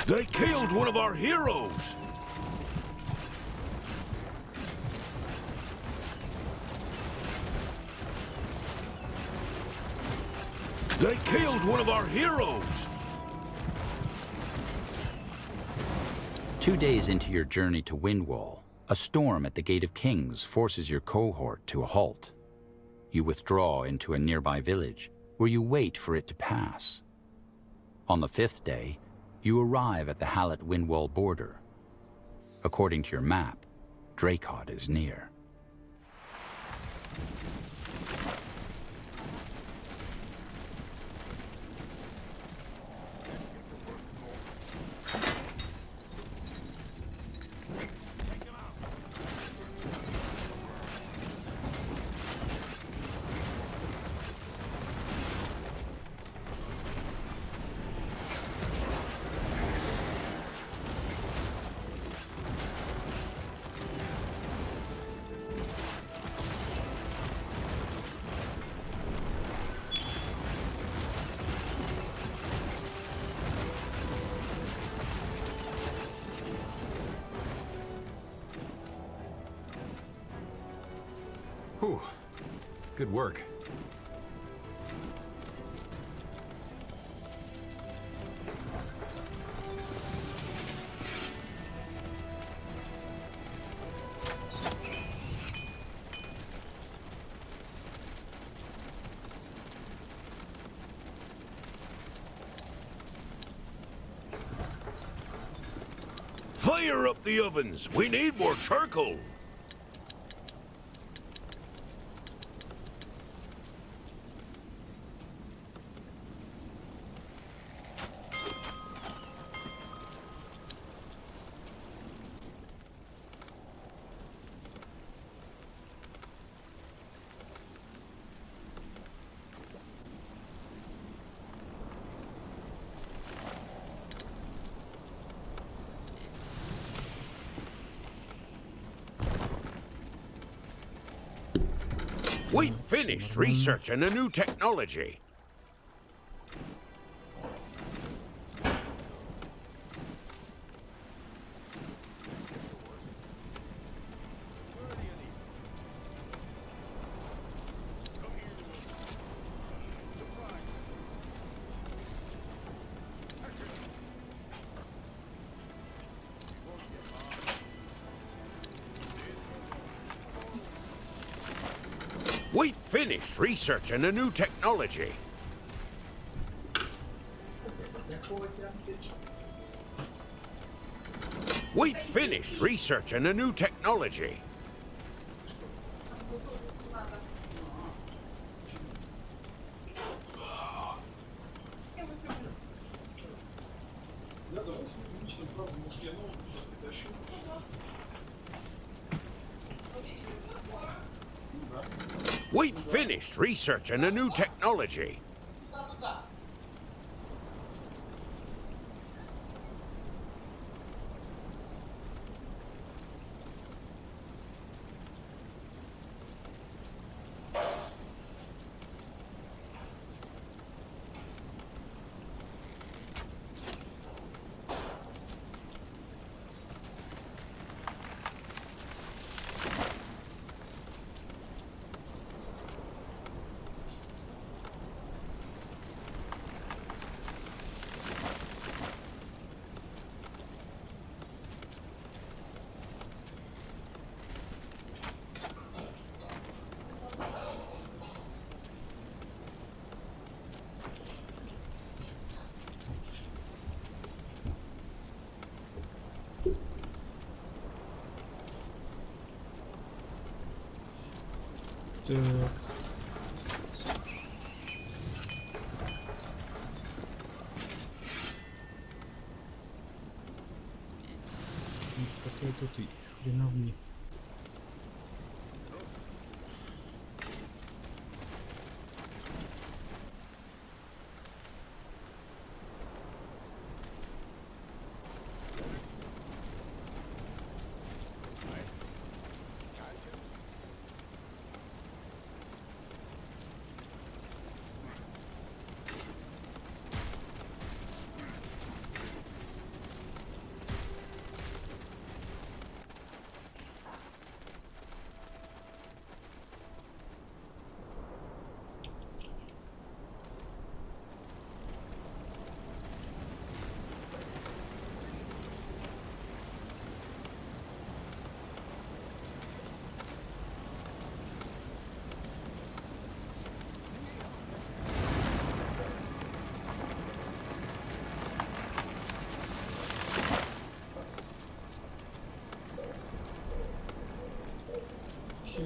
They killed one of our heroes! They killed one of our heroes! 2 days into your journey to Windwall, a storm at the Gate of Kings forces your cohort to a halt. You withdraw into a nearby village, where you wait for it to pass. On the 5th day, You arrive at the Hallett-Windwall border. According to your map, Dracot is near. Whew. Good work. Fire up the ovens! We need more charcoal! We finished researching a new technology. We finished researching a new technology. We finished researching a new technology. We finished researching a new technology. Какая-то ты хреновни.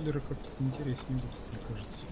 Бульдеры как-то интереснее будут, мне кажется.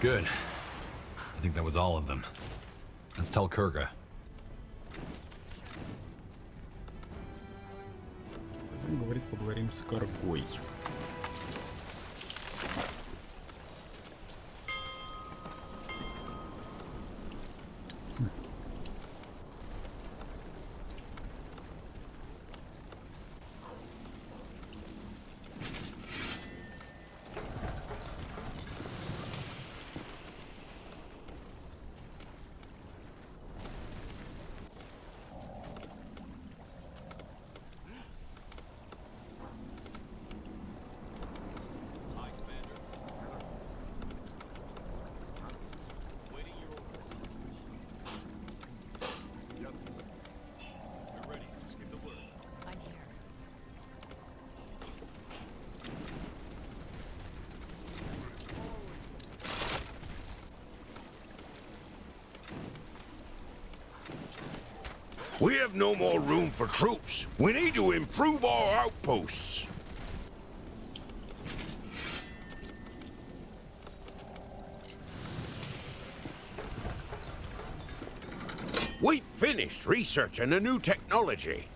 Good. I think that was all of them. Let's tell Kurga. Говорит, поговорим с Каргой. We have no more room for troops. We need to improve our outposts. We finished researching a new technology.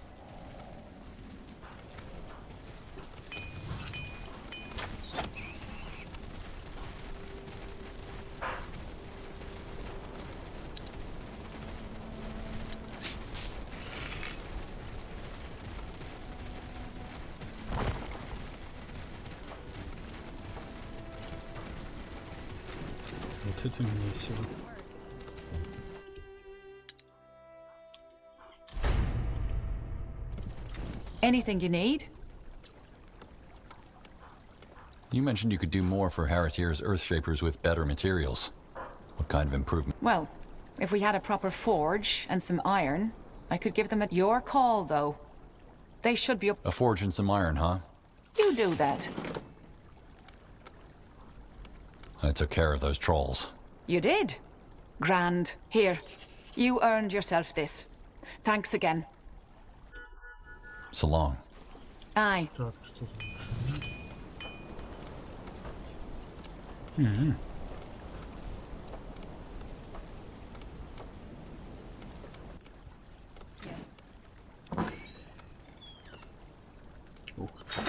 Вот это месиво. Anything you need? You mentioned you could do more for Haratir's Earthshapers with better materials. What kind of improvement? Well, if we had a proper forge and some iron, I could give them your call, though. They should be up. A forge and some iron, huh? You do that. I took care of those trolls. You did? Grand. Here. You earned yourself this. Thanks again. So long. Aye. Так, что дальше? Угу. Ух ты.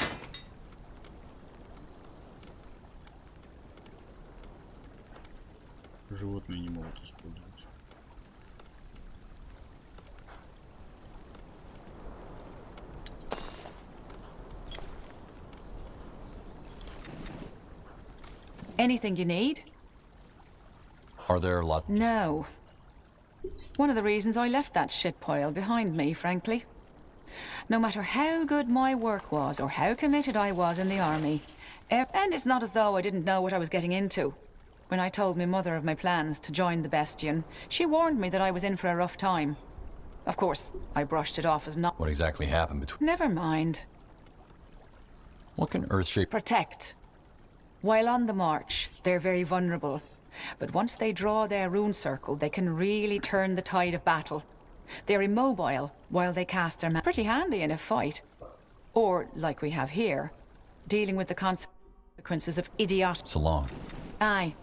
Животные не могут использовать. Anything you need? Are there a lot? No. One of the reasons I left that shit pile behind me, frankly. No matter how good my work was or how committed I was in the army, and it's not as though I didn't know what I was getting into. When I told my mother of my plans to join the Bastion, she warned me that I was in for a rough time. Of course, I brushed it off as not. What exactly happened between? Never mind. What can Earthshape Protect. While on the march, they're very vulnerable. But once they draw their rune circle, they can really turn the tide of battle. They're immobile while they cast their Pretty handy in a fight. Or, like we have here, dealing with the consequences of idiot. So long. Aye.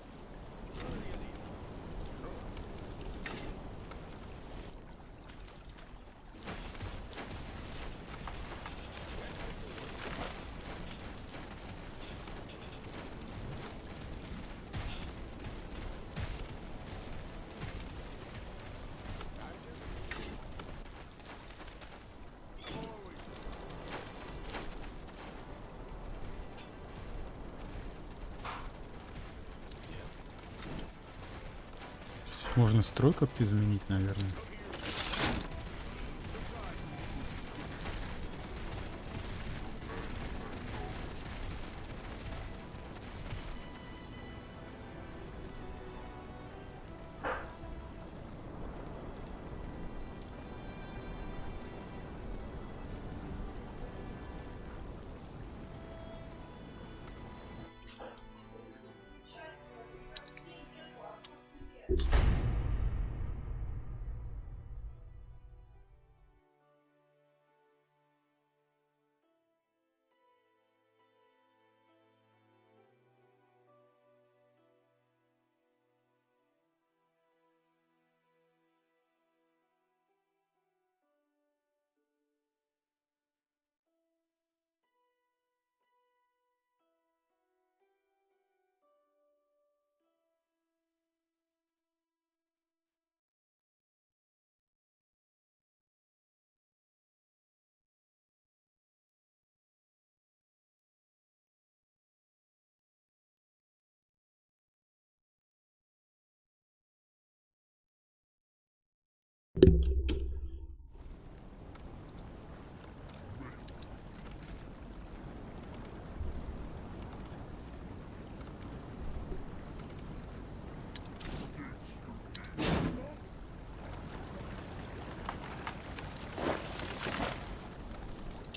Можно строй как-то изменить, наверное.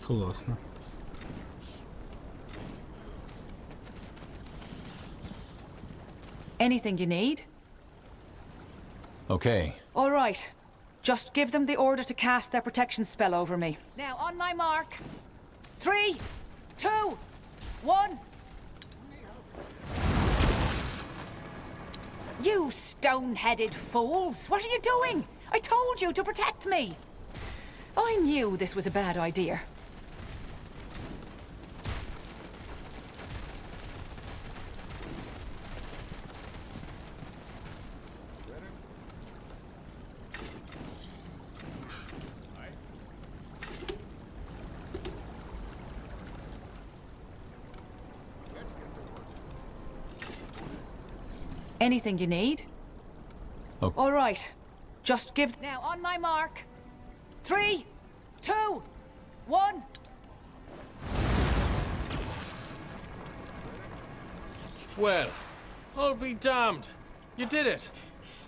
Классно. Anything you need? Okay. All right. Just give them the order to cast their protection spell over me. Now, on my mark. 3, 2, 1. You stone-headed fools! What are you doing? I told you to protect me! I knew this was a bad idea. Anything you need? Oh. All right. Just give... Now, on my mark. 3, 2, 1. Well, I'll be damned. You did it.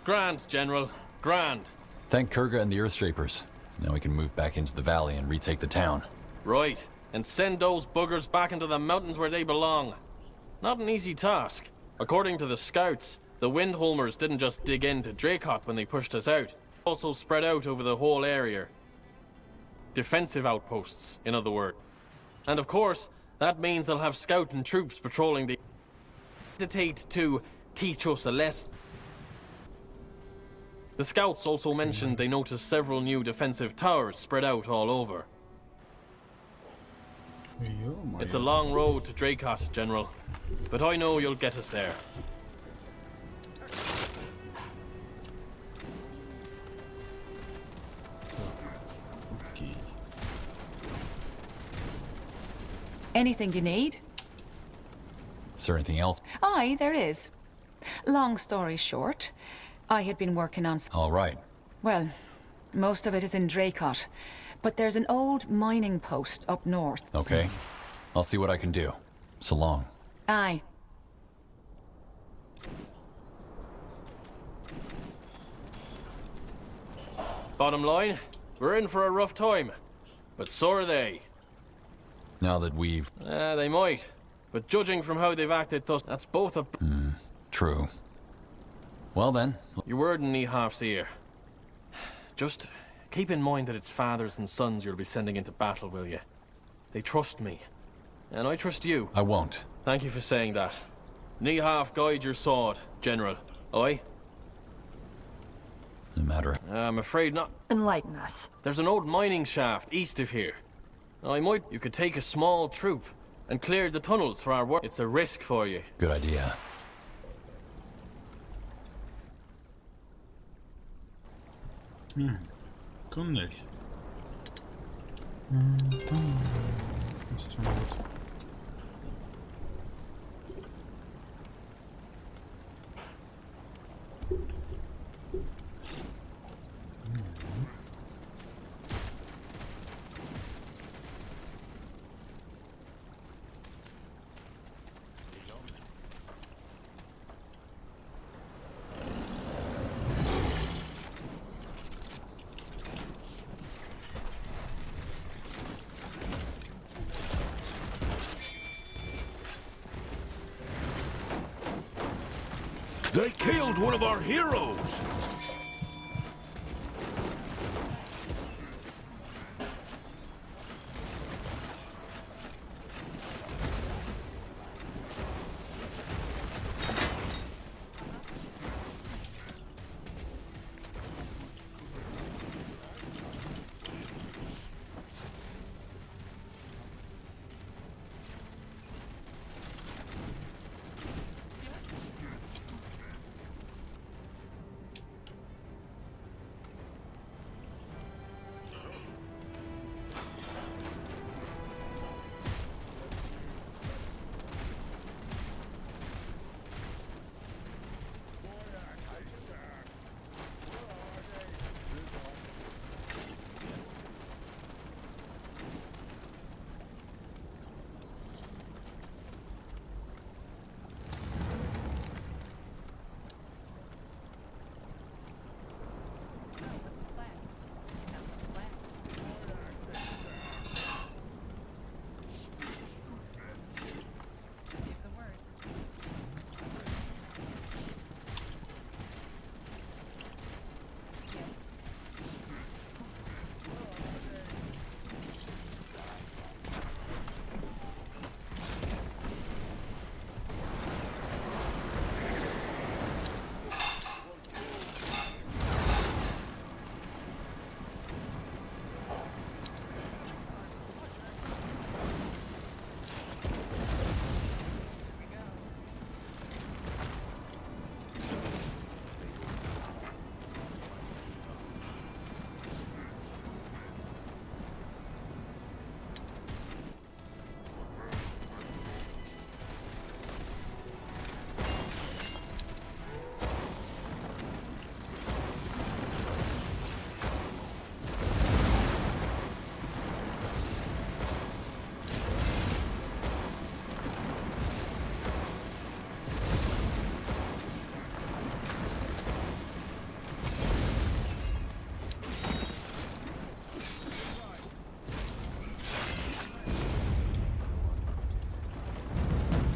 Grand, General. Grand. Thank Kurga and the Earthshapers. Now we can move back into the valley and retake the town. Right. And send those buggers back into the mountains where they belong. Not an easy task. According to the scouts, the Windholmers didn't just dig into Dracot when they pushed us out. Also spread out over the whole area. Defensive outposts, in other words. And of course, that means they'll have scout and troops patrolling the... hesitate to teach us a lesson. The scouts also mentioned they noticed several new defensive towers spread out all over. It's a long road to Dracot, General. But I know you'll get us there. Anything you need? Is there anything else? Aye, there is. Long story short, I had been working on... All right. Well, most of it is in Dracot, but there's an old mining post up north. Okay. I'll see what I can do. So long. Aye. Bottom line, we're in for a rough time. But so are they. Now that we've... They might. But judging from how they've acted thus, that's both a... True. Well then. Your word in Nihalf's ear. Just keep in mind that it's fathers and sons you'll be sending into battle, will you? They trust me. And I trust you. I won't. Thank you for saying that. Nihalf, guide your sword, General. Aye? No matter. I'm afraid not. Enlighten us. There's an old mining shaft east of here. You could take a small troop and clear the tunnels for our work. It's a risk for you. Good idea. Туннель. They killed one of our heroes!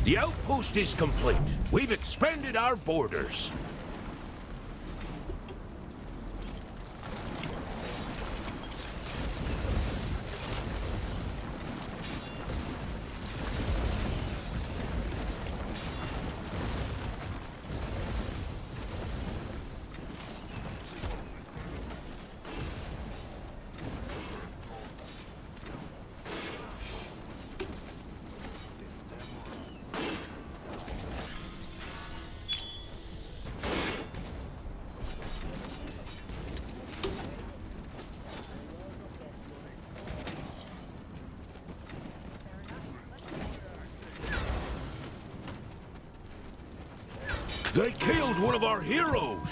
The outpost is complete. We've expanded our borders. They killed one of our heroes!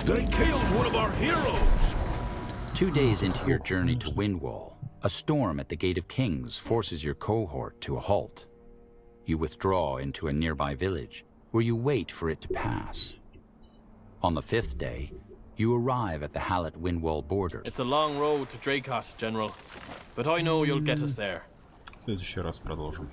They killed one of our heroes! 2 days into your journey to Windwall, a storm at the Gate of Kings forces your cohort to a halt. You withdraw into a nearby village, where you wait for it to pass. On the 5th day, You arrive at the Hallett-Windwall border. It's a long road to Dracot, General. But I know you'll get us there. В следующий раз продолжим.